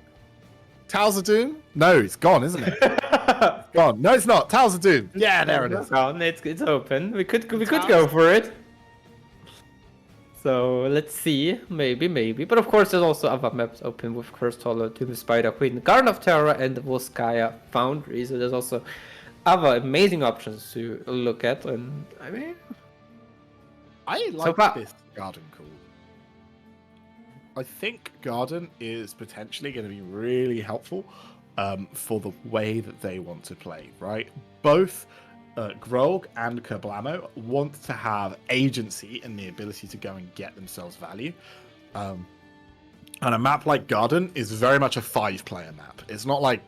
S2: Towers of Doom? No, it's gone, isn't it? It's gone. No, it's not. Towers of Doom. Yeah, there it is.
S18: It's open. We could go for it. So let's see. Maybe. But of course, there's also other maps open with Cursed Hollow, Tomb of Spider Queen, Garden of Terror, and Volskaya Foundry. So there's also other amazing options to look at. And I mean,
S2: I like this Garden call. I think Garden is potentially going to be really helpful for the way that they want to play, right? Both Grog and Kablamo want to have agency and the ability to go and get themselves value. And a map like Garden is very much a 5-player map. It's not like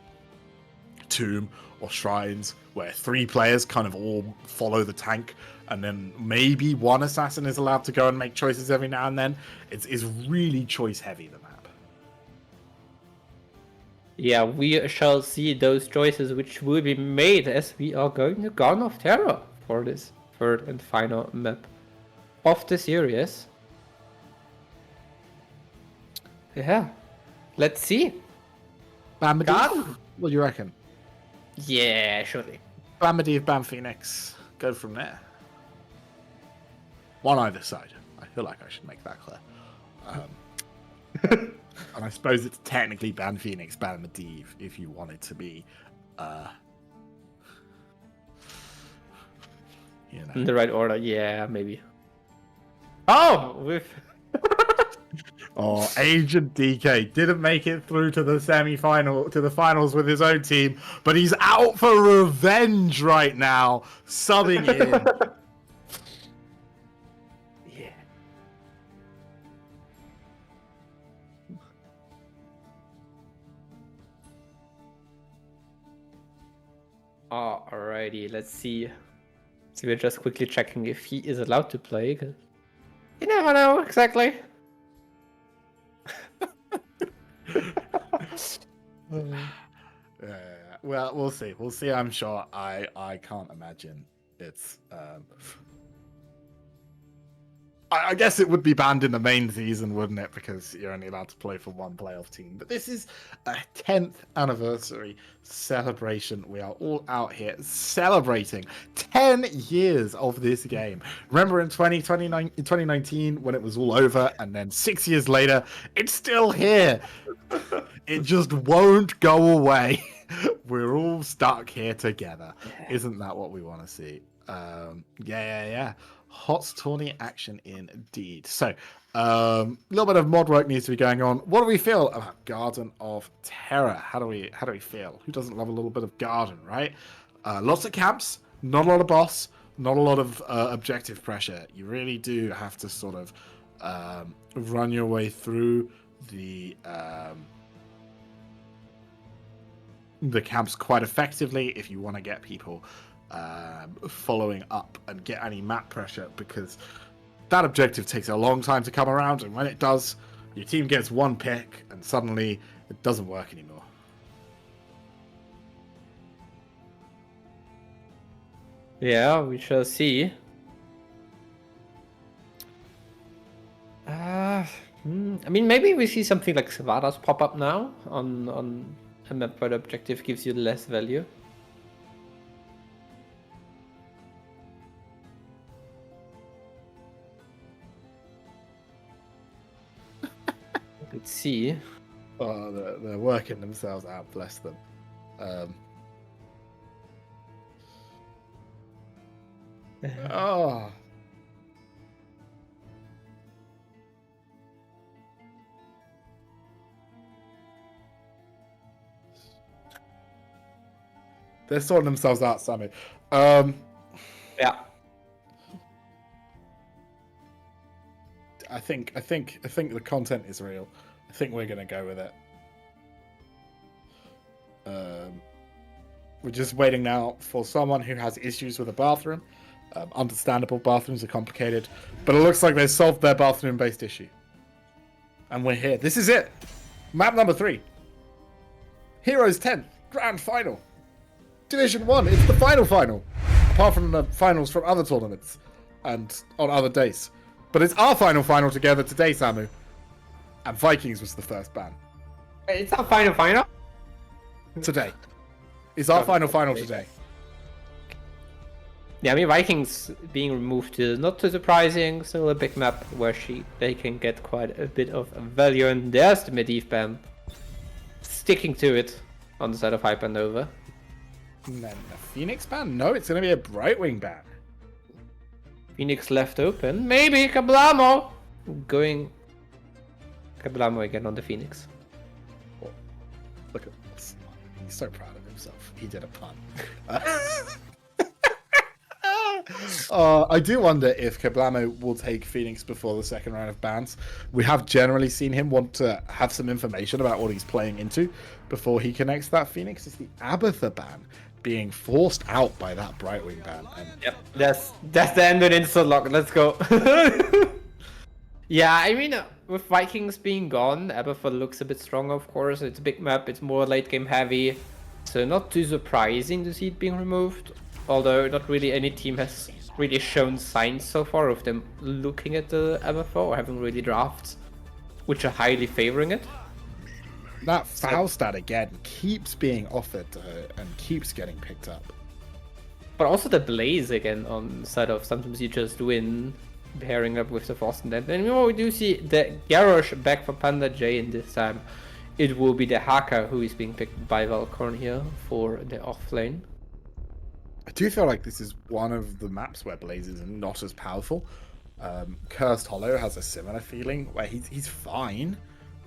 S2: Tomb or Shrines, where 3 players kind of all follow the tank, and then maybe one assassin is allowed to go and make choices every now and then. It's really choice heavy, the map.
S18: Yeah, we shall see those choices which will be made as we are going to Garden of Terror for this third and final map of the series. Yeah, let's see.
S2: Bamadiv? What do you reckon?
S18: Yeah, surely.
S2: Bamadiv, Bam Phoenix. Go from there. One either side. I feel like I should make that clear. And I suppose it's technically Ban Phoenix, Ban Medivh, if you want it to be, you know.
S18: In the right order, yeah, maybe. Oh, with
S2: Agent DK didn't make it through to the finals with his own team, but he's out for revenge right now, subbing in.
S18: Alrighty, let's see. So we're just quickly checking if he is allowed to play. 'Cause you never know exactly.
S2: Well, we'll see. We'll see. I'm sure. I can't imagine it's. I guess it would be banned in the main season, wouldn't it? Because you're only allowed to play for one playoff team. But this is a 10th anniversary celebration. We are all out here celebrating 10 years of this game. Remember in 2019 when it was all over, and then 6 years later, it's still here. It just won't go away. We're all stuck here together. Isn't that what we want to see? Yeah. Hot tourney action indeed. So, a little bit of mod work needs to be going on. What do we feel about Garden of Terror? How do we feel? Who doesn't love a little bit of Garden, right? Lots of camps, not a lot of boss, not a lot of objective pressure. You really do have to sort of run your way through the camps quite effectively if you want to get people following up and get any map pressure, because that objective takes a long time to come around, and when it does, your team gets one pick and suddenly it doesn't work anymore.
S18: Yeah, we shall see. I mean, maybe we see something like Savadas pop up now on a map where the objective gives you less value. Let's see.
S2: Oh, they're working themselves out, bless them. Oh. They're sorting themselves out, Sammy.
S18: Yeah.
S2: I think the content is real. I think we're gonna go with it. We're just waiting now for someone who has issues with a bathroom. Understandable, bathrooms are complicated, but it looks like they solved their bathroom-based issue. And we're here. This is it. Map number 3. Heroes 10 Grand Final. Division 1. It's the final. Apart from the finals from other tournaments and on other days. But it's our final together today, Samu. And Vikings was the first ban.
S18: It's our final?
S2: Today. It's our final today.
S18: Yeah, I mean, Vikings being removed is not too surprising. Still a big map where they can get quite a bit of value. And there's the Medivh ban. Sticking to it on the side of Hypernova.
S2: And then the Phoenix ban? No, it's going to be a Brightwing ban.
S18: Phoenix left open. Maybe Kablamo going Kablamo again on the Phoenix.
S2: Oh, look at this. He's so proud of himself. He did a pun. I do wonder if Kablamo will take Phoenix before the second round of bans. We have generally seen him want to have some information about what he's playing into before he connects that Phoenix. It's the Abathur ban being forced out by that Brightwing ban. And
S18: yep, that's the end of Instant Lock. Let's go. Yeah, I mean, with Vikings being gone, Abathur looks a bit stronger, of course. It's a big map, it's more late game heavy, so not too surprising to see it being removed. Although not really any team has really shown signs so far of them looking at the Abathur or having really drafts which are highly favoring it.
S2: That foul stat again keeps being offered to her and keeps getting picked up.
S18: But also the Blaze again on the side of sometimes you just win pairing up with the Frost and then we do see the Garrosh back for Panda J, and this time it will be the Haka who is being picked by Valkorn here for the off lane.
S2: I do feel like this is one of the maps where Blaze is not as powerful. Cursed Hollow has a similar feeling where he's fine,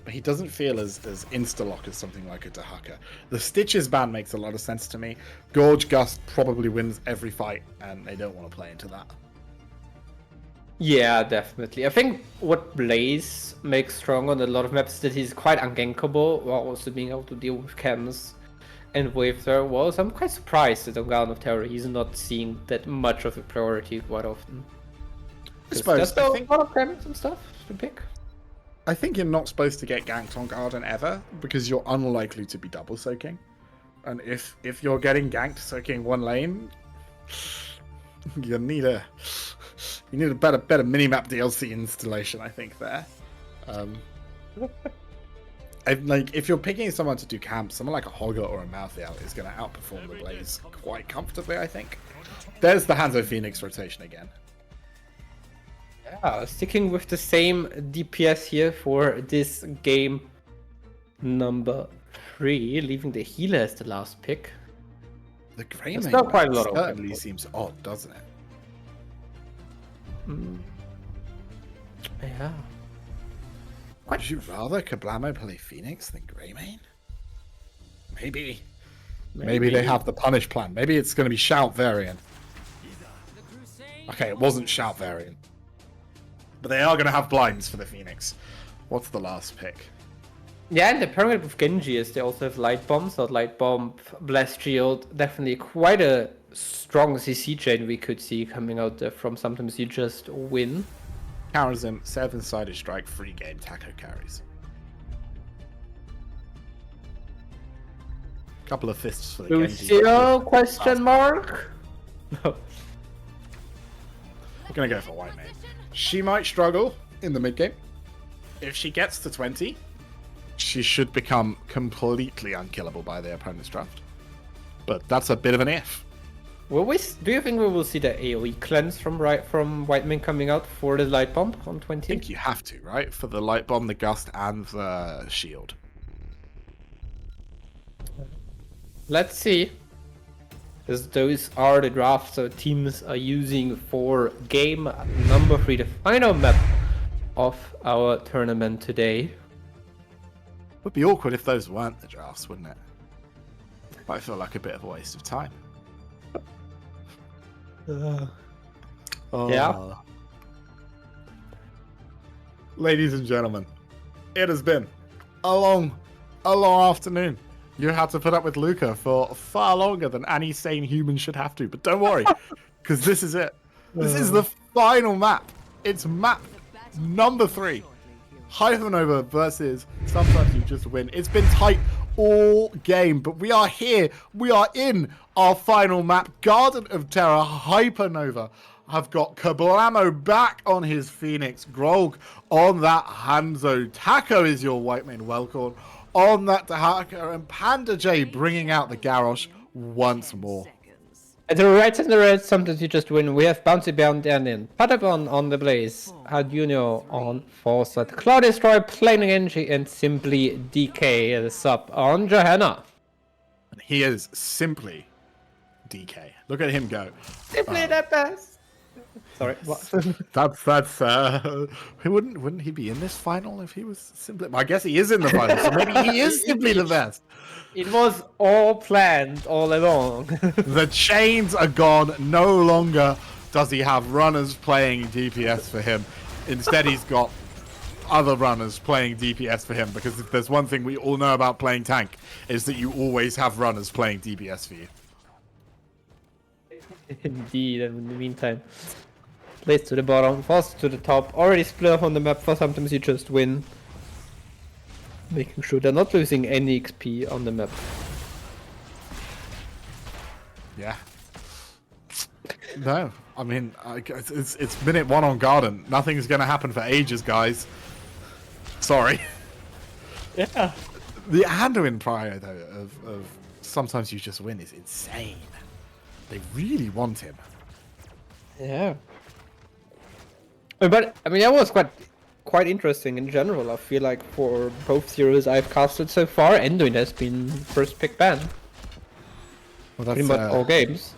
S2: but he doesn't feel as insta-lock as something like a Dahaka. The Stitches ban makes a lot of sense to me. Gorge Gust probably wins every fight, and they don't want to play into that.
S18: Yeah, definitely. I think what Blaze makes strong on a lot of maps is that he's quite ungankable, while also being able to deal with chems and Wave Thrower was, I'm quite surprised that on Garden of Terror he's not seeing that much of a priority quite often.
S2: I suppose.
S18: There's still a lot of damage and stuff to pick.
S2: I think you're not supposed to get ganked on Garden ever, because you're unlikely to be double soaking. And if you're getting ganked soaking one lane, you need a better minimap DLC installation, I think, there. Like, if you're picking someone to do camp, someone like a Hogger or a Malthael is going to outperform the Blaze quite comfortably, I think. There's the Hanzo Phoenix rotation again.
S18: Yeah, sticking with the same DPS here for this game number 3, leaving the healer as the last pick.
S2: The Grey
S18: It's
S2: Mane
S18: not quite a lot of
S2: certainly seems odd, doesn't it?
S18: Yeah.
S2: Would you rather Kablamo play Phoenix than Greymane? Maybe they have the punish plan. Maybe it's going to be Shout variant. Okay, it wasn't Shout variant. But they are going to have blinds for the Phoenix. What's the last pick?
S18: Yeah, and the pyramid with Genji is they also have Light Bomb, so Light Bomb, Blast Shield, definitely quite a strong CC chain we could see coming out there from Sometimes You Just Win.
S2: Karazim, 7-sided strike, free game, Taco carries. Couple of fists for the Genji.
S18: Lucio, question mark? No.
S2: I'm gonna go for White Mane. She might struggle in the mid game. If she gets to 20, she should become completely unkillable by the opponent's draft. But that's a bit of an if.
S18: Do you think we will see the AoE cleanse from White Mane coming out for the Light Bomb on 20?
S2: I think you have to, right? For the Light Bomb, the Gust, and the Shield.
S18: Let's see. Because those are the drafts our teams are using for game number 3, the final map of our tournament today.
S2: Would be awkward if those weren't the drafts, wouldn't it? Might feel like a bit of a waste of time.
S18: Yeah.
S2: Ladies and gentlemen, it has been a long afternoon. You had to put up with Luca for far longer than any sane human should have to. But don't worry, because this is it. This is the final map. It's map number 3. Hypernova versus Sometimes You Just Win. It's been tight all game, but we are here. We are in our final map. Garden of Terror, Hypernova have got Kablamo back on his Phoenix, Grog on that Hanzo, Taco is your White Mane Welcorn on that Dahaka, and Panda J bringing out the Garrosh once more.
S18: At the right and the red, Sometimes You Just Win. We have Bouncy Bound down in. Patapon on the Blaze. Hadunio on Foresight. Cloud Destroy, Plain Genji, and Simply DK the sub on Johanna.
S2: And he is simply DK. Look at him go.
S18: Simply the best. Sorry, what?
S2: that's wouldn't he be in this final if he was simply? I guess he is in the final, so maybe he is simply the best.
S18: It was all planned all along.
S2: The chains are gone. No longer does he have runners playing DPS for him. Instead, he's got other runners playing DPS for him, because if there's one thing we all know about playing tank, is that you always have runners playing DPS for you.
S18: Indeed, and in the meantime, Blaze to the bottom, Fast to the top, already split up on the map for Sometimes You Just Win. Making sure they're not losing any XP on the map.
S2: Yeah. No, I mean, it's minute 1 on Garden. Nothing's going to happen for ages, guys. Sorry.
S18: Yeah.
S2: The Anduin prior, though, of Sometimes You Just Win is insane. They really want him.
S18: Yeah. But, I mean, that was quite interesting in general. I feel like for both heroes I've casted so far, Anduin has been first pick ban.
S2: Well, that's
S18: pretty much all games.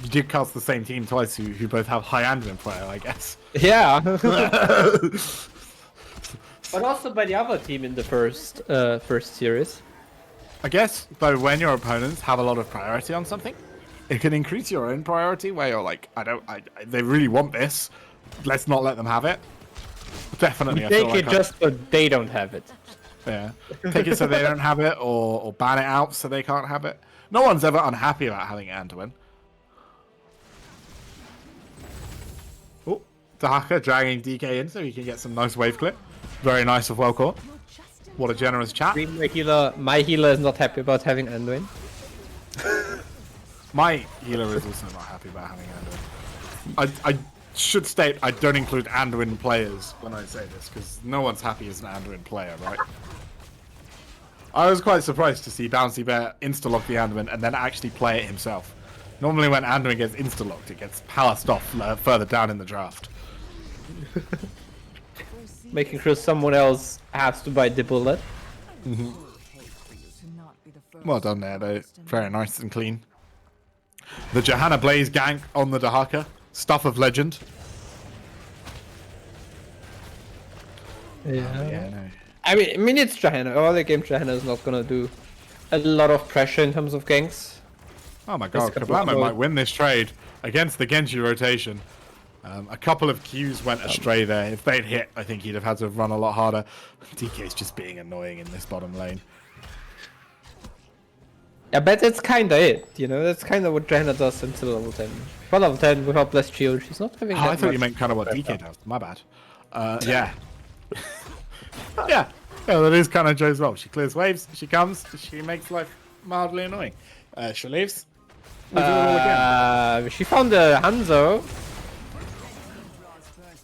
S2: You did cast the same team twice who both have high Anduin player, I guess.
S18: Yeah. But also by the other team in the first series.
S2: I guess, though, when your opponents have a lot of priority on something, it can increase your own priority where you're like, they really want this. Let's not let them have it. Definitely.
S18: Take it just so they don't have it.
S2: Yeah. Take it so they don't have it, or ban it out so they can't have it. No one's ever unhappy about having Anduin. Oh, Dahaka dragging DK in so he can get some nice wave clip. Very nice of Wellcourt. What a generous chat.
S18: My healer is not happy about having Anduin.
S2: My healer is also not happy about having Anduin. I should state I don't include Anduin players when I say this, because no one's happy as an Anduin player, right? I was quite surprised to see Bouncy Bear insta-lock the Anduin and then actually play it himself. Normally when Anduin gets insta-locked, it gets passed off further down in the draft.
S18: Making sure someone else has to bite the bullet.
S2: Well done there, though. Very nice and clean. The Johanna Blaze gank on the Dahaka. Stuff of legend.
S18: Yeah. I mean, it's Johanna. Early game Johanna is not gonna do a lot of pressure in terms of ganks.
S2: Oh my god, Kablamo might win this trade against the Genji rotation. A couple of Qs went astray there. If they'd hit, I think he'd have had to run a lot harder. DK's just being annoying in this bottom lane.
S18: Yeah, but that's kinda it, you know? That's kinda what Johanna does until level 10. For level 10, without Blessed Shield, she's not having that
S2: I thought you
S18: much
S2: meant kind of what DK does. My bad. Yeah. Yeah, that is kind of Joe's role. She clears waves, she comes, she makes life mildly annoying. She leaves. We do it all again.
S18: She found the Hanzo.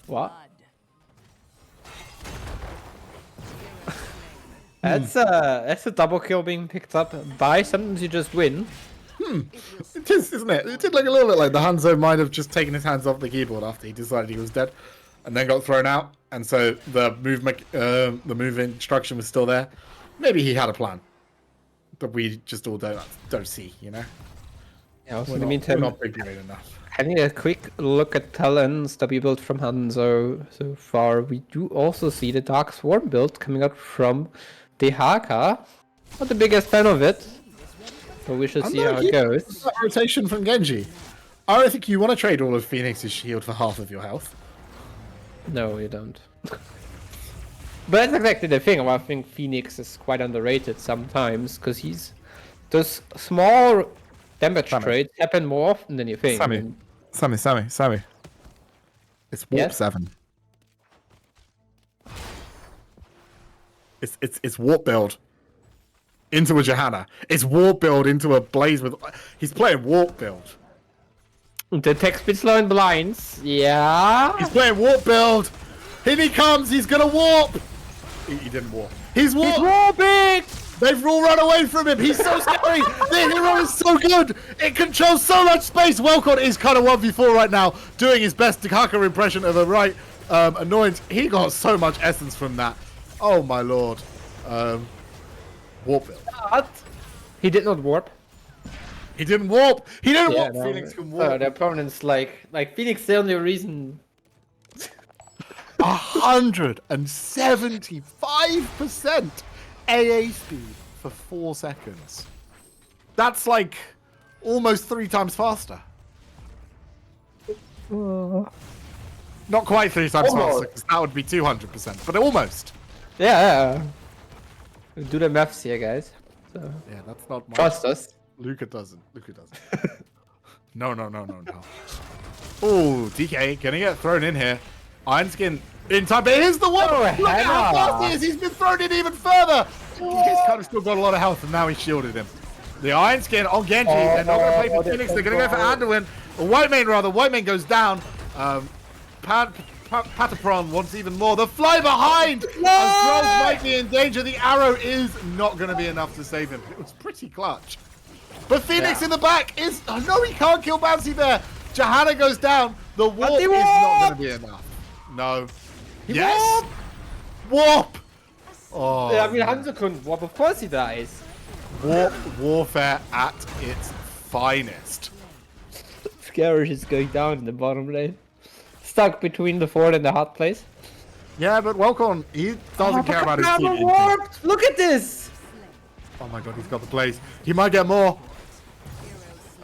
S18: What? That's a double kill being picked up by. Sometimes you just win.
S2: It is, isn't it? It did look a little bit like the Hanzo might have just taken his hands off the keyboard after he decided he was dead, and then got thrown out. And so the move instruction was still there. Maybe he had a plan that we just all don't see, you know.
S18: Yeah. Also, in the meantime,
S2: we're not big enough.
S18: Having a quick look at talents that we built from Hanzo so far, we do also see the Dark Swarm build coming out from Dahaka. Not the biggest fan of it, but we should see how it goes.
S2: That rotation from Genji. I don't think you want to trade all of Phoenix's shield for half of your health.
S18: No, you don't. But that's exactly the thing. I think Phoenix is quite underrated sometimes because those small damage trades happen more often than you think.
S2: Sammy. It's warp 7. It's warp build into a Johanna. It's warp build into a Blaze with. He's playing warp build.
S18: The tech speed's low in blinds. Yeah.
S2: He's playing warp build. Here he comes. He's gonna warp. He didn't warp. He's warped.
S18: He's warping.
S2: They've all run away from him. He's so scary. The hero is so good. It controls so much space. Wellcourt is kind of 1v4 right now, doing his best Dahaka impression of a right annoyance. He got so much essence from that. Oh my lord. Warp build.
S18: What? He did not warp.
S2: He didn't warp. He didn't warp. No. Phoenix can warp.
S18: The opponent's like Phoenix. The only reason.
S2: 175% AA speed for 4 seconds. That's like almost 3 times faster. Not quite 3 times faster, because that would be 200%, but almost.
S18: Yeah. Do the maths here, guys. So.
S2: Yeah, that's not my.
S18: Trust us.
S2: Luca doesn't. No. Oh, DK gonna get thrown in here. Ironskin in time, but here's the one. Look at how fast he is. He's been thrown in even further. He's kind of still got a lot of health, and now he shielded him. The Ironskin on Genji. They're not going to play for Phoenix. They're going to go for Anduin. Whitemane rather. Whitemane goes down. Patapron wants even more. The fly behind. As Grove might be in danger. The arrow is not going to be enough to save him. It was pretty clutch. But Phoenix in the back is. Oh, no, he can't kill Bouncy there. Johanna goes down. The warp is not going to be enough. No. Yes. Warp. Oh.
S18: Yeah, I mean, Hanzo couldn't warp. Of course he dies.
S2: Warp warfare at its finest.
S18: Garish is going down in the bottom lane. Stuck between the fort and the hot place.
S2: Yeah, but Welcon, he doesn't care about his team.
S18: Warped. Look at this.
S2: Oh my god, he's got the plays. He might get more.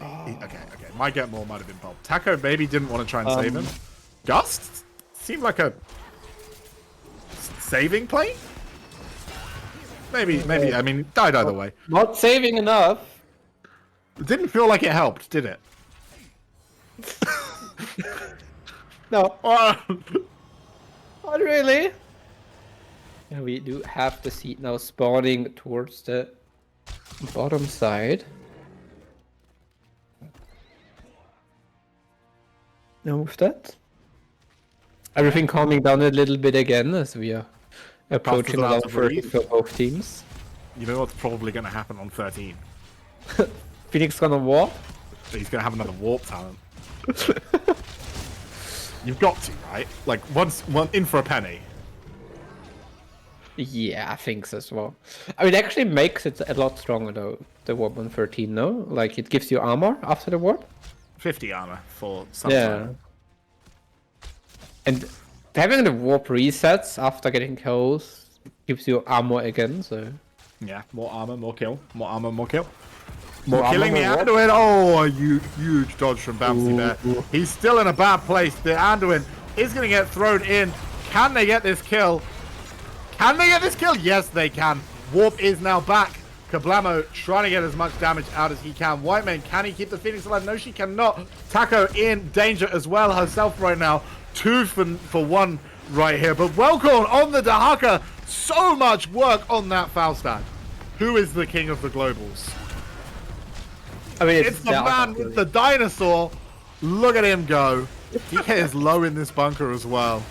S2: Okay. Might get more, might have been Bob. Taco maybe didn't want to try and save him. Gust? Seemed like a saving play? Maybe. I mean, died either way.
S18: Not saving enough.
S2: It didn't feel like it helped, did it?
S18: No. Not really. And we do have the seed now spawning towards the bottom side. No move that. Everything calming down a little bit again as we are approaching
S2: allowed
S18: level
S2: to
S18: 30
S2: breathe.
S18: for both teams.
S2: You know what's probably going to happen on 13?
S18: Phoenix gonna warp?
S2: He's going to have another warp talent. You've got to, right? Like, one in for a penny.
S18: Yeah, I think so as well. I mean, it actually makes it a lot stronger though, the warp on 13, no? Like, it gives you armor after the warp?
S2: 50 armor for some
S18: Yeah.
S2: time.
S18: And having the warp resets after getting kills gives you armor again, so...
S2: Yeah, more armor, more kill. More armor, more kill. More
S18: More
S2: killing
S18: armor,
S2: the
S18: more
S2: Anduin. Oh, a huge dodge from Bouncy there. He's still in a bad place. The Anduin is going to get thrown in. Can they get this kill? Can they get this kill? Yes, they can. Warp is now back. Kablamo trying to get as much damage out as he can. Whiteman, can he keep the Phoenix alive? No, she cannot. Taco in danger as well herself right now. 2 for 1 right here. But Welcorn on the Dahaka. So much work on that Falstad. Who is the king of the globals?
S18: I mean,
S2: It's the man with the dinosaur. Look at him go. DK is low in this bunker as well.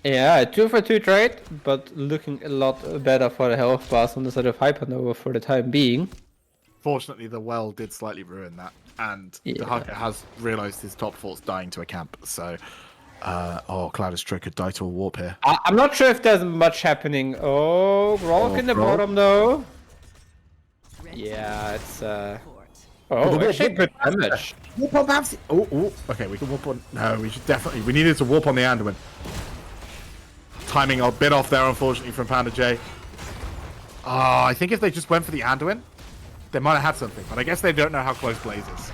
S18: Yeah, 2 for 2 trade, but looking a lot better for the health bars on the side of Hypernova for the time being.
S2: Fortunately, the well did slightly ruin that, and Dahaka has realized his top fort's dying to a camp, so... Cloudus Trick could die to a warp here.
S18: I'm not sure if there's much happening. Oh, Grolk in the
S2: Grolk.
S18: bottom though. Yeah, it's Oh, actually good damage.
S2: Warp on Babsy. Okay, we can warp on... No, we should definitely... We needed to warp on the Anduin. Timing a bit off there, unfortunately, from Panda J. I think if they just went for the Anduin, they might have had something, but I guess they don't know how close Blaze is.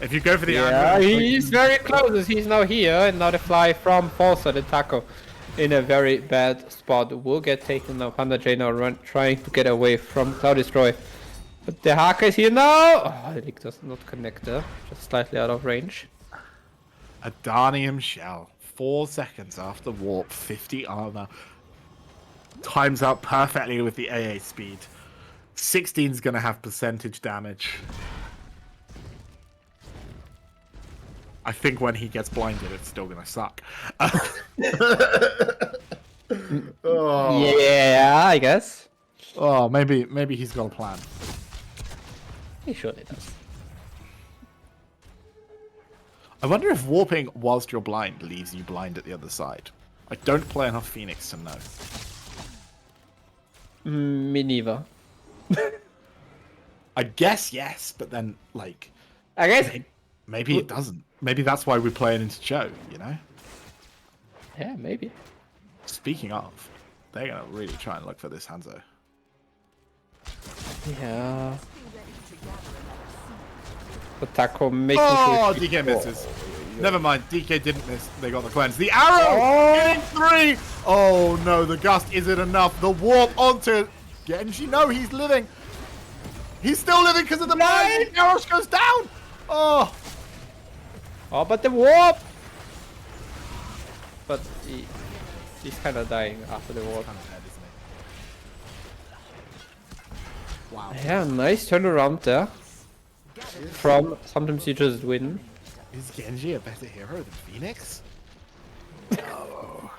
S2: If you go for the
S18: Yeah,
S2: Anduin...
S18: he's very close as he's now here, and now the fly from Falsa, the Taco, in a very bad spot. Will get taken now. Panda J now trying to get away from Cloud Destroy. But the Haka is here now! Oh, the leak does not connect there, just slightly out of range.
S2: A Darnium Shell. 4 seconds after warp, 50 armor. Times out perfectly with the AA speed. 16's gonna have percentage damage. I think when he gets blinded, it's still gonna suck.
S18: Yeah, I guess.
S2: Oh, maybe he's got a plan.
S18: He surely does.
S2: I wonder if warping whilst you're blind leaves you blind at the other side. I don't play enough Phoenix to know.
S18: Me neither.
S2: I guess yes, but then, like...
S18: I guess...
S2: Maybe it doesn't. Maybe that's why we play it into Joe, you know?
S18: Yeah, maybe.
S2: Speaking of, they're going to really try and look for this Hanzo.
S18: Yeah. The Taco making
S2: Oh,
S18: sure
S2: DK misses. Never mind, DK didn't miss. They got the cleanse. The arrow! Getting 3! Oh no, the gust isn't enough. The warp onto Genji. No, he's living. He's still living because of the mine. The arrow goes down. Oh.
S18: Oh, but the warp! But he's kind of dying after the warp.
S2: Wow.
S18: Yeah, nice turnaround there. From sometimes you just win.
S2: Is Genji a better hero than Phoenix? No.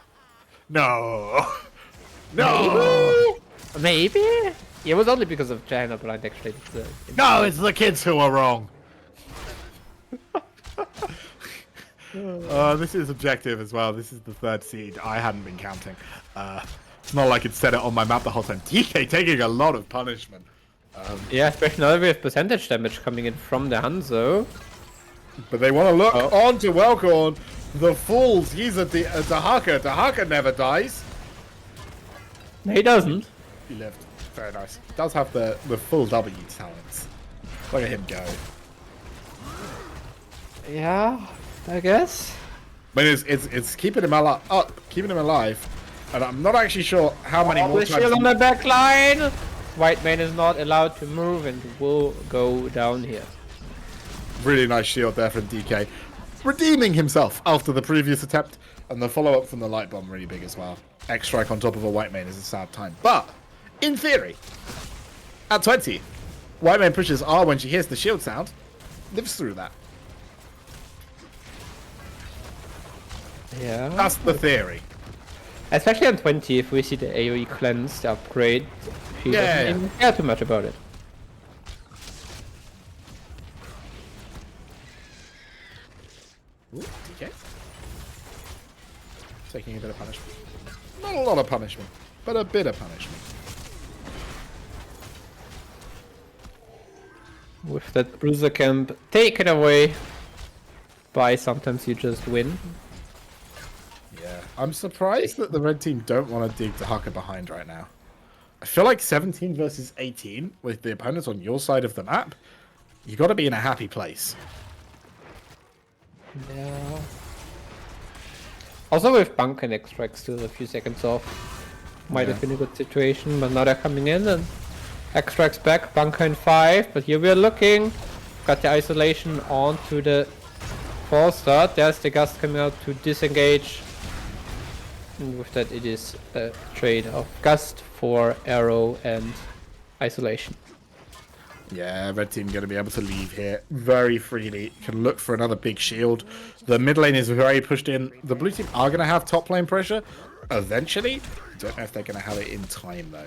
S2: No. No.
S18: Maybe? It was only because of China Blind actually.
S2: No, it's the kids who are wrong. This is objective as well. This is the 3rd seed. I hadn't been counting. It's not like it said it on my map the whole time. DK taking a lot of punishment.
S18: Yeah, especially now we have percentage damage coming in from the Hanzo.
S2: But they want to look on to Welcorn. The Fools. He's a Dahaka. Dahaka never dies.
S18: He doesn't.
S2: He lived. Very nice. He does have the full W talents. Look at him go.
S18: Yeah, I guess.
S2: But it's keeping him alive. Keeping him alive. And I'm not actually sure how many more
S18: the
S2: times...
S18: shield on the back line! White man is not allowed to move and will go down here.
S2: Really nice shield there from DK. Redeeming himself after the previous attempt. And the follow-up from the light bomb really big as well. X-Strike on top of a white main is a sad time. But, in theory, at 20, white main pushes R when she hears the shield sound. Lives through that.
S18: Yeah.
S2: That's the theory.
S18: Especially on 20, if we see the AoE cleanse, the upgrade, she doesn't even care too much about it.
S2: Ooh, DK. Taking a bit of punishment. Not a lot of punishment, but a bit of punishment.
S18: With that bruiser camp taken away by Sometimes You Just Win.
S2: Yeah, I'm surprised that the red team don't want to dig Dahaka behind right now. I feel like 17 versus 18 with the opponents on your side of the map, you got to be in a happy place.
S18: Yeah. Also with Bunk and X-Strike still a few seconds off. Might have been a good situation, but now they're coming in and X-Strike's back, Bunker in 5, but here we are looking. Got the isolation onto the 4-star. There's the Gust coming out to disengage. And with that it is a trade of Gust for Arrow and Isolation.
S2: Yeah, red team going to be able to leave here very freely. Can look for another big shield. The mid lane is very pushed in. The blue team are going to have top lane pressure eventually. Don't know if they're going to have it in time though.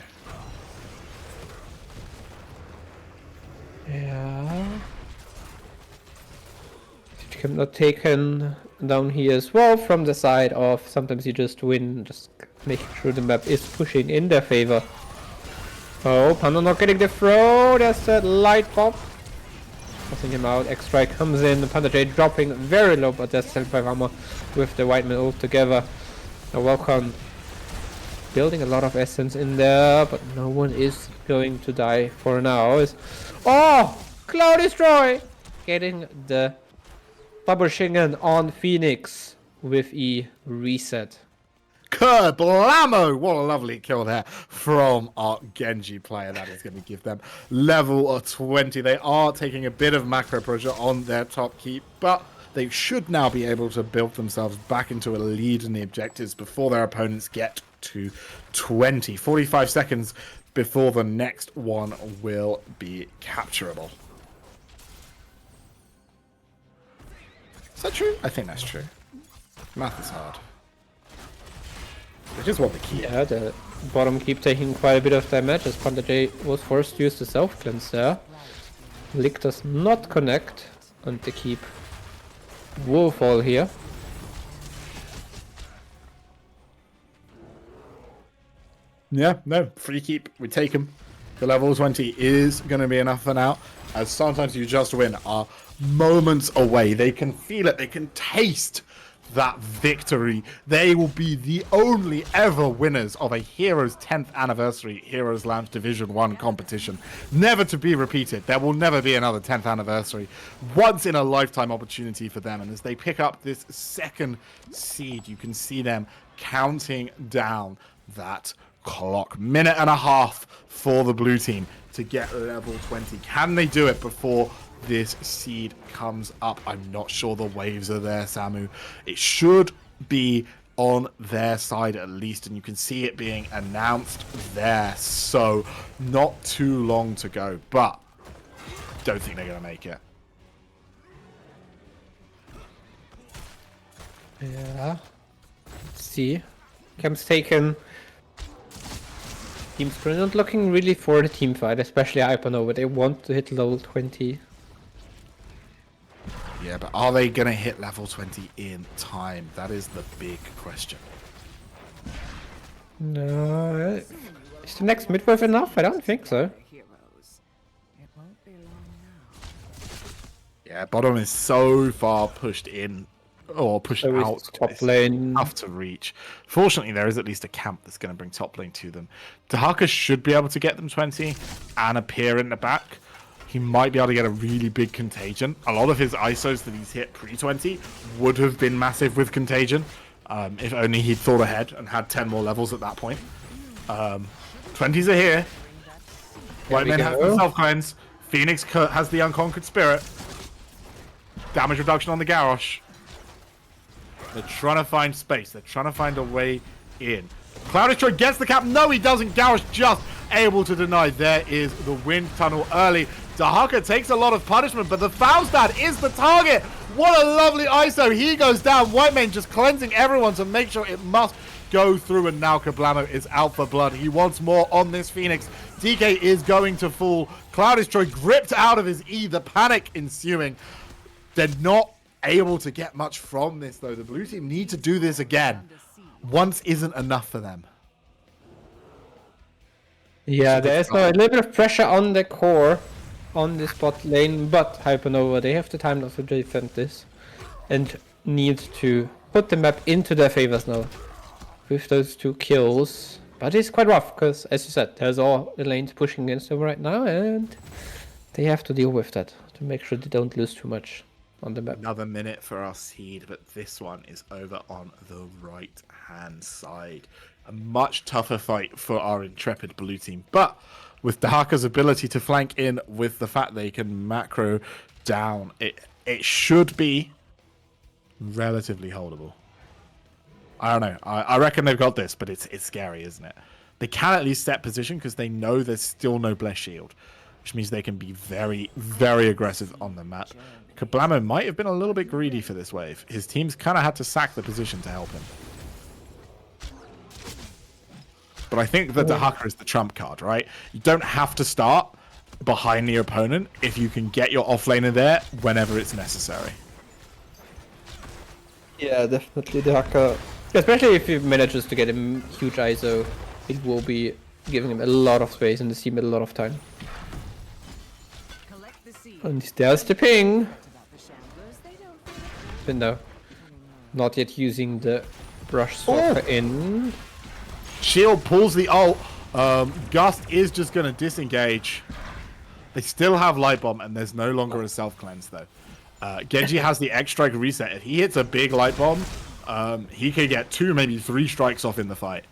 S18: Yeah. Not taken down here as well from the side of Sometimes You Just Win, just making sure the map is pushing in their favor. Oh, Panda not getting the throw, there's that light pop. Passing him out, X-Strike comes in, Panda J dropping very low, but there's Self-Armor with the white man all together. Now Welcome building a lot of essence in there, but no one is going to die for now. Oh! Cloud Destroy! Getting the Double Shingen on Phoenix with E reset.
S2: Kerblamo! What a lovely kill there from our Genji player. That is going to give them level of 20. They are taking a bit of macro pressure on their top keep, but they should now be able to build themselves back into a lead in the objectives before their opponents get to 20. 45 seconds before the next one will be capturable. Is that true? I think that's true. Math is hard. Which is what we keep.
S18: Yeah, the bottom keep taking quite a bit of damage as Panda J was forced to use the self-cleanse there. Lick does not connect and they keep will fall here.
S2: Yeah, no, free keep. We take him. The level 20 is going to be enough for now. As Sometimes You Just Win are moments away. They can feel it. They can taste that victory. They will be the only ever winners of a Heroes 10th Anniversary Heroes Lounge Division 1 competition. Never to be repeated. There will never be another 10th anniversary. Once in a lifetime opportunity for them. And as they pick up this second seed, you can see them counting down that clock. Minute and a half for the blue team to get level 20. Can they do it before this seed comes up? I'm not sure the waves are there, Samu. It should be on their side at least, and you can see it being announced there. So not too long to go, but don't think they're going to make it.
S18: Yeah. Let's see. Camp's taken. Team Sprint not looking really for the team fight, especially Hypernova. They want to hit level 20.
S2: Yeah, but are they going to hit level 20 in time? That is the big question.
S18: No. Is the next midwave enough? I don't think so.
S2: Yeah, bottom is so far pushed in. Or pushed out.
S18: Top lane.
S2: Tough to reach. Fortunately, there is at least a camp that's going to bring top lane to them. Dahaka should be able to get them 20 and appear in the back. He might be able to get a really big contagion. A lot of his ISOs that he's hit pre-20 would have been massive with contagion. If only he'd thought ahead and had 10 more levels at that point. 20s are here. White Man has the self-cleanse. Phoenix has the Unconquered Spirit. Damage reduction on the Garrosh. They're trying to find space. They're trying to find a way in. Cloud Destroyer gets the cap. No, he doesn't. Garrosh just able to deny. There is the wind tunnel early. Dahaka takes a lot of punishment, but the Faustad is the target. What a lovely ISO. He goes down. White Man just cleansing everyone to make sure it must go through, and now Kablamo is out for blood. He wants more on this Phoenix. DK is going to fall. Cloud Destroyer gripped out of his E. The panic ensuing. They're not able to get much from this, though. The blue team need to do this again. Once isn't enough for them.
S18: Yeah, there's a little bit of pressure on the core on this bot lane, but Hypernova, they have the time now to defend this and need to put the map into their favors now with those 2 kills. But it's quite rough because, as you said, there's all the lanes pushing against them right now, and they have to deal with that to make sure they don't lose too much on the map.
S2: Another minute for our seed, but this one is over on the right-hand side. A much tougher fight for our intrepid blue team, but with Dahaka's ability to flank in, with the fact they can macro down, it should be relatively holdable. I don't know. I reckon they've got this, but it's scary, isn't it? They can at least set position because they know there's still no Bless Shield, which means they can be very, very aggressive on the map. Kablamo might have been a little bit greedy for this wave. His team's kind of had to sack the position to help him. But I think that Dahaka is the trump card, right? You don't have to start behind the opponent if you can get your offlaner there whenever it's necessary.
S18: Yeah, definitely Dahaka. Especially if he manages to get him huge ISO, it will be giving him a lot of space and the team a lot of time. And there's the ping. But no, not yet using the brush swapper in.
S2: Shield pulls the ult. Gust is just going to disengage. They still have Light Bomb, and there's no longer a self-cleanse, though. Genji has the X-Strike reset. If he hits a big Light Bomb, he could get 2, maybe 3 strikes off in the fight.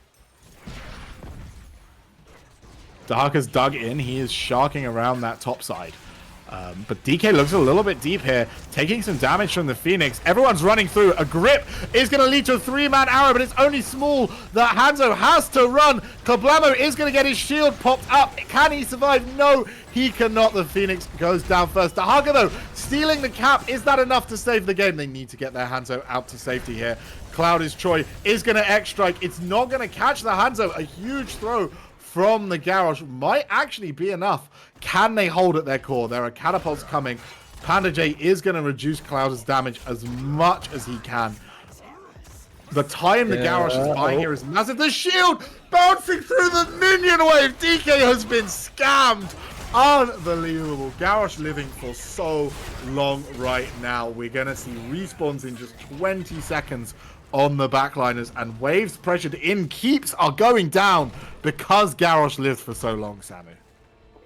S2: Dahaka's dug in. He is sharking around that top side. But DK looks a little bit deep here, taking some damage from the Phoenix. Everyone's running through. A grip is going to lead to a 3-man arrow, but it's only small. The Hanzo has to run. Kablamo is going to get his shield popped up. Can he survive? No, he cannot. The Phoenix goes down first. Dahaka, though, stealing the cap. Is that enough to save the game? They need to get their Hanzo out to safety here. Cloud's Troy is going to X-Strike. It's not going to catch the Hanzo. A huge throw from the Garrosh might actually be enough. Can they hold at their core? There are catapults coming. Panda J is going to reduce Cloud's damage as much as he can. The time the Garrosh is buying here is massive. The shield bouncing through the minion wave. DK has been scammed. Unbelievable. Garrosh living for so long right now. We're going to see respawns in just 20 seconds on the backliners, and waves pressured in. Keeps are going down because Garrosh lived for so long, Samu.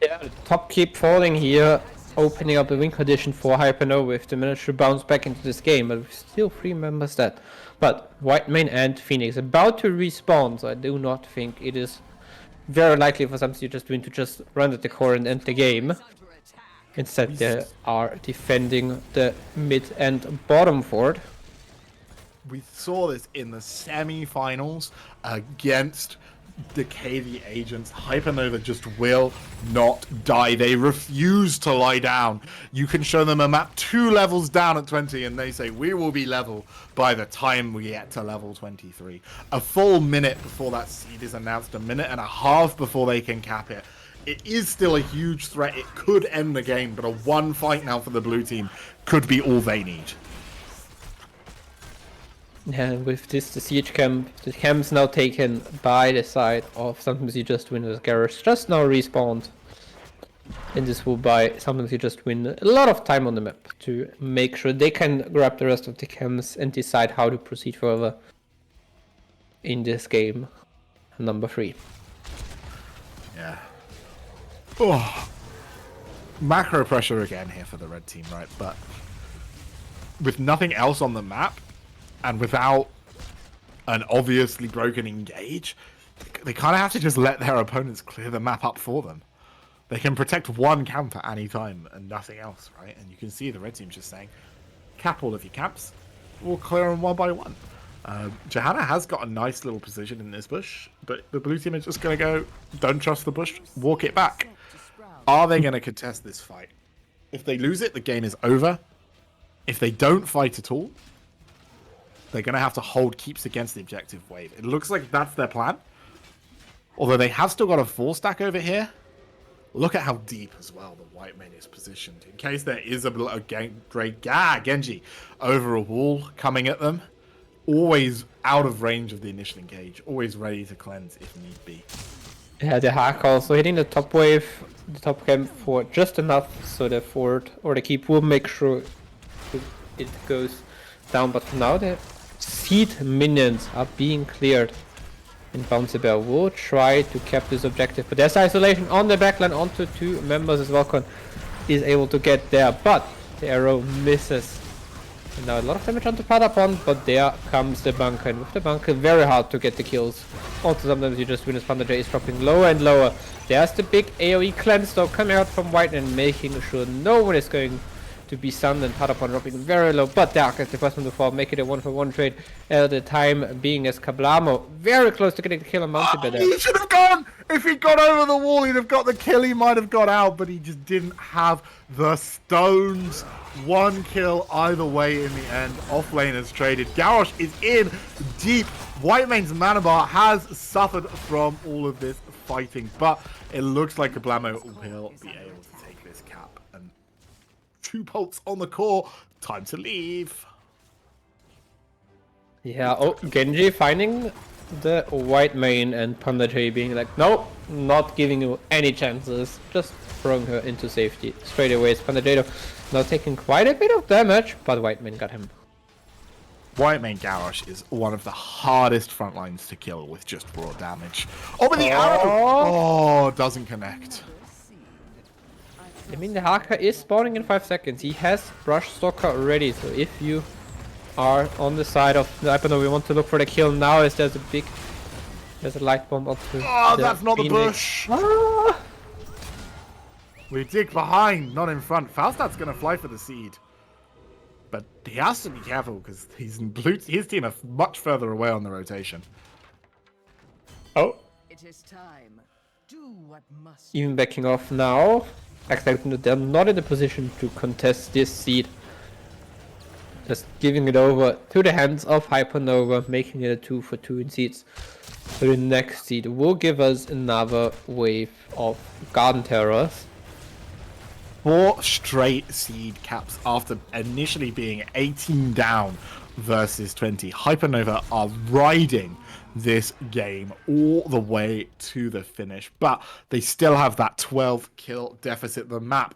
S18: Yeah, the top keep falling here, opening up the win condition for Hypernova if they manage to bounce back into this game, but we still 3 members dead. But White Man and Phoenix about to respawn, so I do not think it is very likely for Something Just Win to just run at the core and end the game. Instead, they are defending the mid and bottom fort.
S2: We saw this in the semi-finals against Decay the Agents. Hypernova just will not die. They refuse to lie down. You can show them a map 2 levels down at 20 and they say we will be level by the time we get to level 23. A full minute before that seed is announced, a minute and a half before they can cap it. It is still a huge threat. It could end the game, but a 1 fight now for the blue team could be all they need.
S18: And with this, the siege camp, the camp's now taken by the side of Sometimes You Just Win as Garrosh just now respawned. And this will buy Sometimes You Just Win a lot of time on the map to make sure they can grab the rest of the camps and decide how to proceed further in this game. Number 3.
S2: Yeah. Oh. Macro pressure again here for the red team, right? But with nothing else on the map, and without an obviously broken engage, they kind of have to just let their opponents clear the map up for them. They can protect one camp at any time and nothing else, right? And you can see the red team just saying, cap all of your camps, we'll clear them one by one. Johanna has got a nice little position in this bush, but the blue team is just going to go, don't trust the bush, walk it back. Are they going to contest this fight? If they lose it, the game is over. If they don't fight at all, they're going to have to hold keeps against the objective wave. It looks like that's their plan. Although they have still got a 4-stack over here. Look at how deep as well the white main is positioned. In case there is a Genji over a wall coming at them. Always out of range of the initial engage. Always ready to cleanse if need be.
S18: Yeah, the Haka also hitting the top wave, the top camp for just enough so the forward or the keep will make sure it goes down. But for now the seed minions are being cleared. And Bouncy Bear will try to cap this objective, but there's isolation on the backline onto 2 members as Valkon is able to get there, but the arrow misses. And now a lot of damage onto Patapon, but there comes the bunker, and with the bunker very hard to get the kills. Also sometimes you just win as Panda J is dropping lower and lower. There's the big AoE cleanse though coming out from White and making sure no one is going to be stunned, and Patapon dropping very low, but Dark is the first one to fall, make it a 1-for-1 trade at the time being as Kablamo very close to getting the kill on Bouncy Bear.
S2: He should have gone! If he'd got over the wall, he'd have got the kill. He might have got out, but he just didn't have the stones. 1 kill either way in the end. Offlane has traded. Garrosh is in deep. White Main's mana bar has suffered from all of this fighting, but it looks like Kablamo will be able to take this cap. And 2 bolts on the core. Time to leave.
S18: Yeah, oh, Genji finding the white main and Panda J being like, nope, not giving you any chances. Just throwing her into safety straight away. Panda J now taking quite a bit of damage, but white main got him.
S2: White main Garrosh is one of the hardest front lines to kill with just raw damage. Oh, but the arrow! Oh, doesn't connect.
S18: I mean, the Haka is spawning in 5 seconds. He has Brush Stalker ready, so if you are on the side of the Hypernova, we want to look for the kill now as there's a light bomb up to
S2: that's not the bush! Ah! We dig behind, not in front. Falstad's gonna fly for the seed. But he has to be careful because his team are much further away on the rotation.
S18: Oh.
S19: It is time. Do what must.
S18: Even backing off now. Acting that they're not in a position to contest this seed. Just giving it over to the hands of Hypernova, making it a 2-for-2 in seeds. So the next seed will give us another wave of Garden Terrors.
S2: 4 straight seed caps after initially being 18 down versus 20. Hypernova are riding this game all the way to the finish, but they still have that 12 kill deficit. The map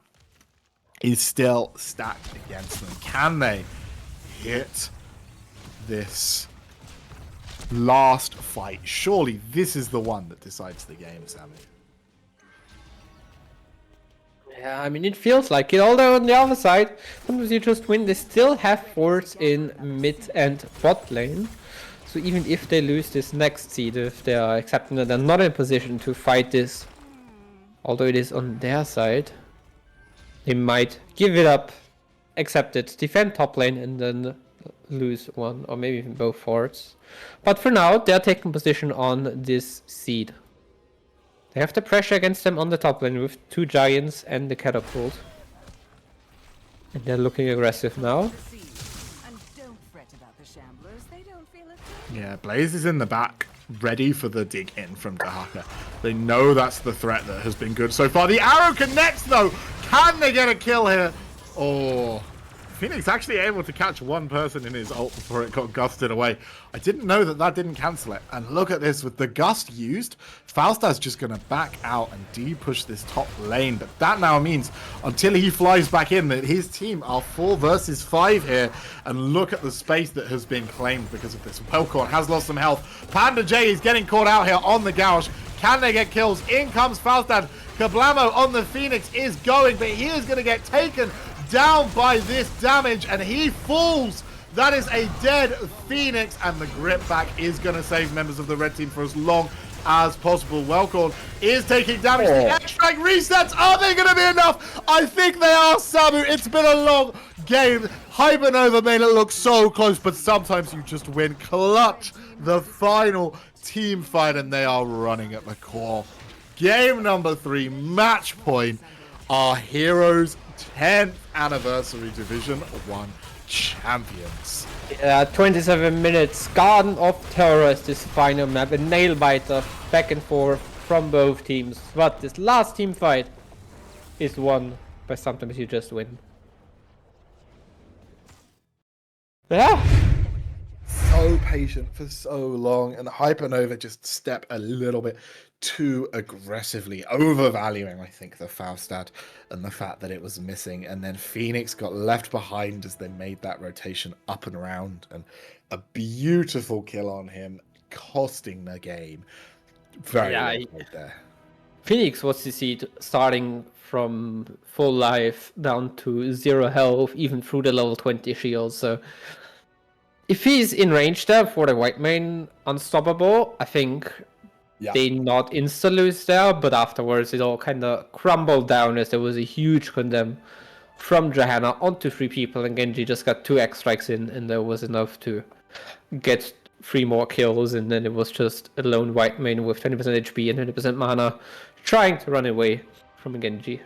S2: is still stacked against them. Can they hit this last fight? Surely this is the one that decides the game, Sammy.
S18: Yeah, I mean, it feels like it, although on the other side, sometimes you just win. They still have forts in mid and bot lane. So even if they lose this next seed, if they are accepting that they're not in a position to fight this, although it is on their side, they might give it up, accept it, defend top lane, and then lose one, or maybe even both forts. But for now, they're taking position on this seed. They have the pressure against them on the top lane with 2 giants and the catapult. And they're looking aggressive now.
S2: Yeah, Blaze is in the back, ready for the dig in from Dahaka. They know that's the threat that has been good so far. The arrow connects though! Can they get a kill here? Oh, Phoenix actually able to catch one person in his ult before it got gusted away. I didn't know that didn't cancel it. And look at this, with the gust used, Falstad's just going to back out and de-push this top lane. But that now means, until he flies back in, that his team are 4 versus 5 here. And look at the space that has been claimed because of this. Welcorn has lost some health. Panda J is getting caught out here on the Garrosh. Can they get kills? In comes Falstad. Kablamo on the Phoenix is going, but he is going to get taken down by this damage, and he falls That is a dead Phoenix, and the grip back is going to save members of the red team for as long as possible. Wellcorn is taking damage. The extract resets. Are they going to be enough? I think they are, Samu. It's been a long game. Hypernova made it look so close, but sometimes you just win. Clutch, the final team fight, and they are running at the core. Game number 3, match point. Our Heroes 10th anniversary Division 1 champions.
S18: 27 minutes. Garden of Terror is this final map. A nail biter back and forth from both teams. But this last team fight is won by sometimes you just win. Yeah.
S2: So patient for so long, and Hypernova just stepped a little bit too aggressively, overvaluing, I think, the Faustad and the fact that it was missing. And then Phoenix got left behind as they made that rotation up and around, and a beautiful kill on him, costing the game. Very well played there.
S18: Phoenix was CC'd starting from full life down to 0 health, even through the level 20 shield. So if he's in range there for the white main unstoppable, I think they not insta-lose there, but afterwards it all kind of crumbled down as there was a huge condemn from Johanna onto 3 people, and Genji just got 2 X-strikes in, and there was enough to get 3 more kills, and then it was just a lone white main with 20% HP and 20% mana trying to run away from Genji.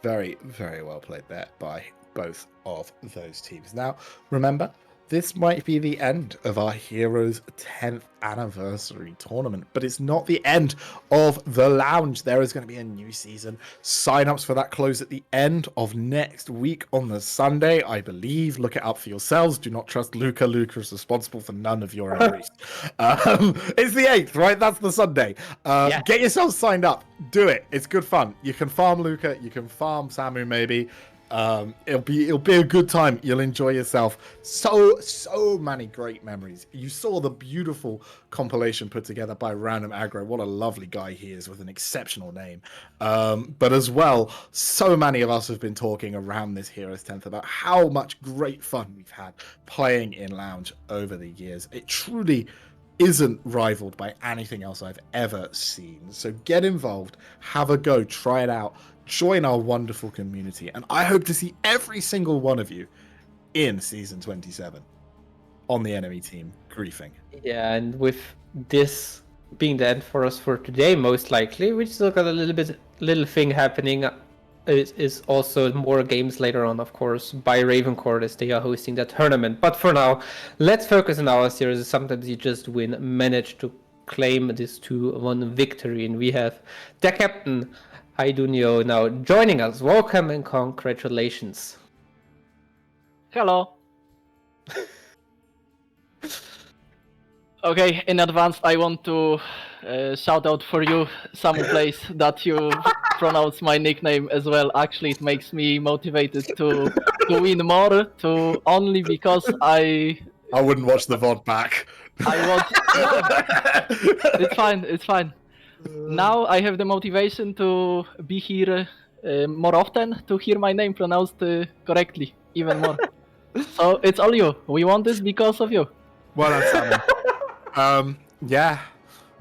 S2: Very, very well played there by both of those teams. Now, remember, this might be the end of our Heroes 10th anniversary tournament, but it's not the end of the lounge. There is going to be a new season. Sign-ups for that close at the end of next week on the Sunday, I believe. Look it up for yourselves. Do not trust Luca. Luca is responsible for none of your entries. It's the 8th, right? That's the Sunday. Get yourselves signed up. Do it. It's good fun. You can farm Luca. You can farm Samu, maybe. It'll be a good time. You'll enjoy yourself. So many great memories. You saw the beautiful compilation put together by Random Aggro. What a lovely guy he is, with an exceptional name. But as well, so many of us have been talking around this Heroes 10th about how much great fun we've had playing in Lounge over the years. It truly isn't rivaled by anything else I've ever seen. So get involved, have a go, try it out. Join our wonderful community, and I hope to see every single one of you in Season 27 on the enemy team, griefing.
S18: Yeah, and with this being the end for us for today, most likely, we still got a little thing happening. Is also more games later on, of course, by Ravencourt as they are hosting that tournament. But for now, let's focus on our series. Sometimes you just win, manage to claim this 2-1 victory, and we have the captain, Aidunio, now joining us. Welcome and congratulations.
S20: Hello. Okay, in advance I want to shout out for you some place that you pronounce my nickname as well. Actually, it makes me motivated to win more, only because I
S2: wouldn't watch the VOD back.
S20: It's fine. Now I have the motivation to be here more often, to hear my name pronounced correctly, even more. So it's all you. We want this because of you.
S2: Well done, Simon. Yeah,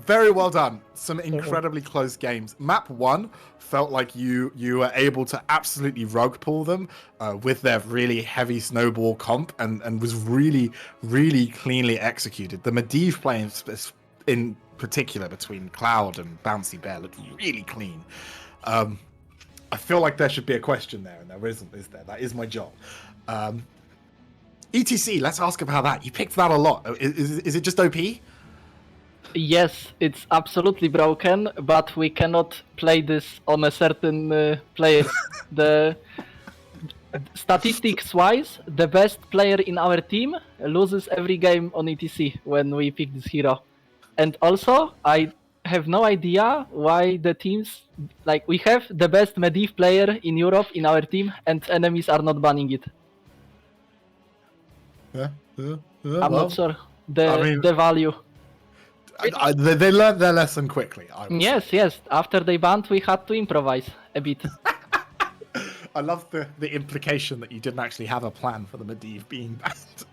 S2: very well done. Some incredibly close games. Map 1 felt like you were able to absolutely rug pull them with their really heavy snowball comp, and was really, really cleanly executed. The Medivh play in particular between Cloud and Bouncy Bear looked really clean. I feel like there should be a question there, and there isn't, is there? That is my job. ETC, let's ask about that. You picked that a lot. Is it just OP?
S20: Yes, it's absolutely broken, but we cannot play this on a certain player. The statistics-wise, the best player in our team loses every game on ETC when we pick this hero. And also, I have no idea why the teams, like, we have the best Medivh player in Europe in our team, and enemies are not banning it. I'm not sure the value.
S2: They learned their lesson quickly.
S20: Yes. After they banned, we had to improvise a bit.
S2: I love the implication that you didn't actually have a plan for the Medivh being banned.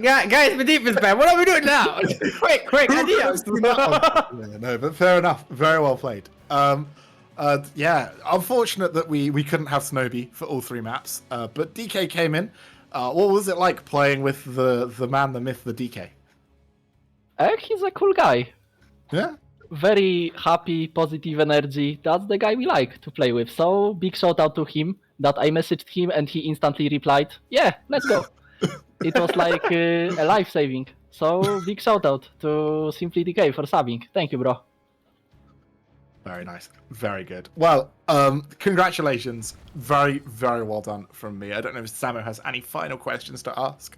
S18: Guys, Medivh is banned. What are we doing now? quick, ideas.
S2: Yeah, no, but fair enough. Very well played. Yeah, unfortunate that we couldn't have Snowbee for all 3 maps. But DK came in. What was it like playing with the man, the myth, the DK?
S20: He's a cool guy.
S2: Yeah.
S20: Very happy, positive energy. That's the guy we like to play with. So big shout out to him that I messaged him and he instantly replied, "Yeah, let's go." It was like a life saving. So big shout out to Simply DK for subbing. Thank you, bro.
S2: Very nice. Very good. Well, congratulations. Very, very well done from me. I don't know if Samu has any final questions to ask.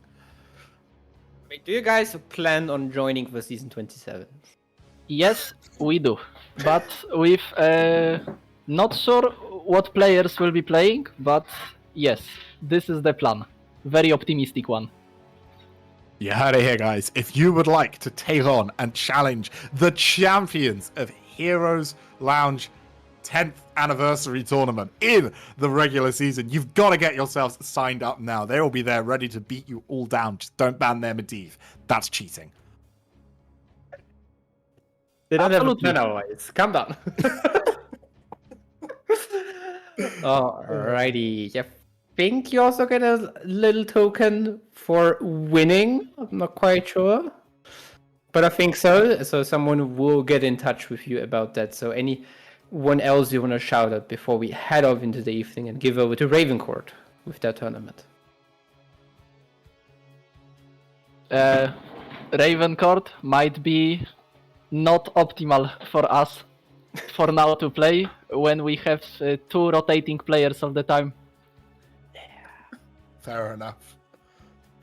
S18: Wait, do you guys plan on joining for season 27?
S20: Yes, we do. But with not sure what players will be playing, but yes, this is the plan. Very optimistic one.
S2: You heard it here, guys. If you would like to take on and challenge the champions of Heroes Lounge 10th anniversary tournament in the regular season, you've got to get yourselves signed up now. They will be there ready to beat you all down. Just don't ban their Medivh. That's cheating.
S18: They don't have a plan otherwise. Calm down. Alrighty. I think you also get a little token for winning. I'm not quite sure. But I think so. So someone will get in touch with you about that. So anyone else you want to shout out before we head off into the evening and give over to Ravencourt with their tournament?
S20: Ravencourt might be not optimal for us for now to play when we have 2 rotating players all the time.
S2: Fair enough.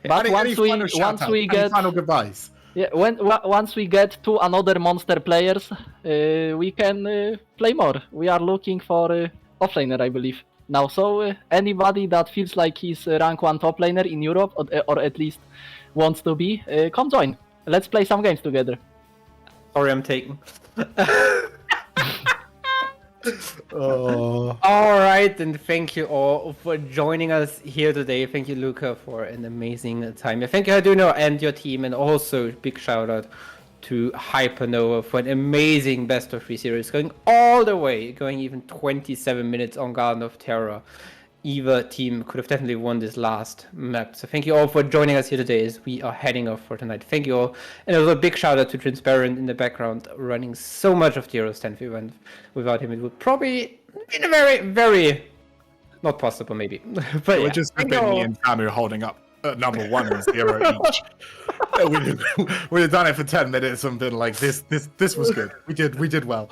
S20: But once we get
S2: final goodbyes.
S20: Yeah, once we get 2 another monster players, we can play more. We are looking for offlaner, I believe now. So anybody that feels like he's rank 1 top laner in Europe, or at least wants to be, come join. Let's play some games together.
S18: Sorry, I'm taken.
S2: Oh.
S18: All right, and thank you all for joining us here today. Thank you, Luca, for an amazing time. Thank you, Arduino, and your team, and also big shout out to Hypernova for an amazing best of 3 series, going all the way, going even 27 minutes on Garden of Terror. Either team could have definitely won this last map. So thank you all for joining us here today as we are heading off for tonight. Thank you all. And also a big shout out to Transparent in the background, running so much of the Heroes 10th event. Without him, it would probably be a very, very not possible, maybe. But
S2: We're just me and Samu holding up number 1 and 0 each. We'd have done it for 10 minutes and been like, this was good. We did well.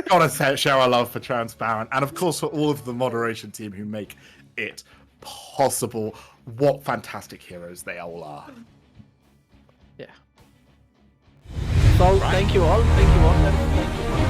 S2: Gotta share our love for Transparent, and of course for all of the moderation team who make it possible. What fantastic heroes they all are.
S20: Yeah. So thank you all. Thank you all. Thank you.